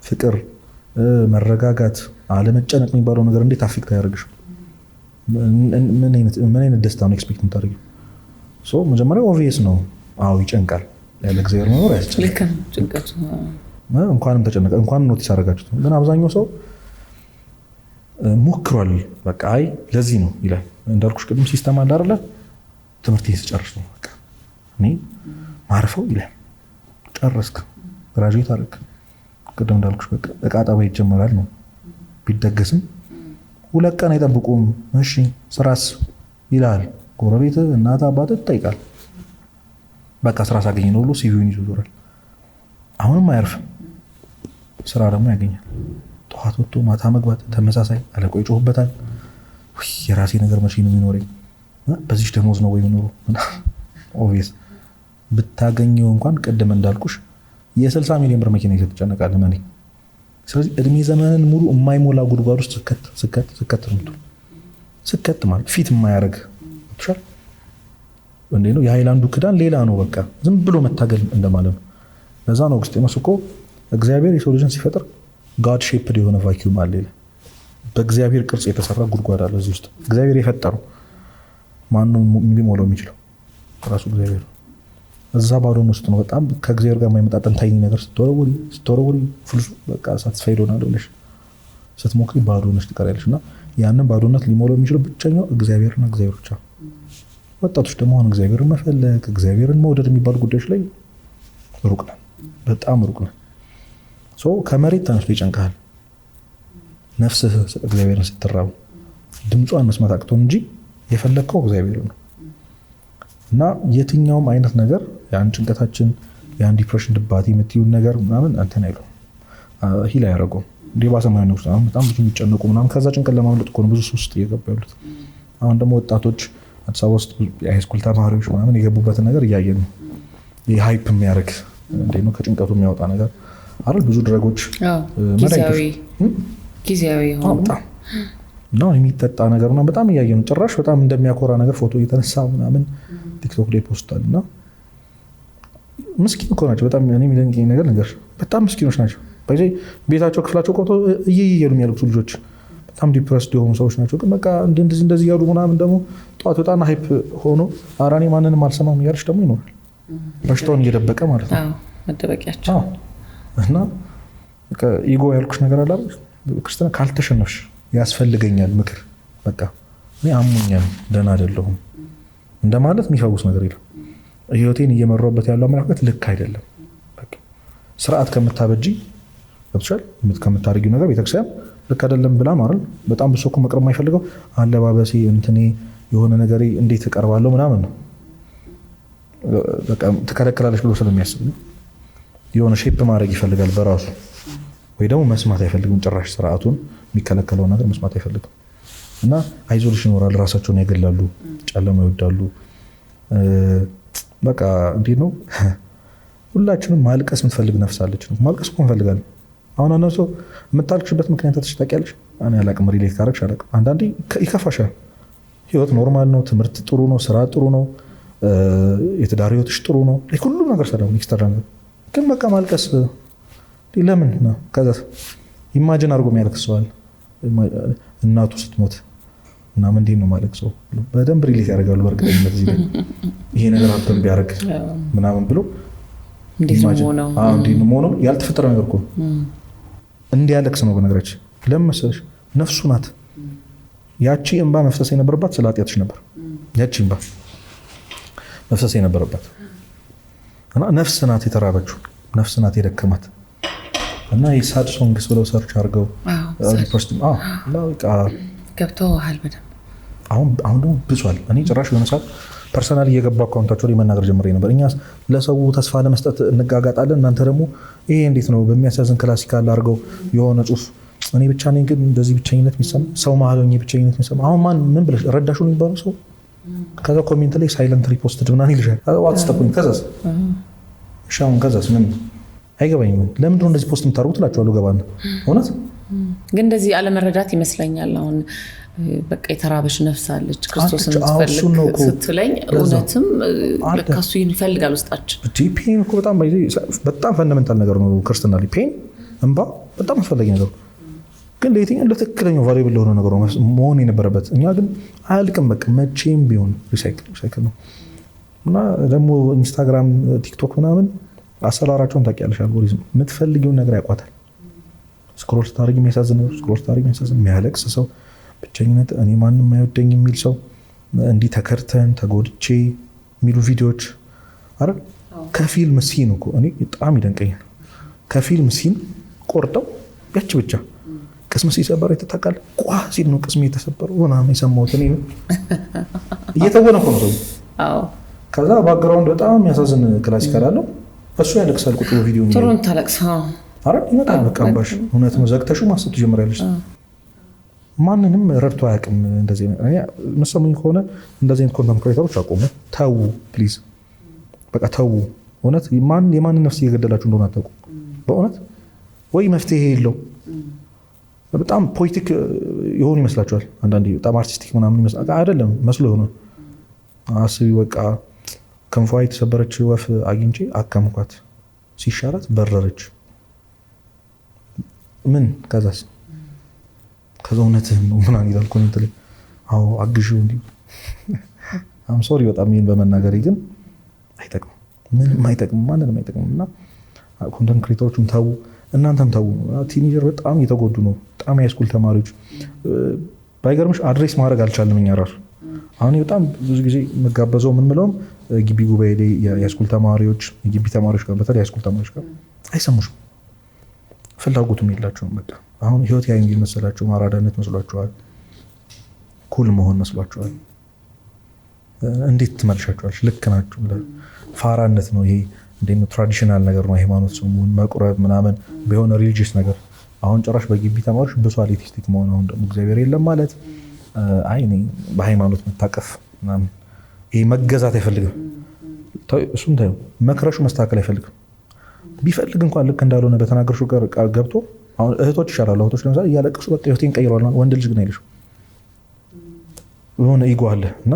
ፍቅር፣ መረጋጋት፣ አለመጨነቅ የሚባለው ነገር እንዴት አፌክት አያደርግሽ? ምን አይነት ደስታ ነው ኤክስፔክት የምታደርጊው? መጀመሪያ ኦብቪየስ ነው። አዎ ይጨንቃል። ያለ እግዚአብሔር መኖር ያስጨንቃል። እንኳንም ተጨነቀ እንኳንም ኖቲስ አደረጋችሁት። ግን አብዛኛው ሰው ሞክሯል። በቃ አይ ለዚህ ነው ይላል። እንዳልኩሽ ቅድም ሲስተም አለ አይደለ? ትምህርቴን ስጨርስ ነው በቃ እኔ ማርፈው ይላል። ጨረስክ፣ ግራጁዌት አደረክ፣ ቅድም እንዳልኩሽ በቃ እቃ ጠባ ይጀመራል ነው። ቢደገስም 2 ቀን አይጠብቁም። እሺ ስራስ ይላል። ጎረቤት እናት አባት ይጠይቃል። በቃ ስራ ሳገኝ ነው ሁሉ ሲቪውን ይዞ ዞራል። አሁንም አያርፍም። ስራ ደግሞ ያገኛል። ጠዋት ወጥቶ ማታ መግባት ተመሳሳይ። አለቆ ይጮህበታል። የራሴ ነገር መቼ ነው የሚኖረኝ? በዚህ ደሞዝ ነው ወይ የሚኖረው? ኦብቪየስ ብታገኘው እንኳን ቅድም እንዳልኩሽ የ60 ሚሊዮን ብር መኪና ይተጨነቃል ማን። ስለዚህ እድሜ ዘመንን ሙሉ የማይሞላ ጉድጓድ ውስጥ ስከት ማለት ፊት የማያደርግ ይሻል እንዴ ነው። የሃይላንዱ ክዳን ሌላ ነው። በቃ ዝም ብሎ መታገል እንደማለት ነው። ለዛ ነው አውግስጢኖስ እኮ እግዚአብሔር የሰው ልጅን ሲፈጥር ጋድ ሼፕድ የሆነ ቫኪዩም አለ ይላል። በእግዚአብሔር ቅርጽ የተሰራ ጉድጓድ አለ እዚህ ውስጥ። እግዚአብሔር የፈጠረው ማነው ሊሞላው የሚችለው? ራሱ እግዚአብሔር። እዛ ባዶን ውስጥ ነው በጣም ከእግዚአብሔር ጋር የማይመጣጠን ታይኒ ነገር ስትወረውሪ ፍልሱ በቃ ሳትስፋይድ ሆናለሁ ብለሽ ስትሞክሪ ባዶ ነሽ ትቀሪያለሽ። እና ያንን ባዶነት ሊሞላው የሚችለው ብቸኛው እግዚአብሔርና እግዚአብሔር ብቻ። ወጣቶች ደግሞ አሁን እግዚአብሔርን መፈለግ እግዚአብሔርን መውደድ የሚባሉ ጉዳዮች ላይ ሩቅ ነን፣ በጣም ሩቅ ነን። ከመሬት ተነስቶ ይጨንቃል ነፍስህ እግዚአብሔርን ስትራቡ ድምጿን መስማት አቅቶን እንጂ የፈለግከው እግዚአብሔር ነው። እና የትኛውም አይነት ነገር ያን ጭንቀታችን ያን ዲፕሬሽን ድባቴ የምትይውን ነገር ምናምን አንተን አይሉ ሂል አያደርገውም። እንዲህ ባሰማኝ ውስጥ በጣም ብዙ የሚጨነቁ ምናምን ከዛ ጭንቀት ለማምለጥ እኮ ነው ብዙ ውስጥ እየገቡ ያሉት። አሁን ደግሞ ወጣቶች አዲስ አበባ ውስጥ የሃይስኩል ተማሪዎች ምናምን የገቡበትን ነገር እያየን ነው። ይህ ሃይፕ የሚያደርግ እንዴት ነው ከጭንቀቱ የሚያወጣ ነገር አይደል? ብዙ ድረጎች ጊዜያዊ ሆኑ እና የሚጠጣ ነገር ምናምን በጣም እያየን ነው። ጭራሽ በጣም እንደሚያኮራ ነገር ፎቶ እየተነሳ ምናምን ቲክቶክ ላይ ፖስታል። እና ምስኪን እኮ ናቸው በጣም። እኔ የሚደንቀኝ ነገር በጣም ምስኪኖች ናቸው። ቤታቸው ክፍላቸው ቆቶ እየየሉ የሚያለቅሱ ልጆች በጣም ዲፕረስድ የሆኑ ሰዎች ናቸው። ግን በቃ እንደዚህ ያሉ ምናምን ደግሞ ጠዋት ወጣና ሃይፕ ሆኖ ኧረ እኔ ማንንም አልሰማም እያለች ደግሞ ይኖራል። በሽታውን እየደበቀ ማለት ነው መደበቂያቸው። እና ኢጎ ያልኩሽ ነገር አለ ክርስትና ካልተሸነፍሽ ያስፈልገኛል ምክር በቃ እኔ አሞኛል ደህና አይደለሁም እንደማለት የሚፈውስ ነገር የለም። ህይወቴን እየመራሁበት ያለው አመለካከት ልክ አይደለም። በቃ ስርዓት ከምታበጂ ገብቶሻል ከምታደርጊው ነገር ቤተክርስቲያን ልክ አይደለም ብላ ማለት በጣም ብሶ እኮ መቅረብ የማይፈልገው አለባበሴ እንትኔ የሆነ ነገር እንዴት እቀርባለሁ ምናምን ነው። በቃ ትከለክላለች ብሎ ስለሚያስብ የሆነ ሼፕ ማድረግ ይፈልጋል በራሱ ወይ ደግሞ መስማት አይፈልግም። ጭራሽ ስርዓቱን የሚከለከለው ነገር መስማት አይፈልግም። እና አይዞሌሽን ይኖራል። ራሳቸውን ያገላሉ፣ ጨለማ ይወዳሉ። በቃ እንዴት ነው ሁላችንም ማልቀስ የምትፈልግ ነፍስ አለች። ማልቀስ እኮ እንፈልጋለን። አሁን አንዳንድ ሰው የምታልቅሽበት ምክንያት ታውቂያለሽ? እኔ አላቅም። ሪሌት ካረግሽ አላቅም። አንዳንዴ ይከፋሻል። ህይወት ኖርማል ነው። ትምህርት ጥሩ ነው። ስራ ጥሩ ነው። የትዳር ህይወትሽ ጥሩ ነው። ሁሉም ነገር ሰላም ኤክስተርናል። ግን በቃ ማልቀስ ለምን ነው? ከዛ ኢማጂን አድርጎ የሚያለቅስ ሰው አለ። እናቱ ስትሞት እና ምንድን ነው ማለቅሰው? በደንብ ሪሌት ያደርጋሉ። በእርግጠኝነት እዚህ ላይ ይሄ ነገር ሀብተን ቢያደርግ ምናምን ብሎ እንዴት ነው ሆነው ያልተፈጠረ ነገር እኮ እንዲያለቅስ ነው። በነገራችን ለምን መሰለሽ? ነፍሱ ናት። ያቺ እንባ መፍሰስ የነበረባት ስለ ኃጢአትሽ ነበር። ያቺ እንባ መፍሰስ የነበረባት እና ነፍስ ናት የተራበችው፣ ነፍስ ናት የደከማት። እና የሳድ ሶንግስ ብለው ሰርች አድርገው ገብተዋል በደንብ። አሁን ደግሞ ብሷል። እኔ ጭራሽ የሆነ ሰዓት ፐርሰናል እየገባ አካውንታቸው ላይ መናገር ጀምሬ ነበር። እኛ ለሰው ተስፋ ለመስጠት እንጋጋጣለን፣ እናንተ ደግሞ ይሄ እንዴት ነው በሚያሳዝን ክላሲካል አድርገው የሆነ ጽሁፍ እኔ ብቻ ነኝ ግን እንደዚህ ብቸኝነት የሚሰማ ሰው መሀል ሆኜ ብቸኝነት የሚሰማ አሁን ማን ምን ብለሽ ረዳሹ ነው የሚባለው ሰው ከዛ ኮሜንት ላይ ሳይለንት ሪፖስትድ ምናምን ይልሻል። ዋትስጠቁኝ ከዛስ ሻውን ከዛስ ምን አይገባኝም። ለምንድን ነው እንደዚህ ፖስት የምታደርጉት እላቸዋለሁ። ገባና እውነት ግን እንደዚህ አለመረዳት ይመስለኛል። አሁን በቃ የተራበሽ ነፍስ አለች ክርስቶስን ትፈልግ ስትለኝ እውነትም ለካሱ ይፈልጋል ውስጣችን። ፔን እኮ በጣም ፈንዳሜንታል ነገር ነው ክርስትና ላይ። ፔን እንባ በጣም አስፈላጊ ነገር ግን ለየትኛው ለትክክለኛው ቫሪብል ለሆነ ነገር ነው መሆን የነበረበት። እኛ ግን አያልቅም በቃ መቼም ቢሆን ሪሳይክል ነው። እና ደግሞ ኢንስታግራም ቲክቶክ ምናምን አሰራራቸውን ታውቂያለሽ። አልጎሪዝም የምትፈልጊውን ነገር ያውቋታል። ስክሮል ስታደርጊ የሚያሳዝን ነገር ስክሮል ስታደርጊ የሚያለቅስ ሰው፣ ብቸኝነት፣ እኔ ማንም አይወደኝ የሚል ሰው፣ እንዲህ ተከርተን ተጎድቼ የሚሉ ቪዲዮዎች አይደል ከፊልም ሲን እኮ እኔ በጣም ይደንቀኛል። ከፊልም ሲን ቆርጠው ያቺ ብቻ ቅስም ሲሰበር የተታቃል ቋ ሲል ነው ቅስም የተሰበረው ምናምን የሰማሁት እኔ እየተወነ እኮ ነው። ከዛ ባክግራውንድ በጣም የሚያሳዝን ክላሲካል አለው እሱ ያለቅሳል። ቁጭ ቪዲዮ ነው ጥሩን ታለቅሳው አረ ይመጣል በቃ አምባሽ እውነት ነው። ዘግተሽው ማሰብ ትጀምሪያለሽ። ማንንም ረድቶ አያውቅም እንደዚህ እኔ መሰሙኝ ከሆነ እንደዚህ አይነት ኮንተንት ክሬተሮች አቆሙ። ተው ፕሊዝ በቃ ተው። እውነት የማንን ነፍስ እየገደላችሁ እንደሆነ አታውቁም በእውነት። ወይ መፍትሄ የለው በጣም ፖለቲክ የሆኑ ይመስላችኋል አንዳንዴ በጣም አርቲስቲክ ምናምን ይመስላል አይደለም መስሎ ሆነ። አስቢ በቃ ክንፏ የተሰበረች ወፍ አግኝቼ አከምኳት ሲሻላት በረረች ምን ከዛስ ከዛውነትህ ነው ምናምን ይላል ኮሜንት ላይ። አዎ አግዢው እንዲ አም ሶሪ በጣም ይሄን በመናገሬ ግን አይጠቅም፣ ምንም አይጠቅም፣ ማንንም አይጠቅም። እና ኮንተንት ክሬተሮችም ተው፣ እናንተም ተው። ቲኔጀር በጣም እየተጎዱ ነው። በጣም ሃይስኩል ተማሪዎች ባይገርምሽ አድሬስ ማድረግ አልቻለም። እኛ ራሱ አሁን በጣም ብዙ ጊዜ የምጋበዘው የምንለውም ግቢ ጉባኤ ላይ የሃይስኩል ተማሪዎች የግቢ ተማሪዎች ጋር በተለይ የሃይስኩል ተማሪዎች ጋር አይሰሙሽም፣ ፍላጎቱም የላቸውም። በቃ አሁን ህይወት ያ የሚል መሰላቸው፣ ማራዳነት መስሏቸዋል፣ ኩል መሆን መስሏቸዋል። እንዴት ትመልሻቸዋለሽ? ልክ ናቸው ብለህ ፋራነት ነው ይሄ። እንደ ትራዲሽናል ነገር ነው ሃይማኖት ስሙን መቁረብ ምናምን ቢሆን ሪሊጂየስ ነገር። አሁን ጭራሽ በግቢ ተማሪዎች ብሷል ኤቲስቲክ መሆን። አሁን ደግሞ እግዚአብሔር የለም ማለት አይ እኔ በሃይማኖት መታቀፍ ምናምን ይሄ መገዛት አይፈልግም። እሱም ታዩ መክረሹ መስተካከል አይፈልግም። ቢፈልግ እንኳን ልክ እንዳልሆነ በተናገርሽው ጋር ገብቶ አሁን እህቶች ይሻላሉ። እህቶች ለምሳሌ እያለቀሱ በቃ ህይወቴን ቀይሯል። ወንድ ልጅ ግን አይልሽም። የሆነ ኢጎ አለ እና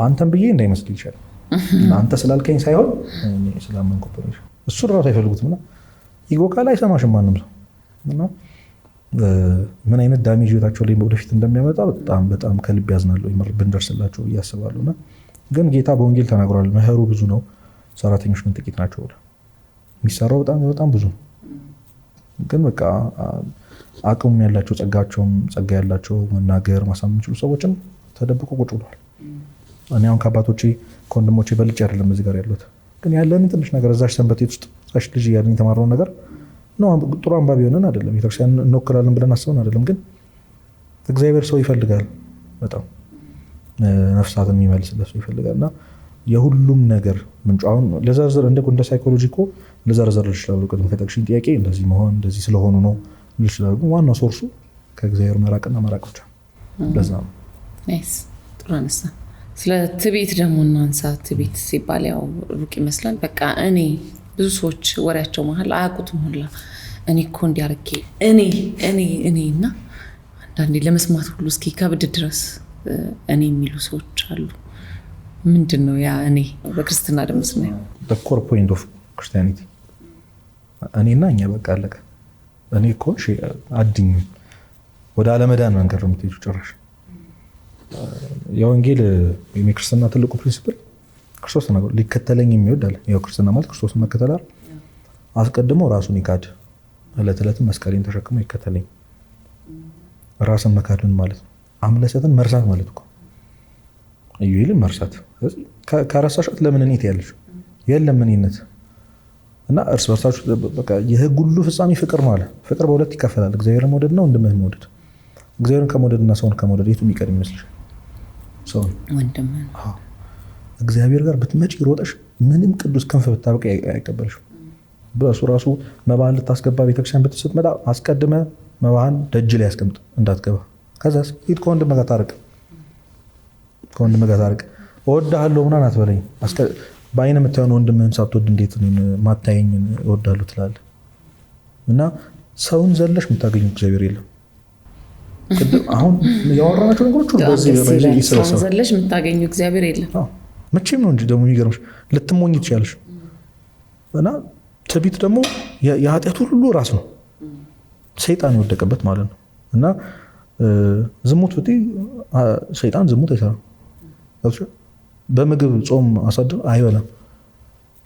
አንተን ብዬ እንዳይመስል ይችላል አንተ ስላልከኝ ሳይሆን ስላመንኩበት እሱ ራሱ አይፈልጉትም። እና ኢጎ ካለ አይሰማሽም ማንም ሰው። እና ምን አይነት ዳሜጅ ህይወታቸው ላይ ወደፊት እንደሚያመጣ በጣም በጣም ከልብ ያዝናለሁ። ብንደርስላቸው እያስባሉ። እና ግን ጌታ በወንጌል ተናግሯል። መኸሩ ብዙ ነው፣ ሰራተኞች ግን ጥቂት ናቸው ብሎ የሚሰራው በጣም በጣም ብዙ። ግን በቃ አቅሙም ያላቸው ጸጋ ያላቸው መናገር ማሳመን የሚችሉ ሰዎችም ተደብቆ ቁጭ ብለዋል። እኔ አሁን ከአባቶቼ ከወንድሞቼ በልጬ አይደለም እዚህ ጋር ያሉት፣ ግን ያለንን ትንሽ ነገር እዛች ሰንበት ቤት ውስጥ እዛች ልጅ እያለን የተማርነውን ነገር ነው። ጥሩ አንባቢ ሆነን አይደለም፣ ቤተክርስቲያን እንወክላለን ብለን አስበን አይደለም። ግን እግዚአብሔር ሰው ይፈልጋል፣ በጣም ነፍሳትን የሚመልስለት ሰው ይፈልጋል። እና የሁሉም ነገር ምንጩ አሁን ለዘርዘር እንደ ሳይኮሎጂ እኮ ለዘርዘር ይችላሉ። ቅድም ከጠቅሽኝ ጥያቄ እንደዚህ መሆን እንደዚህ ስለሆኑ ነው ይችላሉ። ግን ዋናው ሶርሱ ከእግዚአብሔር መራቅና መራቅ ብቻ። ለዛ ነው ጥሩ አነሳ። ስለ ትዕቢት ደግሞ እናንሳ። ትዕቢት ሲባል ያው ሩቅ ይመስላል። በቃ እኔ ብዙ ሰዎች ወሬያቸው መሀል አያውቁትም ሁላ እኔ እኮ እንዲያርጌ እኔ እና አንዳንዴ ለመስማት ሁሉ እስኪ ከብድ ድረስ እኔ የሚሉ ሰዎች አሉ። ምንድን ነው ያ እኔ? በክርስትና ደግሞ ስናየው ኮር ፖይንት ኦፍ ክርስቲያኒቲ እኔና እኛ በቃ አለቀ። እኔ እኮ አድኝ ወደ አለመዳን መንገድ ነው የምትሄጂው ጭራሽ። የወንጌል ወይም የክርስትና ትልቁ ፕሪንሲፕል ክርስቶስ ተናግሯል። ሊከተለኝ የሚወድ አለ። ያው ክርስትና ማለት ክርስቶስን መከተል አይደል? አስቀድሞ ራሱን ይካድ፣ ዕለት ዕለትም መስቀሌን ተሸክሞ ይከተለኝ። ራስን መካድን ማለት ነው አምለሰትን መርሳት ማለት እኮ ኢዩኤልን መርሳት። ከረሳሻት ለምን እኔ ትያለሽ? የለም እኔነት እና እርስ በርሳችሁ በቃ የሕግ ሁሉ ፍጻሜ ፍቅር ነው አለ። ፍቅር በሁለት ይከፈላል፣ እግዚአብሔርን መውደድ ነው ወንድምህን መውደድ። እግዚአብሔርን ከመውደድና ሰውን ከመውደድ የቱ የሚቀድም ይመስልሻል? ሰውን ወንድምህን። እግዚአብሔር ጋር ብትመጪ ሮጠሽ ምንም ቅዱስ ክንፍ ብታበቂ አይቀበልሽም። በሱ ራሱ መባህን ልታስገባ ቤተክርስቲያን ስትመጣ አስቀድመ መባህን ደጅ ላይ ያስቀምጥ እንዳትገባ። ከዛስ ሂድ ከወንድምህ ጋር ታርቅ፣ እወድሃለሁ ምናምን አትበለኝ። በአይን የምታየውን ወንድምህን ሳትወድ እንዴት ማታየኝን እወድሃለሁ ትላለህ? እና ሰውን ዘለሽ የምታገኙ እግዚአብሔር የለም። አሁን ያወራናቸው ነገሮች ሰውን ዘለሽ የምታገኙ እግዚአብሔር የለም መቼም ነው እንጂ ደግሞ የሚገርምሽ ልትሞኝ ትችያለሽ። እና ትዕቢት ደግሞ የኃጢአት ሁሉ ራስ ነው፣ ሰይጣን የወደቀበት ማለት ነው። እና ዝሙት ብትይ ሰይጣን ዝሙት አይሰራም። በምግብ ጾም አሳድር አይበላም።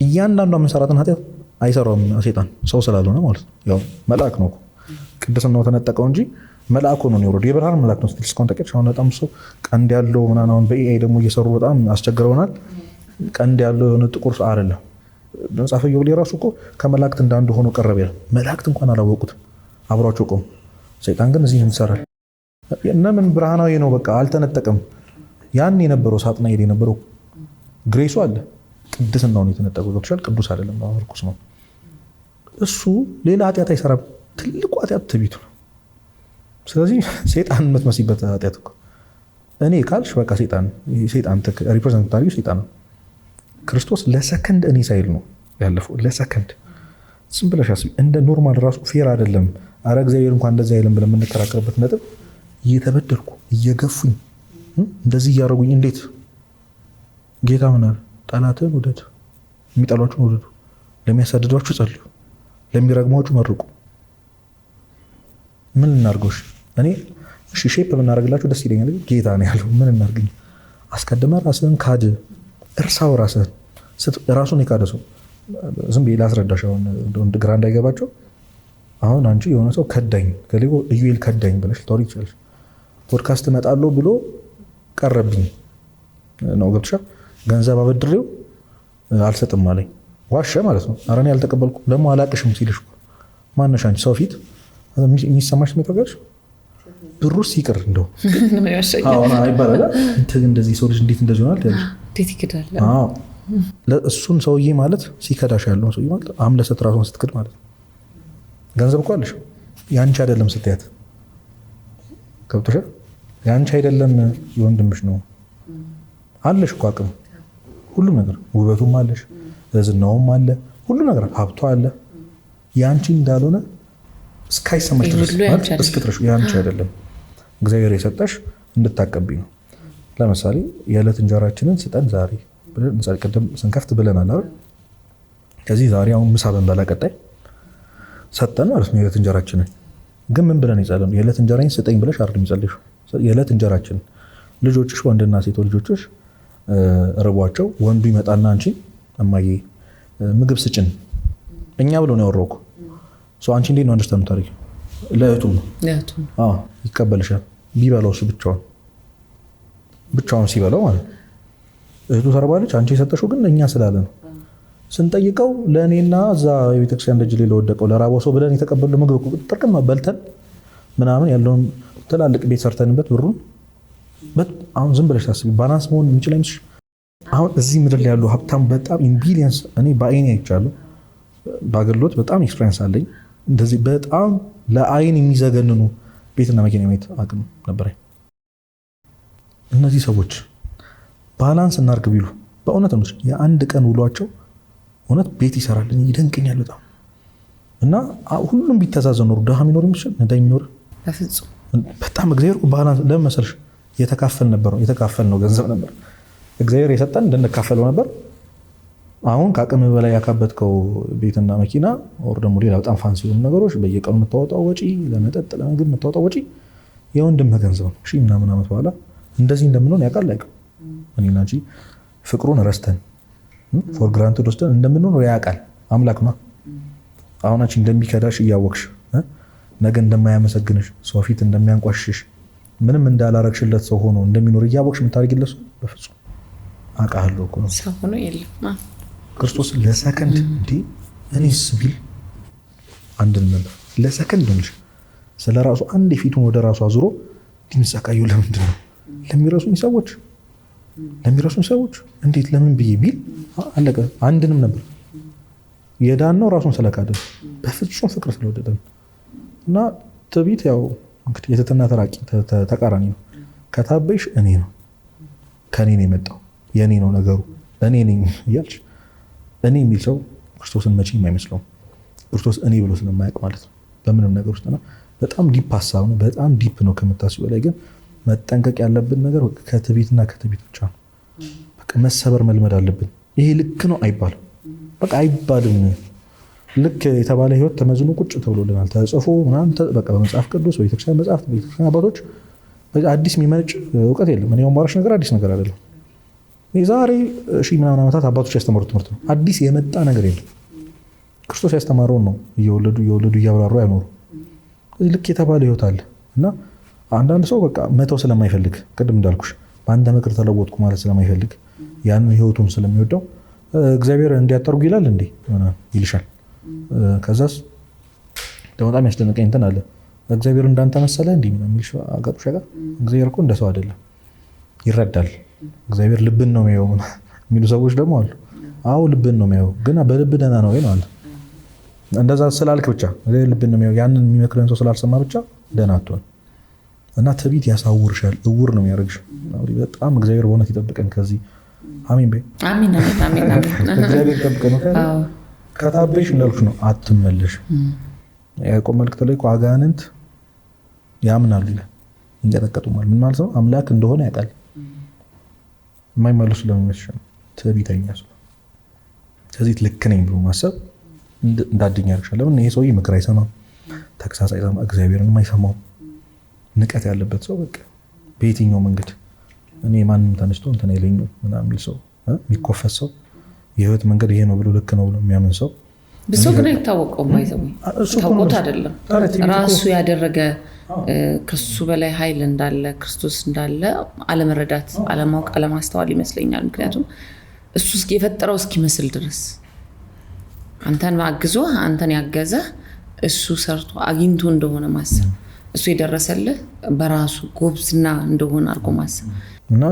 እያንዳንዷ የምንሰራትን ኃጢአት አይሰራውም ሰይጣን፣ ሰው ስላልሆነ ማለት ነው። ያው መልአክ ነው፣ ቅድስናው ተነጠቀው እንጂ መልአክ ሆኖ ነው የወረደው። የብርሃን መልአክ ነው ስቲል እስካሁን ተቀጭ። አሁን በጣም ሰው ቀንድ ያለው ምናምን በኤአይ ደግሞ እየሰሩ በጣም አስቸግረውናል። ቀንድ ያለው የሆነ ጥቁር አይደለም። መጽሐፈ ኢዮብ ላይ ራሱ እኮ ከመላእክት እንዳንዱ ሆኖ ቀረበ ይላል። መላእክት እንኳን አላወቁትም፣ አብሯቸው ቆሙ። ሰይጣን ግን እዚህ ይሰራል እና ምን ብርሃናዊ ነው፣ በቃ አልተነጠቀም። ያን የነበረው ሳጥናኤል የነበረው ግሬሱ አለ፣ ቅድስናውን የተነጠቀው ገብቶሻል። ቅዱስ አይደለም ርኩስ ነው እሱ። ሌላ ኃጢአት አይሰራም። ትልቁ ኃጢአት ትዕቢቱ ነው። ስለዚህ ሰይጣን የምትመስይበት ኃጢአት እኮ እኔ ካልሽ በቃ ሰይጣን ሪፕሬዘንት ታሪው ሰይጣን ነው። ክርስቶስ ለሰከንድ እኔ ሳይል ነው ያለፈው። ለሰከንድ ዝም ብለሽ አስቢ። እንደ ኖርማል ራሱ ፌር አይደለም። አረ እግዚአብሔር እንኳን እንደዚህ አይልም ብለን የምንከራከርበት ነጥብ እየተበደልኩ እየገፉኝ እንደዚህ እያደረጉኝ እንዴት ጌታ ምን አለ? ጠላትህን ውደድ፣ የሚጠሏችሁን ውደዱ፣ ለሚያሳድዷችሁ ጸልዩ፣ ለሚረግሟችሁ መርቁ። ምን እናርጎሽ? እኔ ሼፕ ብናደርግላችሁ ደስ ይለኛል። ጌታ ነው ያለው። ምን እናርግኝ? አስቀድመ ራስህን ካድ፣ እርሳው ራስህን። ራሱን የካደ ሰው ዝም ብዬ ላስረዳሽ፣ አሁን ግራ እንዳይገባቸው። አሁን አንቺ የሆነ ሰው ከዳኝ ኢዩኤል ከዳኝ ብለሽ ልታወሪ ትችላለሽ። ፖድካስት እመጣለሁ ብሎ ቀረብኝ ነው ገብቶሻል። ገንዘብ አበድሬው አልሰጥም አለኝ ዋሸ ማለት ነው። ኧረ እኔ አልተቀበልኩም ደግሞ አላቅሽም ሲልሽ ማነሽ አንቺ ሰው ፊት የሚሰማሽ ስሜት ወገርሽ ብሩስ ይቅር እንደው ይባላል እንደዚህ ሰው ልጅ እንዴት እንደዚህ ሆናል እንዴት ይክዳል? እሱን ሰውዬ ማለት ሲከዳሽ ያለውን ሰውዬ ማለት አምለሰት ራሷን ስትክድ ማለት ነው። ገንዘብ እኮ አለሽ የአንቺ አይደለም ስትያት ገብቶሻል። የአንቺ አይደለም የወንድምሽ ነው አለሽ እኮ አቅም ሁሉም ነገር ውበቱም አለሽ ዝናውም አለ ሁሉም ነገር ሀብቷ አለ የአንቺ እንዳልሆነ እስካይሰማሽ ድረስ እስክትረሽ የአንቺ አይደለም እግዚአብሔር የሰጠሽ እንድታቀብኝ ነው። ለምሳሌ የዕለት እንጀራችንን ስጠን ዛሬ ቅድም ስንከፍት ብለናል አይደል? ከዚህ ዛሬ አሁን ምሳ ብንበላ ቀጣይ ሰጠን ማለት ነው የዕለት እንጀራችንን። ግን ምን ብለን ይጸልም የዕለት እንጀራዬን ስጠኝ ብለሽ አይደለም ይጸልሽ። የዕለት እንጀራችንን ልጆችሽ ወንድና ሴት ልጆችሽ ርቧቸው ወንዱ ይመጣና አንቺ እማዬ ምግብ ስጭን እኛ ብሎ ነው ያወራው እኮ ሰው አንቺ እንዴት ነው አንደርስታንድ ታሪክ ለእህቱ ነው ይቀበልሻል። ቢበላው እሱ ብቻውን ሲበላው ማለት እህቱ ተርባለች። አንቺ የሰጠሽው ግን እኛ ስላለ ነው። ስንጠይቀው ለእኔና እዛ የቤተክርስቲያን ደጅ ላይ ለወደቀው ለራበው ሰው ብለን የተቀበሉ ምግብ ጥርቅም በልተን ምናምን ያለውን ትላልቅ ቤት ሰርተንበት ብሩን አሁን ዝም ብለሽ ታስቢ ባላንስ መሆን የሚችል አይመስልሽ? አሁን እዚህ ምድር ላይ ያሉ ሀብታም በጣም ኢን ቢሊየንስ እኔ በአይኔ አይቻለሁ። በአገልግሎት በጣም ኤክስፔሪንስ አለኝ። እንደዚህ በጣም ለአይን የሚዘገንኑ ቤትና መኪና የማየት አቅም ነበረኝ። እነዚህ ሰዎች ባላንስ እናርግ ቢሉ በእውነት ነው የአንድ ቀን ውሏቸው እውነት ቤት ይሰራል ይደንቀኛል በጣም እና ሁሉም ቢተዛዘን ኖሩ ድሃ የሚኖር የሚችል ነዳ የሚኖር በፍጹም በጣም እግዚአብሔር ባላንስ ለምን መሰለሽ የተካፈል ነው ገንዘብ ነበር እግዚአብሔር የሰጠን እንድንካፈለው ነበር። አሁን ከአቅም በላይ ያካበትከው ቤትና መኪና ወር ደግሞ ሌላ በጣም ፋንሲ የሆኑ ነገሮች በየቀኑ የምታወጣው ወጪ ለመጠጥ ለምግብ የምታወጣው ወጪ የወንድምህ ገንዘብ ነው። እሺ ምናምን ዓመት በኋላ እንደዚህ እንደምንሆን ያውቃል አይቀር እኔና እንጂ ፍቅሩን ረስተን ፎር ግራንትድ ወስደን እንደምንሆን ያውቃል አምላክ ነው። አሁን አንቺ እንደሚከዳሽ እያወቅሽ ነገ እንደማያመሰግንሽ ሰው ፊት እንደሚያንቋሽሽ ምንም እንዳላረግሽለት ሰው ሆኖ እንደሚኖር እያወቅሽ የምታደርጊለት ሰው በፍጹም አውቃለሁ እኮ ነው ሰው ሆኖ የለም። ክርስቶስ ለሰከንድ እንዴ እኔስ ቢል አንድን ነበር ለሰከንድ ነው ስለራሱ አንድ ፊቱን ወደ ራሱ አዙሮ እንዲምሳቃዩ ለምንድን ነው ለሚረሱኝ ሰዎች እንዴት ለምን ብዬ ቢል አለቀ። አንድንም ነበር የዳነው ራሱን ስለካደ በፍጹም ፍቅር ስለወደደ እና ትዕቢት ያው እንግዲህ የትህትና ተቃራኒ ነው። ከታበይሽ እኔ ነው ከኔ ነው የመጣው የኔ ነው ነገሩ እኔ ነኝ እያልሽ እኔ የሚል ሰው ክርስቶስን መቼም አይመስለውም። ክርስቶስ እኔ ብሎ ስለማያውቅ ማለት ነው በምንም ነገር ውስጥ እና በጣም ዲፕ ሀሳብ ነው። በጣም ዲፕ ነው ከምታስበው ላይ። ግን መጠንቀቅ ያለብን ነገር ከትዕቢትና ከትዕቢት ብቻ ነው። በቃ መሰበር መልመድ አለብን። ይሄ ልክ ነው አይባልም፣ በቃ አይባልም። ልክ የተባለ ህይወት ተመዝኖ ቁጭ ተብሎልናል ተጽፎ ምናምን በቃ በመጽሐፍ ቅዱስ በቤተክርስቲያን መጽሐፍት በቤተክርስቲያን አባቶች አዲስ የሚመነጭ እውቀት የለም። እኔ ማራሽ ነገር አዲስ ነገር አይደለም። የዛሬ ሺህ ምናምን ዓመታት አባቶች ያስተማሩት ትምህርት ነው። አዲስ የመጣ ነገር የለም። ክርስቶስ ያስተማረውን ነው እየወለዱ እያብራሩ ያኖሩ። ልክ የተባለ ህይወት አለ እና አንዳንድ ሰው በቃ መተው ስለማይፈልግ ቅድም እንዳልኩሽ በአንተ ምክር ተለወጥኩ ማለት ስለማይፈልግ ያንን ህይወቱን ስለሚወደው እግዚአብሔር እንዲያጠርጉ ይላል እንዴ ይልሻል። ከዛስ በጣም ያስደነቀኝ እንትን አለ እግዚአብሔር እንዳንተ መሰለ እንዴ የሚልሽ አጋጥሽ ጋር እግዚአብሔር እኮ እንደ ሰው አይደለም ይረዳል። እግዚአብሔር ልብን ነው የሚያየው የሚሉ ሰዎች ደግሞ አሉ። አዎ ልብን ነው የሚያየው ግን በልብ ደህና ነው ወይ ነው አለ። እንደዛ ስላልክ ብቻ ልብን ነው የሚያየው ያንን የሚመክረን ሰው ስላልሰማ ብቻ ደህና አትሆን እና ትዕቢት ያሳውርሻል፣ እውር ነው የሚያደርግሽ። በጣም እግዚአብሔር በእውነት ይጠብቀን ከዚህ አሜን በይ። አሜን አሜን አሜን። እግዚአብሔር ይጠብቀን። ከታበይሽ እንዳልኩሽ ነው አትመለሽ። ያዕቆብ መልእክት ላይ እኮ አጋንንት ያምናሉ ይላል ይንቀጠቀጡማል። ምን ማለት ነው? አምላክ እንደሆነ ያውቃል። የማይመለሱ ለሚመስልሽ ነው ትዕቢተኛ ሰው። ስለዚህ ልክ ነኝ ብሎ ማሰብ እንዳድኝ ያደርግሻል። ለምን ይሄ ሰውዬ ምክር አይሰማም፣ ተግሳጽ አይሰማም፣ እግዚአብሔርንም አይሰማው። ንቀት ያለበት ሰው በቃ በየትኛው መንገድ እኔ ማንም ተነስቶ እንትን አይለኝም ምናምን የሚል ሰው የሚኮፈስ ሰው የህይወት መንገድ ይሄ ነው ብሎ ልክ ነው ብሎ የሚያምን ሰው ብዙ ግን አይታወቀውም። አይዘው ታውቆት አይደለም ራሱ ያደረገ ከሱ በላይ ኃይል እንዳለ ክርስቶስ እንዳለ አለመረዳት፣ አለማወቅ፣ አለማስተዋል ይመስለኛል። ምክንያቱም እሱ የፈጠረው እስኪመስል ድረስ አንተን አግዞ አንተን ያገዘ እሱ ሰርቶ አግኝቶ እንደሆነ ማሰብ፣ እሱ የደረሰልህ በራሱ ጎብዝና እንደሆነ አድርጎ ማሰብ እና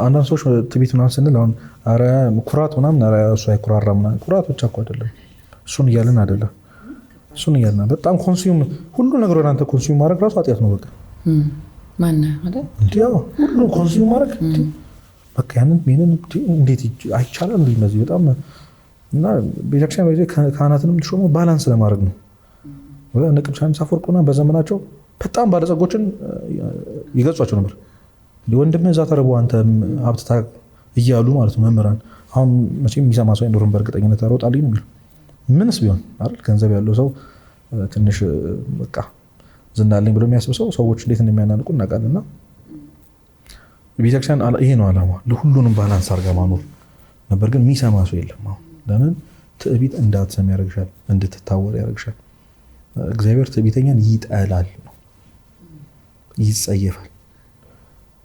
አንዳንድ ሰዎች ትዕቢት ምናምን ስንል አሁን ኧረ ኩራት ምናምን ኧረ እሱ አይኩራራ ምናምን፣ ኩራት ብቻ እኮ አይደለም። እሱን እያልን አይደለም፣ እሱን እያልን በጣም ኮንሱም ሁሉ ነገር ወደ አንተ ኮንሱም ማድረግ ራሱ ኃጢአት ነው። በቃ ማነህ አይደል እንዴ? ሁሉ ኮንሱም ማድረግ በቃ ያንን እንዴት አይቻልም? እንደዚህ በጣም እና ቤተክርስቲያን በዚህ ካህናትንም ተሾመው ባላንስ ለማድረግ ነው። እነ ቅዱስ ዮሐንስ አፈወርቅና በዘመናቸው በጣም ባለጸጎችን ይገጿቸው ነበር። ወንድምህ እዛ ተርቦ አንተ ሀብት እያሉ ማለት ነው መምህራን። አሁን መቼም የሚሰማ ሰው አይኖርም በእርግጠኝነት አሮጣልኝ ነው የሚለው። ምንስ ቢሆን አይደል ገንዘብ ያለው ሰው ትንሽ በቃ ዝናለኝ ብሎ የሚያስብ ሰው ሰዎች እንዴት እንደሚያናንቁ እናውቃለን። እና ቤተክርስቲያን ይሄ ነው ዓላማ፣ ለሁሉንም ባላንስ አድርጋ ማኖር ነበር። ግን የሚሰማ ሰው የለም። አሁን ለምን ትዕቢት እንዳትሰም ያደርግሻል፣ እንድትታወር ያደርግሻል። እግዚአብሔር ትዕቢተኛን ይጠላል ነው፣ ይጸየፋል።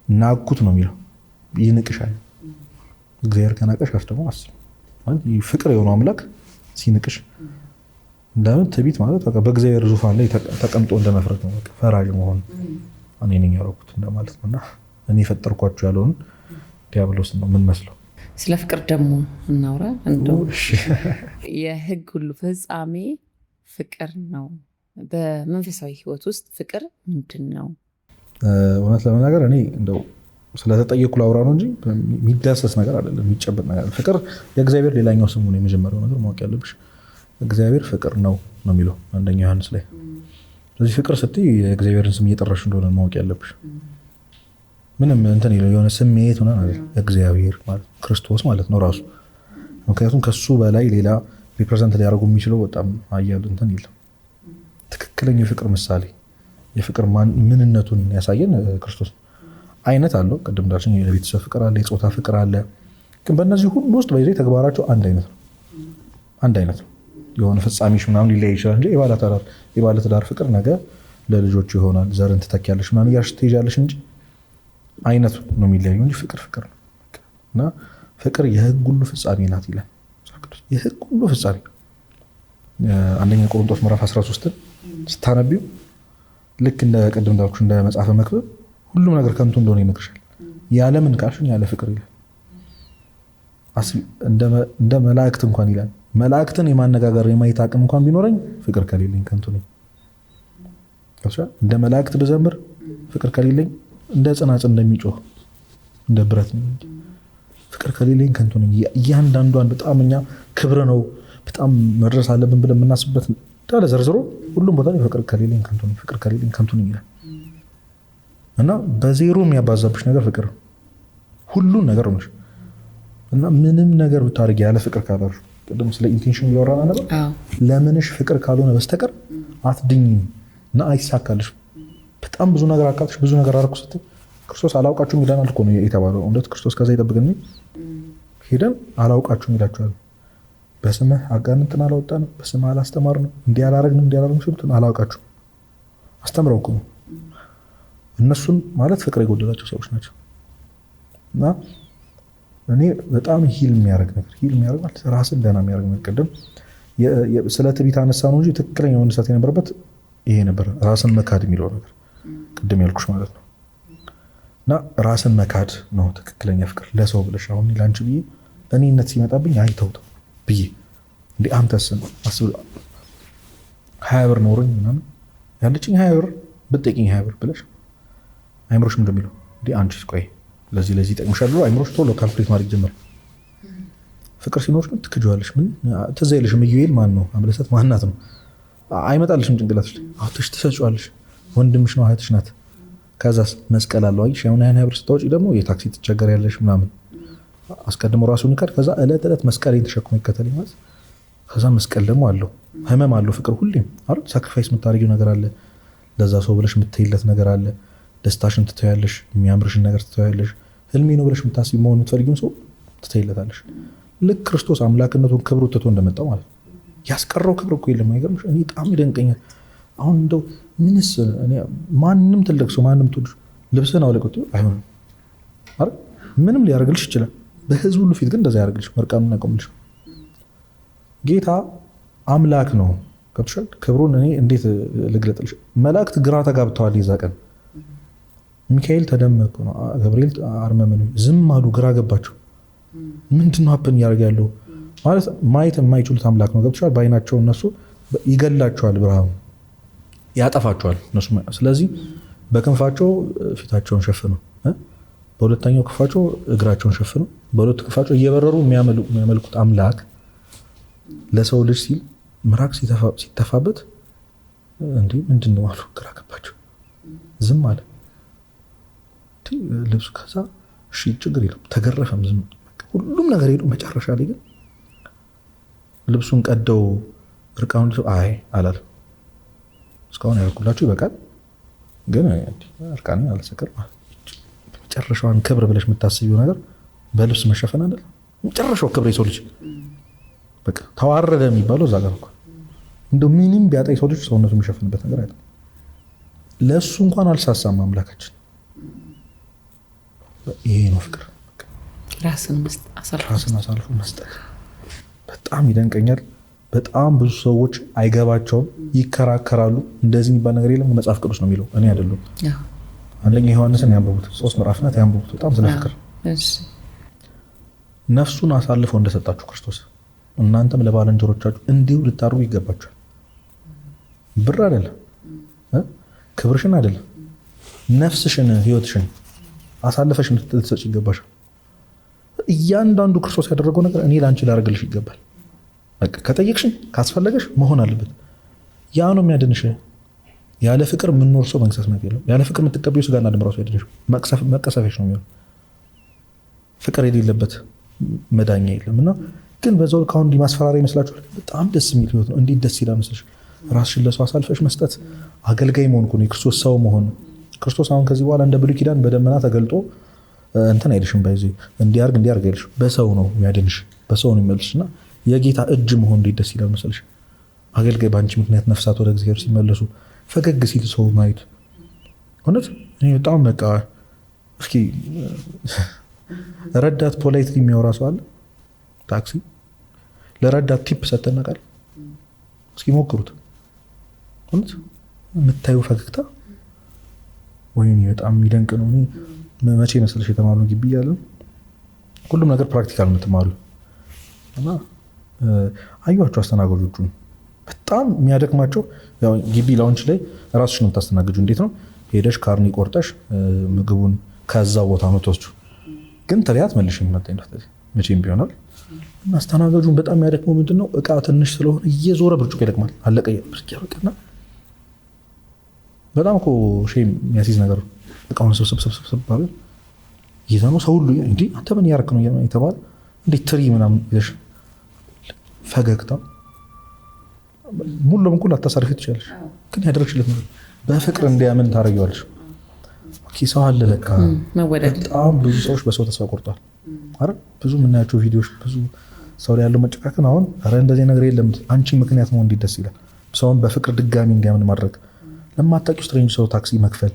ናኩት ነው የሚለው፣ ይንቅሻል። እግዚአብሔር ከናቀሽ ደግሞ አስብ ፍቅር የሆነው አምላክ ሲንቅሽ። እንደምን ትዕቢት ማለት በቃ በእግዚአብሔር ዙፋን ላይ ተቀምጦ እንደመፍረድ ነው። ፈራጅ መሆን እኔ ነኝ ያደረኩት እንደማለት ነው። እና እኔ የፈጠርኳችሁ ያለውን ዲያብሎስ ነው ምን መስለው። ስለ ፍቅር ደግሞ እናውራ። እንደው የሕግ ሁሉ ፍጻሜ ፍቅር ነው። በመንፈሳዊ ህይወት ውስጥ ፍቅር ምንድን ነው? እውነት ለመናገር እኔ እንደው ስለተጠየቁ ላውራ ነው እንጂ የሚዳሰስ ነገር አይደለም፣ የሚጨበጥ ነገር። ፍቅር የእግዚአብሔር ሌላኛው ስሙ ነው። የመጀመሪያው ነገር ማወቅ ያለብሽ እግዚአብሔር ፍቅር ነው ነው የሚለው አንደኛ ዮሐንስ ላይ። ስለዚህ ፍቅር ስትይ የእግዚአብሔርን ስም እየጠራሽ እንደሆነ ማወቅ ያለብሽ። ምንም እንትን የሆነ ስሜት ሆነ አይደል፣ እግዚአብሔር ማለት ክርስቶስ ማለት ነው ራሱ። ምክንያቱም ከሱ በላይ ሌላ ሪፕሬዘንት ሊያደርጉ የሚችለው በጣም አያሉ እንትን የለም። ትክክለኛ የፍቅር ምሳሌ የፍቅር ምንነቱን ያሳየን ክርስቶስ አይነት አለው። ቅድም እንዳልሽኝ የቤተሰብ ፍቅር አለ፣ የጾታ ፍቅር አለ። ግን በእነዚህ ሁሉ ውስጥ በዚህ ተግባራቸው አንድ አይነት ነው። አንድ አይነት ነው። የሆነ ፍጻሜሽ ምናምን ሊለያይ ይችላል እንጂ የባለትዳር ፍቅር ነገ ለልጆች ይሆናል፣ ዘርን ትተኪያለሽ ምናምን እያልሽ ትሄጃለሽ እንጂ አይነቱ ነው የሚለያየው እንጂ ፍቅር ፍቅር ነው። እና ፍቅር የሕግ ሁሉ ፍጻሜ ናት ይላል የሕግ ሁሉ ፍጻሜ። አንደኛ ቆሮንቶስ ምዕራፍ 13 ስታነቢው ልክ እንደ ቅድም እንዳልኩሽ እንደ መጽሐፈ መክብብ ሁሉም ነገር ከንቱ እንደሆነ ይነግርሻል። ያለምን ካልሽኝ ያለ ፍቅር ይላል። እንደ መላእክት እንኳን ይላል መላእክትን የማነጋገር የማየት አቅም እንኳን ቢኖረኝ ፍቅር ከሌለኝ ከንቱ ነኝ። እንደ መላእክት ብዘምር ፍቅር ከሌለኝ እንደ ጽናጽል እንደሚጮህ እንደ ብረት ነኝ። ፍቅር ከሌለኝ ከንቱ ነኝ። እያንዳንዷን በጣም እኛ ክብር ነው በጣም መድረስ አለብን ብለን የምናስብበት እንዳለ ዘርዝሮ ሁሉም ቦታ ላይ ፍቅር ከሌለኝ ከንቱ ነኝ፣ ፍቅር ከሌለኝ ከንቱ ነኝ ይላል። እና በዜሮ የሚያባዛብሽ ነገር ፍቅር ሁሉን ነገር ነሽ። እና ምንም ነገር ብታደርጊ ያለ ፍቅር ካላልሽ ቅድም ስለ ኢንቴንሽን እያወራን ነበር። ለምንሽ ፍቅር ካልሆነ በስተቀር አትድኝም እና አይሳካልሽም። በጣም ብዙ ነገር አካልሽ ብዙ ነገር አደረኩ ስትይ ክርስቶስ አላውቃችሁም ይላል እኮ ነው የተባለው። እንደት ክርስቶስ ከዛ ይጠብቅን ሄደን አላውቃችሁም ይላችኋል። በስምህ አጋንንትን አላወጣንም፣ በስምህ አላስተማርንም፣ እንዲህ አላረግንም ሲሉትን አላውቃችሁም አስተምረው እኮ ነው። እነሱን ማለት ፍቅር የጎደላቸው ሰዎች ናቸው። እና እኔ በጣም ሂል የሚያደርግ ማለት ራስን ደህና የሚያደርግ ነገር ቅድም ስለ ትዕቢት አነሳ ነው እንጂ ትክክለኛ መነሳት የነበረበት ይሄ ነበር፣ ራስን መካድ የሚለው ነገር ቅድም ያልኩሽ ማለት ነው። እና ራስን መካድ ነው ትክክለኛ ፍቅር ለሰው ብለሽ አሁን ላንቺ ብዬ እኔነት ሲመጣብኝ አይተውት ብዬ እንዴ አንተስ አስብ 20 ብር ኖሮኝ ምናምን ያለችኝ 20 ብር ብትጠይቂኝ 20 ብር ብለሽ አይምሮሽ ምንድን የሚለው እንዴ አንቺስ ቆይ ለዚህ ይጠቅምሻል ብሎ አይምሮሽ ቶሎ ካልኩሌት ማድረግ ጀመረ። ፍቅር ሲኖርሽ ግን ትክጂዋለሽ። ምን ትዝ አይልሽም ኢዩኤል ማን ነው አምለሰት ማናት ነው አይመጣልሽም ጭንቅላትሽ አውጥተሽ ትሰጪዋለሽ። ወንድምሽ ነው እህትሽ ናት። ከዛስ መስቀል አለው አይሽ አሁን 20 ብር ስታወጪ ደግሞ የታክሲ ትቸገሪያለሽ ምናምን አስቀድሞ ራሱን ይካድ። ከዛ እለት እለት መስቀሌን ተሸክሞ ይከተለኝ ማለት ከዛ መስቀል ደግሞ አለው ህመም አለው ፍቅር ሁሌም አይደል ሳክሪፋይስ የምታደርጊው ነገር አለ። ለዛ ሰው ብለሽ የምትይለት ነገር አለ። ደስታሽን ትተያለሽ፣ የሚያምርሽን ነገር ትተያለሽ። ህልሜ ነው ብለሽ የምታስቢ መሆን የምትፈልጊውን ሰው ትተይለታለሽ። ልክ ክርስቶስ አምላክነቱን ክብሩ ትቶ እንደመጣው ማለት ያስቀረው ክብር እኮ የለም። አይገርምሽ? እኔ በጣም ይደንቀኛል። አሁን እንደው ምንስ ማንም ትልቅ ሰው ማንም ትልቅ ልብስህን አውልቀው አይሆንም አይደል? ምንም ሊያደርግልሽ ይችላል። በህዝብ ሁሉ ፊት ግን እንደዛ ያደርግልሽ መርቃኑን ያቆምልሽ። ጌታ አምላክ ነው። ገብቶሻል? ክብሩን እኔ እንዴት ልግለጥልሽ? መላእክት ግራ ተጋብተዋል የዛ ቀን። ሚካኤል ተደመቁ ነው፣ ገብርኤል አርመመኑ፣ ዝም አሉ፣ ግራ ገባቸው። ምንድነው ሀፕን እያደረገ ያለው ማለት ማየት የማይችሉት አምላክ ነው። ገብቶሻል? በአይናቸው እነሱ ይገላቸዋል፣ ብርሃኑ ያጠፋቸዋል እነሱ። ስለዚህ በክንፋቸው ፊታቸውን ሸፍነው፣ በሁለተኛው ክንፋቸው እግራቸውን ሸፍነው፣ በሁለቱ ክንፋቸው እየበረሩ የሚያመልኩት አምላክ ለሰው ልጅ ሲል ምራቅ ሲተፋበት እንዴ ምንድን ነው አሉ፣ ግራ ገባቸው። ዝም አለ ልብሱ። ከዛ እሺ ችግር የለም ተገረፈም፣ ዝም ሁሉም ነገር ሄዱ። መጨረሻ ላይ ግን ልብሱን ቀደው እርቃኑን አይ አላለም። እስካሁን ያደረኩላችሁ ይበቃል፣ ግን እርቃኔን አልሰቀልም። መጨረሻዋን ክብር ብለሽ የምታስቢው ነገር በልብስ መሸፈን አይደል? መጨረሻው ክብር የሰው ልጅ በቃ ተዋረደ የሚባለው እዛ ጋር እኮ። እንደው ምንም ቢያጣ የሰው ልጅ ሰውነቱ የሚሸፍንበት ነገር አይደለም። ለእሱ እንኳን አልሳሳም አምላካችን። ይሄ ነው ፍቅር፣ ራስን አሳልፎ መስጠት። በጣም ይደንቀኛል። በጣም ብዙ ሰዎች አይገባቸውም፣ ይከራከራሉ። እንደዚህ የሚባል ነገር የለም መጽሐፍ ቅዱስ ነው የሚለው፣ እኔ አይደለም። አንደኛ ዮሐንስን ያንብቡት፣ 3 ምዕራፍ ናት፣ ያንብቡት። በጣም ስለ ፍቅር ነፍሱን አሳልፈው እንደሰጣችሁ ክርስቶስ እናንተም ለባልንጀሮቻችሁ እንዲሁ ልታርጉ ይገባችኋል። ብር አይደለም፣ ክብርሽን አይደለም፣ ነፍስሽን፣ ህይወትሽን አሳልፈሽ ልትሰጭ ይገባሻል። እያንዳንዱ ክርስቶስ ያደረገው ነገር እኔ ለአንቺ ላደርግልሽ ይገባል። በቃ ከጠየቅሽኝ ካስፈለገሽ መሆን አለበት። ያ ነው የሚያድንሽ። ያለ ፍቅር የምንኖር ሰው መንግስተ ሰማያት የለም። ያለ ፍቅር የምትቀበዩ ስጋና ደም ራሱ ያድንሽ፣ መቀሰፊያሽ ነው የሚሆነው። ፍቅር የሌለበት መዳኛ የለም። እና ግን በዛው ካሁን ማስፈራሪያ ይመስላችኋል? በጣም ደስ የሚል ህይወት ነው። እንዴት ደስ ይላል መስልሽ? ራስሽን ለሰው አሳልፈሽ መስጠት፣ አገልጋይ መሆን እኮ ነው የክርስቶስ ሰው መሆን። ክርስቶስ አሁን ከዚህ በኋላ እንደ ብሉይ ኪዳን በደመና ተገልጦ እንትን አይልሽም፣ ባይዚ እንዲያርግ አይልሽ። በሰው ነው የሚያድንሽ፣ በሰው ነው የሚመልስሽ። እና የጌታ እጅ መሆን እንዴት ደስ ይላል መስልሽ? አገልጋይ በአንቺ ምክንያት ነፍሳት ወደ እግዚአብሔር ሲመለሱ ፈገግ ሲል ሰው ማየት እውነት እኔ በጣም በቃ። እስኪ ረዳት ፖላይትሊ የሚያወራ ሰው አለ ታክሲ ለረዳት ቲፕ ሰጥተን እናውቃለን? እስኪ ሞክሩት። እውነት የምታዩ ፈገግታ ወይኔ በጣም የሚደንቅ ነው። መቼ መሰለሽ የተማርነው ግቢ እያለን ሁሉም ነገር ፕራክቲካል የምትማሩ እና አዩዋቸው አስተናጋጆቹን በጣም የሚያደክማቸው። ግቢ ላውንች ላይ ራስሽ ነው የምታስተናግጁ። እንዴት ነው ሄደሽ ካርኒ ቆርጠሽ ምግቡን ከዛ ቦታ ነው ተወስዱ፣ ግን ተሪያት መልሽ መቼም ቢሆናል። እና አስተናጋጁን በጣም የሚያደክመው ምንድነው እቃ ትንሽ ስለሆነ እየዞረ ብርጭቆ ይደቅማል። አለቀ ብርጭቆ። በጣም እኮ ሼም የሚያስይዝ ነገር ነው። እቃውን ስብስብ ባለ ይዘ ነው ሰው ሁሉ እንዲህ አንተ ምን ያረክ ነው የተባለ እንዴት ትሪ ምናምን ይዘሽ ፈገግታ ሙሉ ለሙሉ አታሳርፊ ትችላለሽ፣ ግን ያደረግሽለት ነገር በፍቅር እንዲያምን ታደርጊዋለሽ። ሰው አለ ለካ። በጣም ብዙ ሰዎች በሰው ተስፋ ቆርጧል አይደል? ብዙ የምናያቸው ቪዲዮዎች፣ ብዙ ሰው ላይ ያለው መጨቃቀን። አሁን ኧረ እንደዚህ ነገር የለም አንቺ ምክንያት መሆን እንዴት ደስ ይላል። ሰውን በፍቅር ድጋሚ እንዲያምን ማድረግ፣ ለማታውቂው ስትሬንጅ ሰው ታክሲ መክፈል፣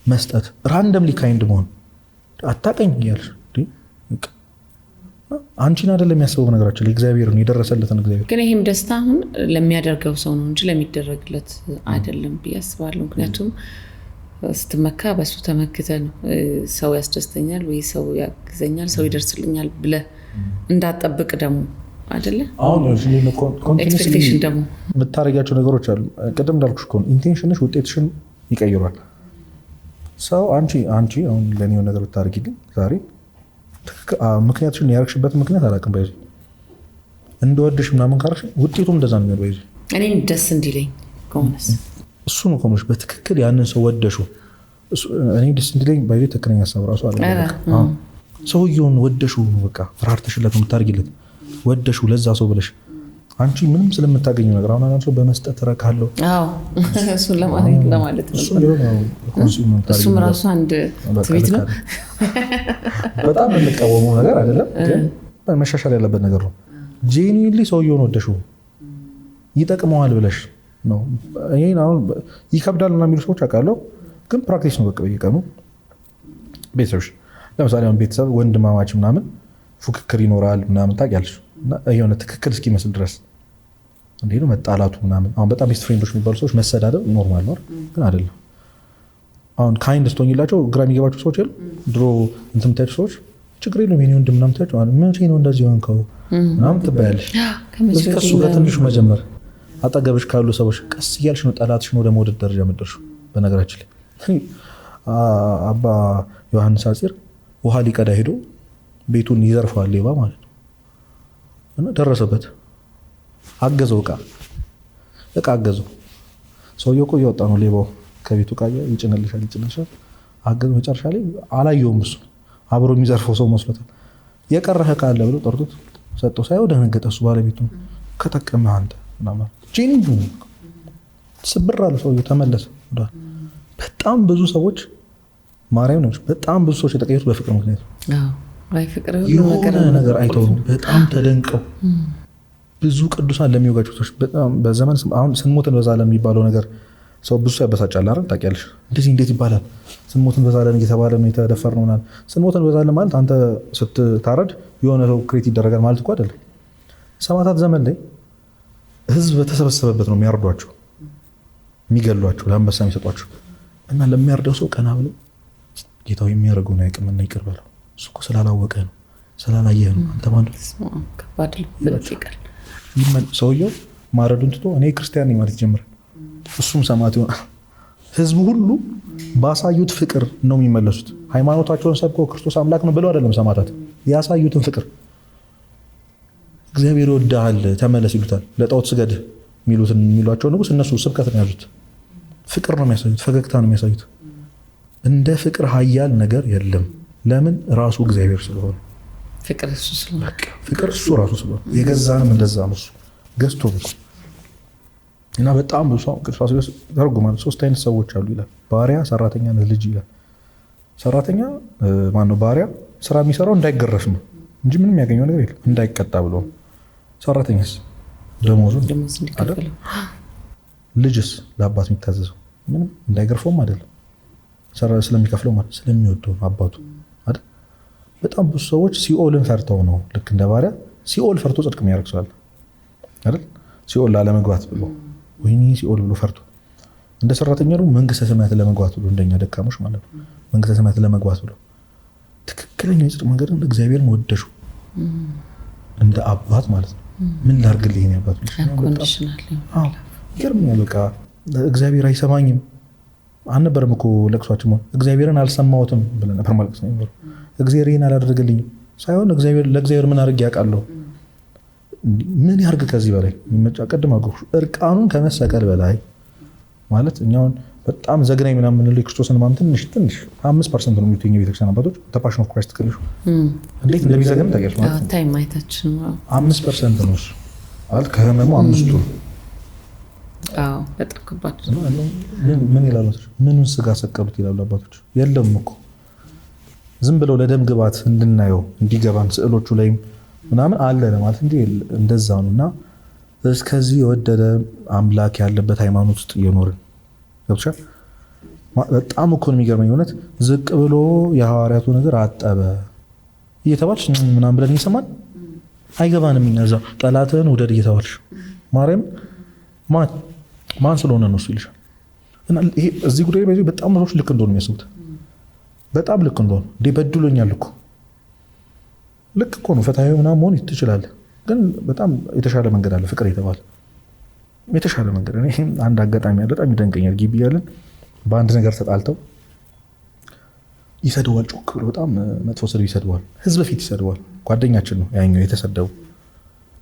መስጠት፣ ራንደምሊ ካይንድ መሆን። አታውቀኝ እያልሽ አንቺን አይደለም የሚያስበው ነገራችን ላይ እግዚአብሔርን የደረሰለትን እግዚአብሔር። ግን ይህም ደስታ አሁን ለሚያደርገው ሰው ነው እንጂ ለሚደረግለት አይደለም ብዬ አስባለሁ። ምክንያቱም ስትመካ በሱ ተመክተ ነው ሰው ያስደስተኛል ወይ ሰው ያግዘኛል ሰው ይደርስልኛል ብለህ እንዳጠብቅ ደግሞ አይደለ? አሁን ኤክስፔክቴሽን ደግሞ የምታደርጊያቸው ነገሮች አሉ። ቅድም እንዳልኩሽ እኮ ኢንቴንሽንሽ ውጤትሽን ይቀይሯል። ሰው አንቺ አሁን ለኔ ነገር ብታደርጊ ግን ዛሬ ምክንያትሽን ያደረግሽበት ምክንያት አላውቅም። ባይዚ እንደወድሽ ምናምን ካረግሽ ውጤቱም እንደዛ ነው የሚሆነው። ባይዚ እኔም ደስ እንዲለኝ ከሆነስ እሱ ነው ኮምሽ በትክክል ያንን ሰው ወደሹ። እኔ ደስ እንዲለኝ ባይዚ ትክክለኛ ሀሳብ ራሱ አለ። ሰውየውን ወደሹ በቃ ፍራርተሽለት የምታደርጊለት ወደሹ ለዛ ሰው ብለሽ አንቺ ምንም ስለምታገኘው ነገር አሁን አንተ ሰው በመስጠት ረካለው። አዎ እሱን ለማለት ነው። እሱም ራሱ አንድ ትዊት ነው። በጣም የምንቃወመው ነገር አይደለም፣ ግን መሻሻል ያለበት ነገር ነው። ጄኒሊ ሰውየውን ወደሹ ይጠቅመዋል ብለሽ ነው። ይሄን አሁን ይከብዳል እና የሚሉ ሰዎች አውቃለሁ፣ ግን ፕራክቲስ ነው። በቃ በየቀኑ ቤተሰቦች ለምሳሌ አሁን ቤተሰብ ወንድማማች ምናምን ፉክክር ይኖራል ምናምን ታውቂያለሽ፣ እና የሆነ ትክክል እስኪመስል ድረስ እንዴ ነው መጣላቱ ምናምን። አሁን በጣም ቤስት ፍሬንዶች የሚባሉ ሰዎች መሰዳደብ ኖርማል ነው፣ ግን አይደለም። አሁን ካይንድ ስትሆኝላቸው ግራ የሚገባቸው ሰዎች የሉ። ድሮ እንትን የምታያቸው ሰዎች ችግር የለም የኔ ወንድም ምናምን ትያቸው መቼ ነው እንደዚህ ሆንከው ምናምን ትባያለሽ። ከሱ ጋር ትንሹ መጀመር አጠገብሽ ካሉ ሰዎች ቀስ እያልሽ ነው ጠላትሽን ወደ መውደድ ደረጃ የምትደርሺው። በነገራችን ላይ አባ ዮሐንስ አፂር ውሃ ሊቀዳ ሄዶ ቤቱን ይዘርፈዋል ሌባ ማለት ነው፣ እና ደረሰበት፣ አገዘው፣ እቃ አገዘው። ሰውየው እኮ እየወጣ ነው ሌባው ከቤቱ እቃ ይጭንልሻል አገዘው። መጨረሻ ላይ አላየውም፣ እሱ አብሮ የሚዘርፈው ሰው መስሎታል። የቀረህ እቃ አለ ብሎ ጠርቶት ሰጠው። ሳይው ደነገጠ። እሱ ባለቤቱ ከጠቀመህ አንተ ምናምን ጂንቡ ስብር አለ ሰውየው፣ ተመለሰ። በጣም ብዙ ሰዎች ማርያም ነው፣ በጣም ብዙ ሰዎች የተቀየሩት በፍቅር ምክንያት የሆነ ነገር አይተው ነው፣ በጣም ተደንቀው። ብዙ ቅዱሳን ለሚወጋቸው ሰዎች በጣም በዘመን አሁን ስንሞት እንበዛለን የሚባለው ነገር ሰው ብዙ ያበሳጫል አይደል? ታውቂያለሽ? እንደዚህ እንዴት ይባላል? ስንሞት እንበዛለን እየተባለ ነው የተደፈርነው ምናምን። ስንሞት እንበዛለን ማለት አንተ ስትታረድ የሆነ ሰው ክሬት ይደረጋል ማለት እኮ አይደለም። ሰማዕታት ዘመን ላይ ህዝብ በተሰበሰበበት ነው የሚያርዷቸው፣ የሚገሏቸው፣ ለአንበሳ የሚሰጧቸው። እና ለሚያርደው ሰው ቀና ብለው ጌታው የሚያደርገውን አያውቅምና ይቅር በለው፣ እሱ እኮ ስላላወቀ ነው ስላላየህ ነው። አንተ ሰውየው ማረዱን ትቶ እኔ ክርስቲያን ነኝ ማለት ይጀምራል። እሱም ሰማዕት ይሆናል። ህዝቡ ሁሉ ባሳዩት ፍቅር ነው የሚመለሱት። ሃይማኖታቸውን ሰብከው ክርስቶስ አምላክ ነው ብለው አይደለም ሰማዕታት፣ ያሳዩትን ፍቅር እግዚአብሔር ይወድሃል ተመለስ ይሉታል። ለጣዖት ስገድ የሚሏቸው ንጉስ እነሱ ስብከት ነው ያዙት። ፍቅር ነው የሚያሳዩት፣ ፈገግታ ነው የሚያሳዩት። እንደ ፍቅር ኃያል ነገር የለም። ለምን? ራሱ እግዚአብሔር ስለሆነ፣ ፍቅር እሱ ራሱ ስለሆነ የገዛንም እንደዛ ነው። እሱ ገዝቶ እና በጣም ብዙ ሰው ቅዱስ ተርጉማል። 3 አይነት ሰዎች አሉ ይላል። ባሪያ፣ ሰራተኛ፣ ልጅ ይላል። ሰራተኛ ማነው? ባሪያ ስራ የሚሰራው እንዳይገረፍ ነው እንጂ ምንም ያገኘው ነገር የለም፣ እንዳይቀጣ ብሎ። ሰራተኛስ ደሞዙ አይደል? ልጅስ ለአባት የሚታዘዘው ምንም እንዳይገርፈውም አይደለም፣ ስለሚከፍለው ማለት ስለሚወደው አባቱ አይደል? በጣም ብዙ ሰዎች ሲኦልን ፈርተው ነው ልክ እንደ ባሪያ ሲኦል ፈርቶ ጽድቅ የሚያደርግ ሰው አለ አይደል? ሲኦል ላለመግባት ብሎ ወይኔ ሲኦል ብሎ ፈርቶ፣ እንደ ሰራተኛ ደግሞ መንግስተ ሰማያት ለመግባት ብሎ፣ እንደኛ ደካሞች ማለት ነው መንግስተ ሰማያት ለመግባት ብሎ ትክክለኛ የጽድቅ መንገድ እግዚአብሔርን ወደሹ እንደ አባት ማለት ነው። ምን ላድርግልህ ይሄን አባት ይገርምኛል። በቃ እግዚአብሔር አይሰማኝም አልነበረም እኮ ለቅሷችን፣ እግዚአብሔርን አልሰማሁትም ብለን ነበር ማለት ነው። እግዚአብሔር ይሄን አላደረገልኝም ሳይሆን ለእግዚአብሔር ምን አድርጌ ያውቃለሁ? ምን ያርግ ከዚህ በላይ ቅድም አልኩሽ፣ እርቃኑን ከመሰቀል በላይ ማለት እኛውን በጣም ዘግናኝ ምናምን የምንለው የክርስቶስን ማመን ትንሽ 5% ነው የሚሉት የቤተክርስቲያን አባቶች። ፓሽን ኦፍ ክራይስት ክልሹ እንዴት እንደሚዘገን ታውቂያለሽ ማለት ነው። 5% ነው እሱ ማለት ከህመሙ 5ቱ ነው። በጣም ከባድ ምን ይላሉ? ምኑን ስጋ ሰቀሉት ይላሉ አባቶች። የለም እኮ ዝም ብለው ለደም ግባት እንድናየው እንዲገባን ስዕሎቹ ላይም ምናምን አለ ለማለት እንጂ እንደዛ ነው። እና እስከዚህ የወደደ አምላክ ያለበት ሃይማኖት ውስጥ እየኖርን ገብቶሻል። በጣም እኮ ነው የሚገርመኝ እውነት። ዝቅ ብሎ የሐዋርያቱ ነገር አጠበ እየተባልሽ ምናምን ብለን እየሰማን አይገባንም። እዛ ጠላትህን ውደድ እየተባልሽ ማርያም ማን ስለሆነ ነው እሱ ይልሻል። እና ይሄ እዚህ ጉዳይ ላይ በጣም ብዙዎች ልክ እንደሆኑ የሚያስቡት በጣም ልክ እንደሆኑ እንዴ በድሎኛል እኮ ልክ እኮ ነው። ፈታዊ ምናምን መሆን ትችላለህ፣ ግን በጣም የተሻለ መንገድ አለ። ፍቅር የተባለ የተሻለ መንገድ። እኔ አንድ አጋጣሚ ያለ በጣም ይደንቀኛል። ግቢ ያለን በአንድ ነገር ተጣልተው ይሰድዋል፣ ጮክ ብሎ በጣም መጥፎ ስድብ ይሰድዋል። ህዝብ ፊት ይሰድዋል። ጓደኛችን ነው ያኛው የተሰደቡ፣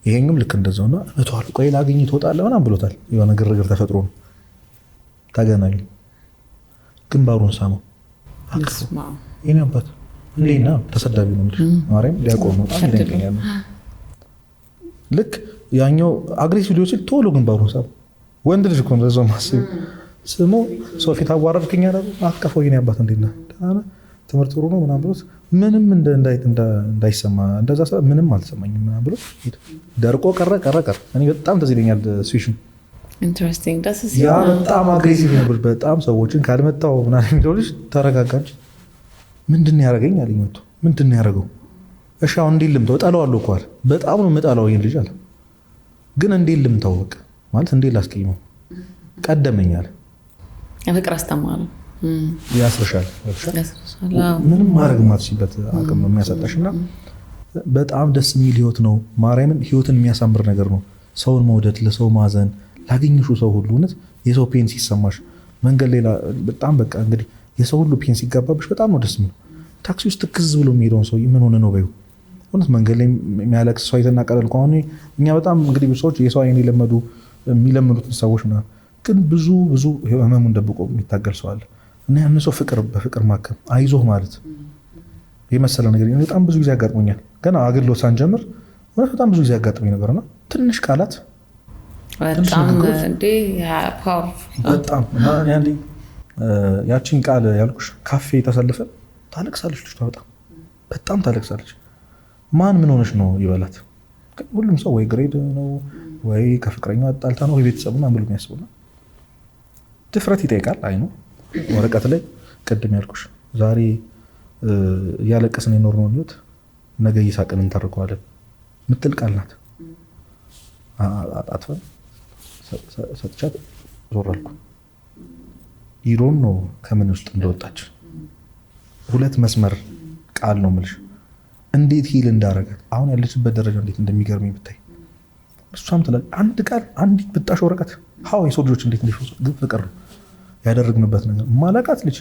ይሄኛውም ልክ እንደዛውና እቷል። ቆይ ላግኝ ትወጣለህ ምናምን ብሎታል። የሆነ ግርግር ተፈጥሮ ነው ተገናኙ። ግንባሩን ሳመው። የኔ አባት እንዴና ተሰዳቢ ነው እንዴ? ማርያም ዲያቆን ነው። በጣም ይደንቀኛል። ልክ ያኛው አግሬሲቭ ሊሆን ሲል ቶሎ ግንባሩን ሳመው። ወንድ ልጅ እኮ እንደዛው ማስብ ስሙ ሰው ፊት አዋረድከኝ አለ። አቀፈው። የኔ አባት እንዴና ትምህርት ጥሩ ነው ምናምን ብሎት ምንም እንዳይሰማ እንደዛ ምንም አልሰማኝም ምናምን ብሎ ደርቆ ቀረ። እኔ በጣም ትዝ ይለኛል ሲሽን ኢንትረስቲንግ። ደስ ያ በጣም አግሬሲቭ ነበር። በጣም ሰዎችን ካልመጣው ምናምን የሚለው ልጅ ተረጋጋች። ምንድን ነው ያደረገኝ አለኝ መጥቶ። ምንድን ነው ያደረገው? እሺ አሁን እንዴት ልምተው? እጠላዋለሁ እኮ አለ። በጣም ነው የምጠላው ይሄን ልጅ አለ። ግን እንዴት ልምተው? በቃ ማለት እንዴት ላስቀይመው? ቀደመኝ አለ። ፍቅር አስተማሪ ያስርሻል። ምንም ማድረግ ማትችይበት አቅም ነው የሚያሰጣሽ። እና በጣም ደስ የሚል ህይወት ነው። ማርያምን ህይወትን የሚያሳምር ነገር ነው። ሰውን መውደድ፣ ለሰው ማዘን፣ ላገኘሽው ሰው ሁሉ እውነት የሰው ፔን ሲሰማሽ መንገድ ሌላ በጣም በቃ እንግዲህ የሰው ሁሉ ፔን ሲጋባብሽ በጣም ነው ደስ የሚለው። ታክሲ ውስጥ ትክዝ ብሎ የሚሄደውን ሰው ምን ሆነ ነው በይው። እውነት መንገድ ላይ የሚያለቅስ ሰው አይተናቀለል ከሆነ እኛ በጣም እንግዲህ ብዙ ሰዎች የሰው አይን የሚለምዱትን ሰዎች ምናምን፣ ግን ብዙ ህመሙን ደብቆ የሚታገል ሰው አለ። እና ያን ሰው በፍቅር ማከም አይዞህ ማለት የመሰለ ነገር በጣም ብዙ ጊዜ ያጋጥሞኛል። ገና አገልግሎት ሳንጀምር በጣም ብዙ ጊዜ ያጋጥመኝ ነበርና ትንሽ ቃላት በጣም ያቺን ቃል ያልኩሽ ካፌ ተሰልፈን ታለቅሳለች ልጅቷ። በጣም ታለቅሳለች። ማን ምን ሆነች ነው ይበላት። ሁሉም ሰው ወይ ግሬድ ነው ወይ ከፍቅረኛ ጣልታ ነው ወይ ቤተሰብ ምናምን ብሎ የሚያስቡና ድፍረት ይጠይቃል። አይ ነው ወረቀት ላይ ቅድም ያልኩሽ ዛሬ እያለቀስን የኖርነውን ህይወት ነገ እየሳቅን እንተርከዋለን ምትል ቃል ናት። አጣጥፈን ሰጥቻት ዞር አልኩ። ይሮን ነው ከምን ውስጥ እንደወጣች ሁለት መስመር ቃል ነው የምልሽ። እንዴት ሂል እንዳረጋት አሁን ያለችበት ደረጃ እንዴት እንደሚገርመኝ ብታይ። እሷም ትላለች አንድ ቃል አንዲት ብጣሽ ወረቀት ሀው የሰው ልጆች እንዴት ግን ፍቅር ነው ያደረግንበት ነገር ማላቃት ልጅ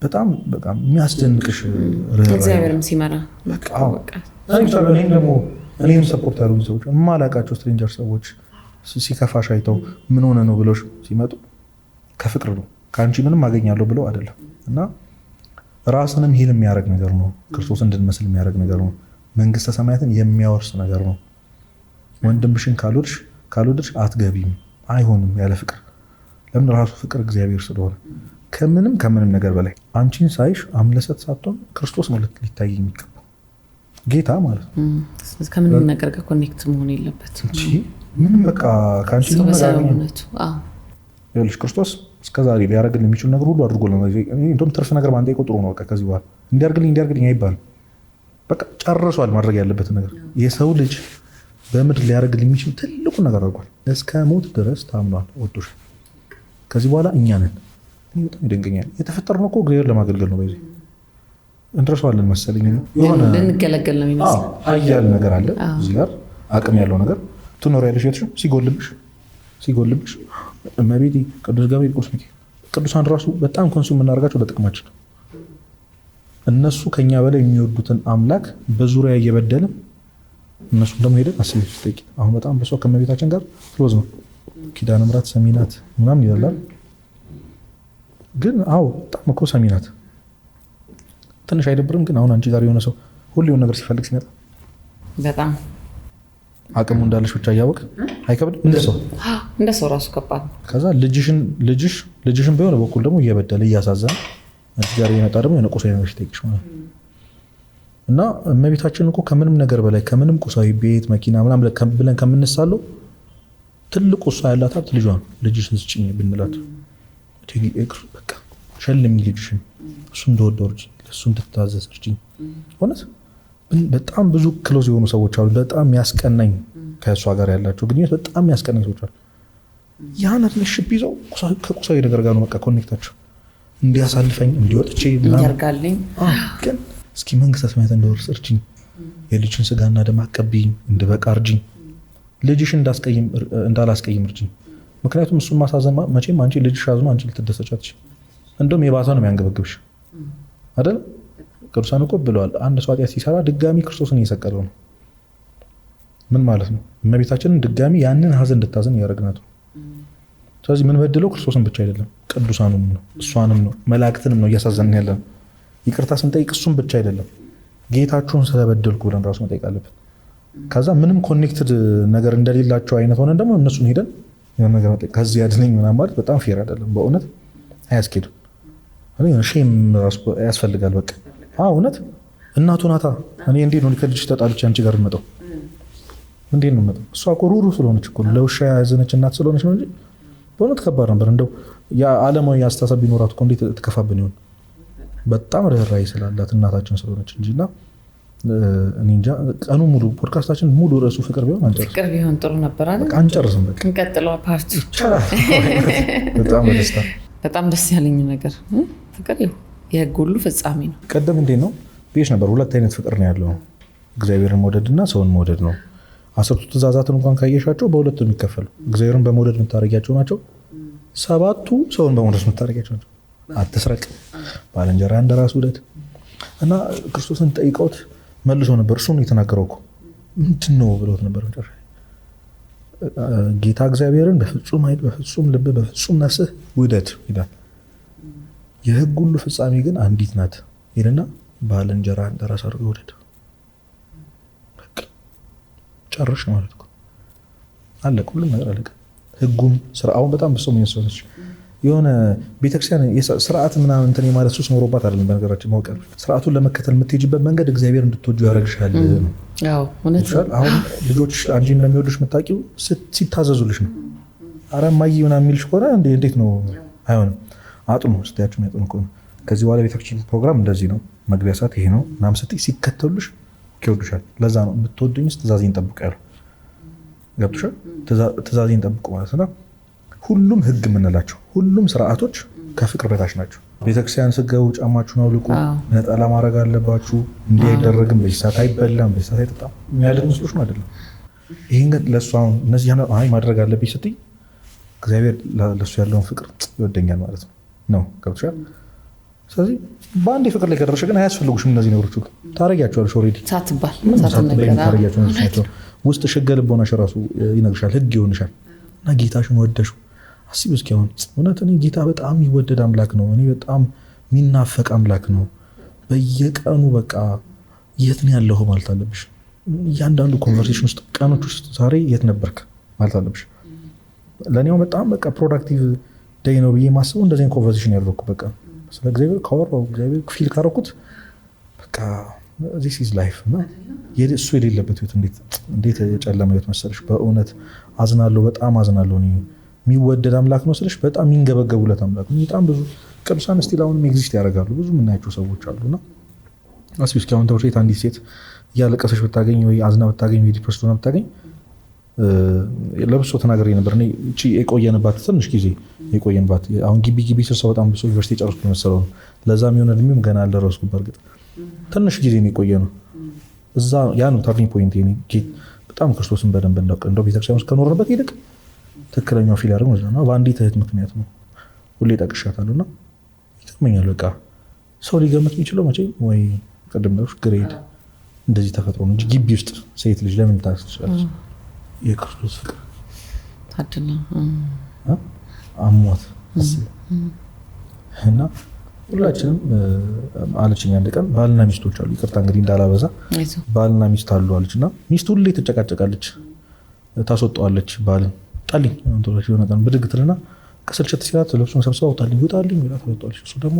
በጣም የሚያስደንቅሽ እግዚአብሔርም ሲመራ ደግሞ እኔም ሰፖርት ያሉኝ ሰዎች ማላቃቸው ስትሬንጀር ሰዎች ሲከፋሽ አይተው ምን ሆነ ነው ብለው ሲመጡ ከፍቅር ነው ከአንቺ ምንም አገኛለሁ ብለው አይደለም። እና ራስንም ሂል የሚያደርግ ነገር ነው። ክርስቶስ እንድንመስል የሚያደርግ ነገር ነው። መንግስተ ሰማያትን የሚያወርስ ነገር ነው። ወንድምሽን ካልወደድሽ አትገቢም፣ አይሆንም ያለ ፍቅር። ለምን? ራሱ ፍቅር እግዚአብሔር ስለሆነ ከምንም ነገር በላይ አንቺን ሳይሽ አምለሰት ሳትሆን ክርስቶስ ማለት ሊታይ የሚገባው ጌታ ማለት ነው። ከምንም ነገር ጋር ኮኔክት መሆን የለበትም። ምንም በቃ ከአንቺ ይኸውልሽ ክርስቶስ እስከዛሬ ሊያደርግልን የሚችል ነገር ሁሉ አድርጎ እንደውም ትርፍ ነገር ባንጠይቀው ጥሩ ነው። በቃ ከዚህ በኋላ እንዲያርግልኝ አይባልም። በቃ ጨርሷል ማድረግ ያለበትን ነገር። የሰው ልጅ በምድር ሊያደርግልን የሚችል ትልቁ ነገር አድርጓል። እስከ ሞት ድረስ ታምኗል፣ ወዶሽ። ከዚህ በኋላ እኛ ነን። በጣም ይደንቀኛል። የተፈጠርነው እኮ እግዚአብሔር ለማገልገል ነው። በዚህ እንድረሳዋለን መሰለኝ። የሆነ ልንገለገል ነው የሚመስለው ኃያል ነገር አለ እዚህ ጋር አቅም ያለው ነገር ትኖሪያለሽ። ቤትሽም ሲጎልብሽ እመቤቴ፣ ቅዱስ ገብርኤል፣ ቅዱስ ሚካኤል፣ ቅዱሳን ራሱ በጣም ኮንሱም የምናደርጋቸው ለጥቅማችን። እነሱ ከኛ በላይ የሚወዱትን አምላክ በዙሪያ እየበደልን እነሱ ደግሞ ሄደን አስቢ ስጠይቂ። አሁን በጣም በሷ ከእመቤታችን ጋር ክሎዝ ነው። ኪዳነ ምሕረት ሰሚናት ምናምን ይላል። ግን በጣም እኮ ሰሚናት ትንሽ አይደብርም? ግን አሁን አንቺ ጋር የሆነ ሰው ሁሌውን ነገር ሲፈልግ ሲመጣ በጣም አቅሙ እንዳለሽ ብቻ እያወቅ አይከብድም? እንደ ሰው ራሱ ከባድ ነው። ከዛ ልጅሽን በሆነ በኩል ደግሞ እየበደለ እያሳዘነ እዚህ ጋር የመጣ ደግሞ የሆነ ቁሳዊ ነገር ሲጠይቅሽ ማለት ነው። እና እመቤታችን እኮ ከምንም ነገር በላይ ከምንም ቁሳዊ ቤት መኪና ምናምን ብለን ከምንሳለው ትልቁ እሷ ያላት ሀብት ልጇ ነው። ልጅሽን ስጭኝ ብንላት በቃ ሸልሚ ልጅሽን፣ እሱ እንደወደው እርጅኝ፣ እሱ እንድትታዘዝ እርጅኝ። እውነት በጣም ብዙ ክሎዝ የሆኑ ሰዎች አሉ። በጣም የሚያስቀናኝ ከእሷ ጋር ያላቸው ግንኙነት በጣም የሚያስቀናኝ ሰዎች አሉ። ያን ሪሌሽንሺፕ ይዘው ከቁሳዊ ነገር ጋር ነው በቃ ኮኔክታቸው። እንዲያሳልፈኝ እንዲወጥቼ እንዲያርጋልኝ ግን እስኪ መንግስተ ሰማያት እንደወርስ እርጅኝ፣ የልጅን ስጋና ደም አቀብይኝ፣ እንድበቃ እርጅኝ፣ ልጅሽ እንዳላስቀይም እርጅኝ። ምክንያቱም እሱን ማሳዘን መቼም አንቺ ልጅሽ አዝኖ አንቺ ልትደሰቻት እንደውም የባሰ ነው የሚያንገበግብሽ አይደል? ቅዱሳን እኮ ብለዋል፣ አንድ ሰው ኃጢአት ሲሰራ ድጋሚ ክርስቶስን እየሰቀለው ነው። ምን ማለት ነው? እመቤታችንን ድጋሚ ያንን ሀዘን እንድታዘን እያደረግናት ነው። ስለዚህ ምን በድለው ክርስቶስን ብቻ አይደለም ቅዱሳኑም ነው፣ እሷንም ነው፣ መላእክትንም ነው እያሳዘንን ያለን። ይቅርታ ስንጠይቅ እሱን ብቻ አይደለም ጌታችሁን ስለበደልኩ ብለን ራሱ መጠየቅ አለብን። ከዛ ምንም ኮኔክትድ ነገር እንደሌላቸው አይነት ሆነን ደግሞ እነሱን ሄደን የሆነ ነገር መጠየቅ ከዚህ ያድነኝ ምናምን ማለት በጣም ፌር አይደለም። በእውነት አያስኬድም። ሼም ራሱ ያስፈልጋል። በቃ እውነት እናቱ ናታ። እኔ እንዴት ነው ከልጅሽ ተጣልቼ አንቺ ጋር መጣው? እንዴት ነው መጣው? እሷ እኮ ሩሩ ስለሆነች እኮ ለውሻ ያዘነች እናት ስለሆነች ነው እንጂ በእውነት ከባድ ነበር። እንደው የዓለማዊ አስተሳሰብ ቢኖራት እኮ እንዴት ትከፋብን ይሆን? በጣም ርኅራኄ ስላላት እናታችን ስለሆነች እንጂና እኔ እንጃ። ቀኑ ሙሉ ፖድካስታችን ሙሉ ርዕሱ ፍቅር ቢሆን አንጨርስም። ፍቅር ቢሆን ጥሩ ነበር አይደል? አንጨርስም። በቃ እንቀጥለው ፓርቱ። በጣም በደስታ በጣም ደስ ያለኝ ነገር ፍቅር የህግ ሁሉ ፍጻሜ ነው። ቀደም እንዴት ነው ብዬሽ ነበር። ሁለት አይነት ፍቅር ነው ያለው፣ እግዚአብሔርን መውደድና ሰውን መውደድ ነው። 10ቱ ትእዛዛትን እንኳን ካየሻቸው በሁለቱ የሚከፈሉ እግዚአብሔርን በመውደድ የምታደርጊያቸው ናቸው። 7ቱ ሰውን በመውደድ የምታደርጊያቸው ናቸው። አትስረቅ፣ ባልንጀራህን እንደ ራስህ ውደድ። እና ክርስቶስን ጠይቀውት መልሶ ነበር። እሱ ነው የተናገረው እኮ ምንድን ነው ብለውት ነበር መጨረሻ ጌታ እግዚአብሔርን በፍጹም ኃይል፣ በፍጹም ልብ፣ በፍጹም ነፍስህ ውደድ ይላል። የህግ ሁሉ ፍጻሜ ግን አንዲት ናት ይልና ባልንጀራህን እንደ ራስህ አድርገህ ውደድ። ጨርሽ ማለት እኮ አለቀ፣ ሁሉም ነገር አለቀ። ህጉም ስርዓውን በጣም ብሶ የሚመስለች የሆነ ቤተክርስቲያን ስርዓት ምናምን እንትን የማለት ሱስ ኖሮባት አይደለም። በነገራችን ማወቅ ስርዓቱን ለመከተል የምትሄጂበት መንገድ እግዚአብሔር እንድትወጂው ያደርግሻል ነው። አሁን ልጆች አንቺ እንደሚወዱሽ የምታውቂው ሲታዘዙልሽ ነው። ኧረ እማዬ ምናምን የሚልሽ ከሆነ እንዴት ነው? አይሆንም። አጥኑ ስትያቸው ያጥኑ ከሆነ ከዚህ በኋላ ቤተክርስቲያን ፕሮግራም እንደዚህ ነው፣ መግቢያ ሰዓት ይሄ ነው ምናምን ስትይ ሲከተሉሽ ይወዱሻል። ለዛ ነው የምትወዱኝስ ትእዛዜን ጠብቁ ያለው። ገብቶሻል? ትእዛዜን ጠብቁ ማለት ነው። ሁሉም ህግ የምንላቸው ሁሉም ስርዓቶች ከፍቅር በታች ናቸው። ቤተክርስቲያን ስገቡ ጫማችሁን አውልቁ፣ ነጠላ ማድረግ አለባችሁ፣ እንዲህ አይደረግም፣ በዚህ ሰዓት አይበላም፣ በዚህ ሰዓት አይጠጣም የሚያለት ምስሎች ነው አይደለም። ይህን ግን ለእሱ አሁን እነዚህ ማድረግ አለብኝ ስትይ እግዚአብሔር ለእሱ ያለውን ፍቅር ይወደኛል ማለት ነው። ገብቶሻል? ስለዚህ በአንድ ፍቅር ላይ ከደረሰ ግን አያስፈልጉሽም እነዚህ ነገሮች ሁሉ ታረጊያቸዋለሽ። ኦልሬዲ ሳትባል ታረጊያቸው ናቸው። ውስጥ ሽገ ልቦናሽ ራሱ ይነግርሻል፣ ህግ ይሆንሻል። እና ጌታሽን ወደሹ አስቢ እስኪ። አሁን እውነት እኔ ጌታ በጣም የሚወደድ አምላክ ነው። እኔ በጣም የሚናፈቅ አምላክ ነው። በየቀኑ በቃ የት ነው ያለኸው ማለት አለብሽ። እያንዳንዱ ኮንቨርሴሽን ውስጥ ቀኖች ውስጥ ዛሬ የት ነበርክ ማለት አለብሽ። ለእኔው በጣም በቃ ፕሮዳክቲቭ ዴይ ነው ብዬ ማስበው እንደዚህ ኮንቨርሴሽን ያደረኩ በቃ ስለ እግዚአብሔር ካወራሁ እግዚአብሔር ፊል ካረኩት በቃ ዚስ ኢዝ ላይፍ እና እሱ የሌለበት ህይወት እንዴት የጨለመ ህይወት መሰለሽ። በእውነት አዝናለሁ፣ በጣም አዝናለሁ። የሚወደድ አምላክ ነው ስልሽ በጣም የሚንገበገቡለት አምላክ ነው። በጣም ብዙ ቅዱሳን ስቲል አሁንም ኤግዚስት ያደርጋሉ። ብዙ የምናያቸው ሰዎች አሉና አስቢ እስኪ አሁን ተውሼት አንዲት ሴት እያለቀሰች ብታገኝ ወይ አዝና ብታገኝ ወይ ዲፕረስድ ሆና ብታገኝ ለብሶ ተናገሬ ነበር። እኔ እቺ የቆየንባት ትንሽ ጊዜ የቆየንባት አሁን ግቢ ስርሰ በጣም ብሶ ዩኒቨርሲቲ ጨረስኩ መሰለው ነው። ለዛም የሆነ እድሜም ገና አልደረስኩም። በእርግጥ ትንሽ ጊዜ ነው የቆየ ነው። እዛ ያ ነው ተርኒንግ ፖይንት። በጣም ክርስቶስን በደንብ እንዳውቅ እንደው ቤተክርስቲያን ውስጥ ከኖርንበት ይልቅ ትክክለኛው ፊል ያደርግ ነው። በአንዲት እህት ምክንያት ነው። ሁሌ ጠቅሻታለሁ እና ይገርመኛል። በቃ ሰው ሊገምት የሚችለው መቼ ወይ ቅድም ነው ግሬድ እንደዚህ ተፈጥሮ ነው እንጂ ግቢ ውስጥ ሴት ልጅ ለምን ታስችላለች? የክርስቶስ ፍቅር ታድላ አሟት እና ሁላችንም አለችኝ። አንድ ቀን ባልና ሚስቶች አሉ፣ ይቅርታ እንግዲህ እንዳላበዛ፣ ባልና ሚስት አሉ አለች እና ሚስቱ ሁሌ ትጨቃጨቃለች፣ ታስወጣዋለች። ባልን ጣልኝ የሆነ ቀን ብድግ ትልና ከስልችት ሲላት ልብሱን ሰብስባ ውጣልኝ ውጣልኝ ብላ ታወጣለች። እሱ ደግሞ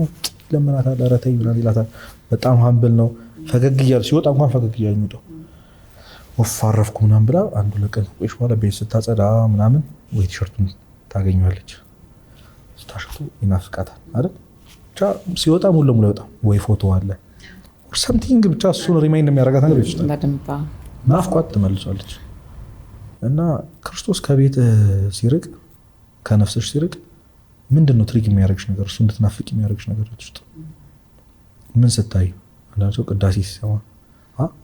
ለምናታል፣ ኧረ ተይ ምናምን ይላታል። በጣም ሀምብል ነው። ፈገግ እያለ ሲወጣ እንኳን ፈገግ እያለ የሚወጣው ወፍ አረፍኩ ምናምን ብላ አንዱ ለቀን ቆይሽ በኋላ ቤት ስታጸዳ ምናምን ወይ ቲሸርቱን ታገኘዋለች። ስታሸቱ ይናፍቃታል አይደል? ብቻ ሲወጣ ሙሉ ለሙሉ አይወጣም ወይ ፎቶ አለ ሰምቲንግ ብቻ እሱን ሪማይንድ የሚያደርጋት ነገር ይችላል። ናፍቋት ትመልሷለች። እና ክርስቶስ ከቤት ሲርቅ ከነፍስሽ ሲርቅ ምንድን ነው ትሪግ የሚያደርግሽ ነገር? እሱ እንድትናፍቅ የሚያደርግሽ ነገር ውስጥ ምን ስታይ? አንዳንድ ሰው ቅዳሴ ሲሰማ፣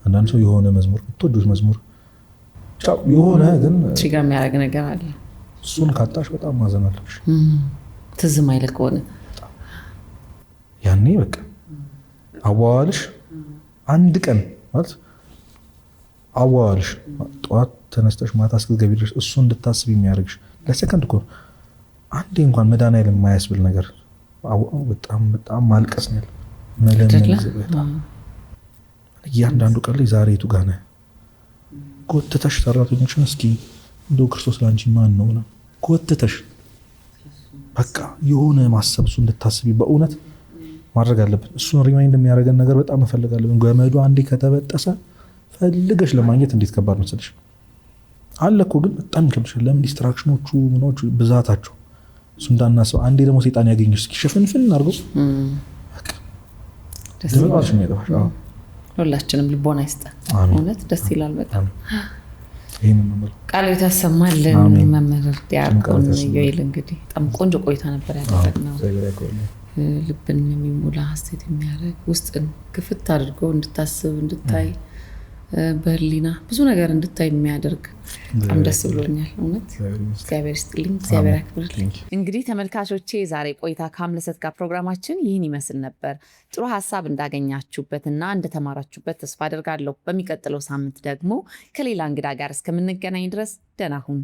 አንዳንድ ሰው የሆነ መዝሙር ብትወዱት መዝሙር የሆነ ግን ትሪገር የሚያደርግ ነገር አለ። እሱን ካጣሽ በጣም ማዘን አለብሽ። ትዝም አይልህ ከሆነ ያኔ በቃ አዋዋልሽ አንድ ቀን ማለት አዋዋልሽ ጠዋት ተነስተሽ ማታ እስክትገቢ ድረስ እሱ እንድታስብ የሚያደርግሽ ለሰከንድ እኮ አንዴ እንኳን መድኃኒዓለም የማያስብል ነገር በጣም በጣም ማልቀስ ነው። እያንዳንዱ ቀን ላይ ዛሬ የቱ ጋር ነህ? ጎትተሽ ሰራተኞችን እስኪ እንደው ክርስቶስ ለአንቺ ማን ነው ነው ጎትተሽ በቃ የሆነ ማሰብ እሱ እንድታስቢ በእውነት ማድረግ አለብን። እሱን ሪማይንድ የሚያደርገን ነገር በጣም መፈለግ አለብን። ገመዱ አንዴ ከተበጠሰ ፈልገሽ ለማግኘት እንዴት ከባድ መሰለሽ። አለ እኮ ግን በጣም ይከብድሻል። ለምን? ዲስትራክሽኖቹ ምኖቹ ብዛታቸው እሱ እንዳናስበው አንዴ ደግሞ ሰይጣን ያገኘሽ እስኪ ሽፍንፍን አድርጎ ድምጣሽ ነው ያጠፋሽ። ሁላችንም ልቦና ይስጠን። እውነት ደስ ይላል በጣም። ይሄንን ነው ቃል የታሰማልን መምህር ዲያቆን ዮኤል እንግዲህ በጣም ቆንጆ ቆይታ ነበር ያደረግነው። ልብን የሚሞላ ሀሴት የሚያደርግ ውስጥን ክፍት አድርጎ እንድታስብ እንድታይ በህሊና ብዙ ነገር እንድታይ የሚያደርግ በጣም ደስ ብሎኛል። እውነት እግዚአብሔር ይስጥልኝ፣ እግዚአብሔር ያክብርልኝ። እንግዲህ ተመልካቾቼ ዛሬ ቆይታ ከአምለሰት ጋር ፕሮግራማችን ይህን ይመስል ነበር። ጥሩ ሀሳብ እንዳገኛችሁበትና እንደተማራችሁበት ተስፋ አደርጋለሁ። በሚቀጥለው ሳምንት ደግሞ ከሌላ እንግዳ ጋር እስከምንገናኝ ድረስ ደህና ሁኑ።